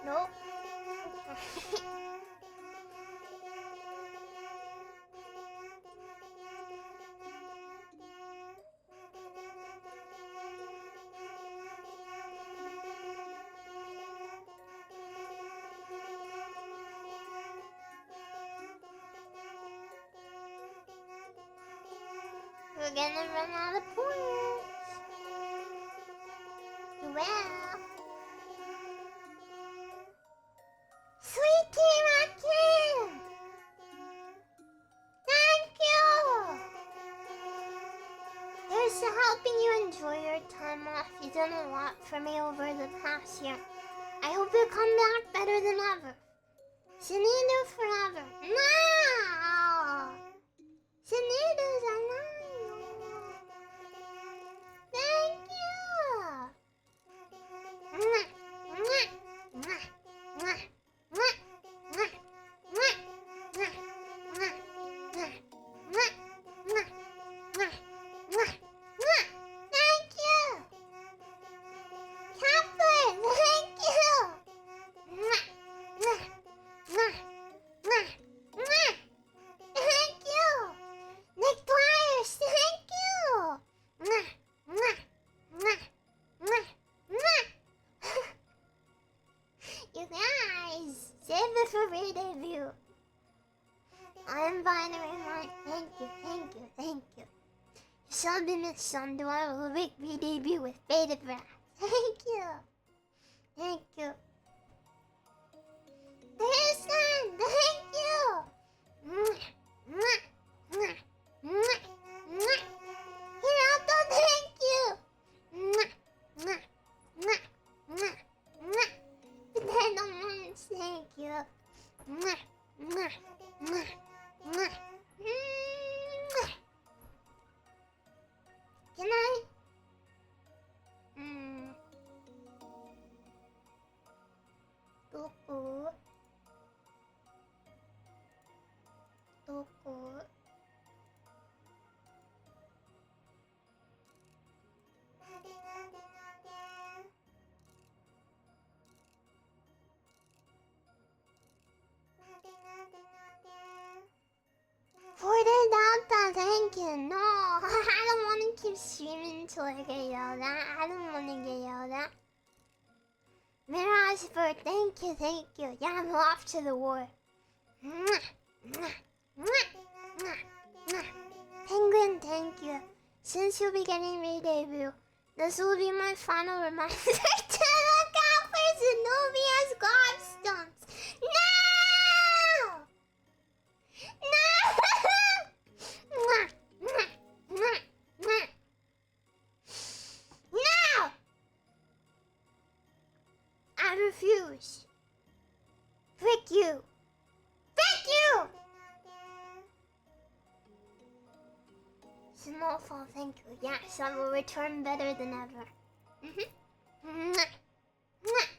Nope. We're gonna run out of points. Well. Sweetie Raccoon! Thank you! Here's to helping you enjoy your time off. You've done a lot for me over the past year. I hope you come back better than ever. Sinido forever. No! Sinido's alive. Thank you! Mwah, mwah, mwah, mwah, mwah, mwah, mwah, mwah, mwah, mwah, mwah, mwah, mwah, mwah, mwah. Thank you! Catherine, thank you! Mwah, mwah, mwah, mwah, mwah. Thank you! Nick Dwyers, thank you! Mwah, mwah, mwah, mwah, mwah. You guys, save it for re-debut. I'm Binary Mark. Thank you, thank you, thank you. You shall be missed, son. Do I will make re-debut with Beta Breath. Thank you. Thank you. Harrison, thank you. Mwah, mwah, mwah, mwah, mwah. Hirato, thank you. Mwah, mwah, mwah, mwah, mwah. Potato Mons, thank you. Mwah, mwah, mwah, mwah, mwah. Can I? Doku. Doku. $40, thank you. No, I don't want to keep streaming until I get yelled at. I don't want to get yelled at. Mirage Bird, thank you, thank you. Yeah, I'm off to the war. Mwah, mwah, mwah, mwah, mwah. Penguin, thank you. Since you'll be getting re-debut, this will be my final reminder to look out for Zenobia's gobstones. No! No! Mwah, mwah, mwah, mwah. No! I refuse. Frick you. Frick you! Snowfall, thank you. Yes, I will return better than ever. Mwah, mwah.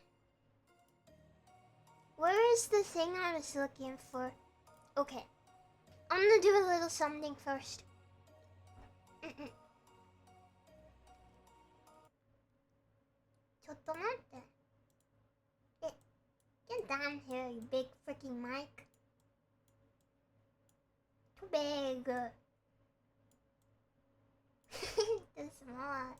Where is the thing I was looking for? Okay. I'm gonna do a little something first. Chotomatte. Get down here, you big freaking mic. Too big. Too small.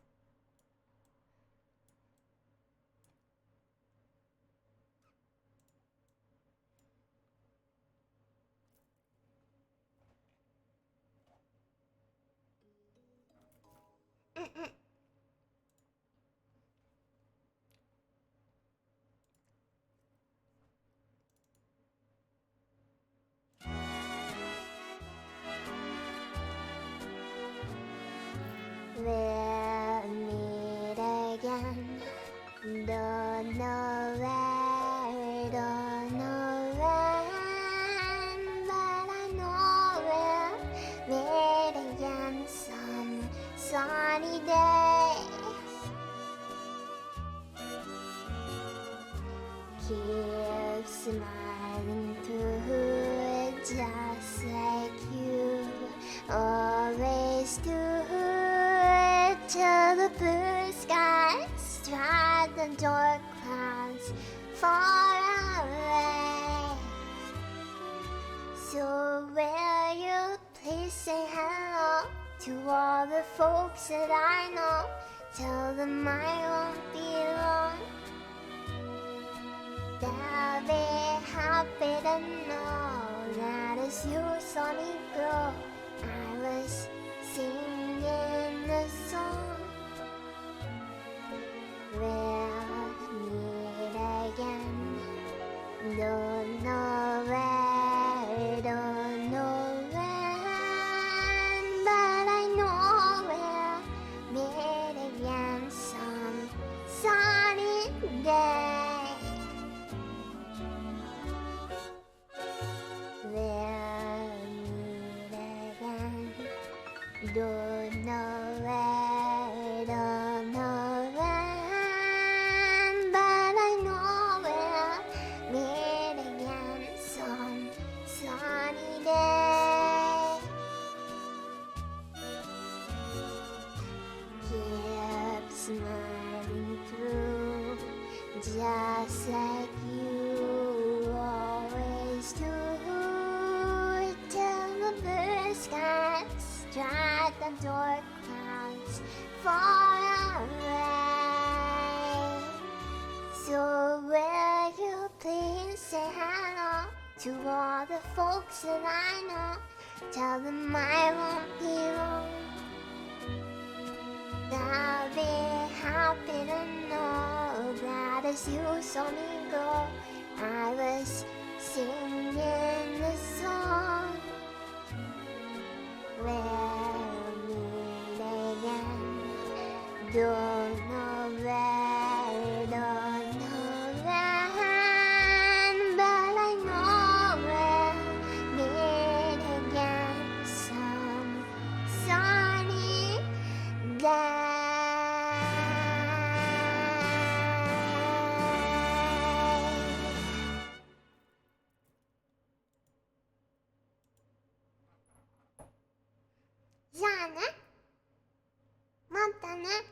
We'll meet again. Don't know where, don't know when, but I know we'll meet again some sunny day. Keep smiling through, just like you always do, till the blue skies drive the dark clouds far away. So will you please say hello to all the folks that I know? Tell them I won't be long. They'll be happy to know that as you saw me grow, I was singing the song. We'll meet again. Don't know where, don't know when, but I know we'll meet again some sunny day. We'll meet again. Don't know where, don't know when, but I know we'll meet again some sunny day. Keep smiling through, just like you always do, till the blue skies drive the dark clouds far away. So will you please say hello to all the folks that I know? Tell them I won't be long. They'll be happy to know that as you saw me go, I was singing the song. We'll meet again. Don't know where, don't know when, but I know we'll meet again some sunny day.じゃあね。またね。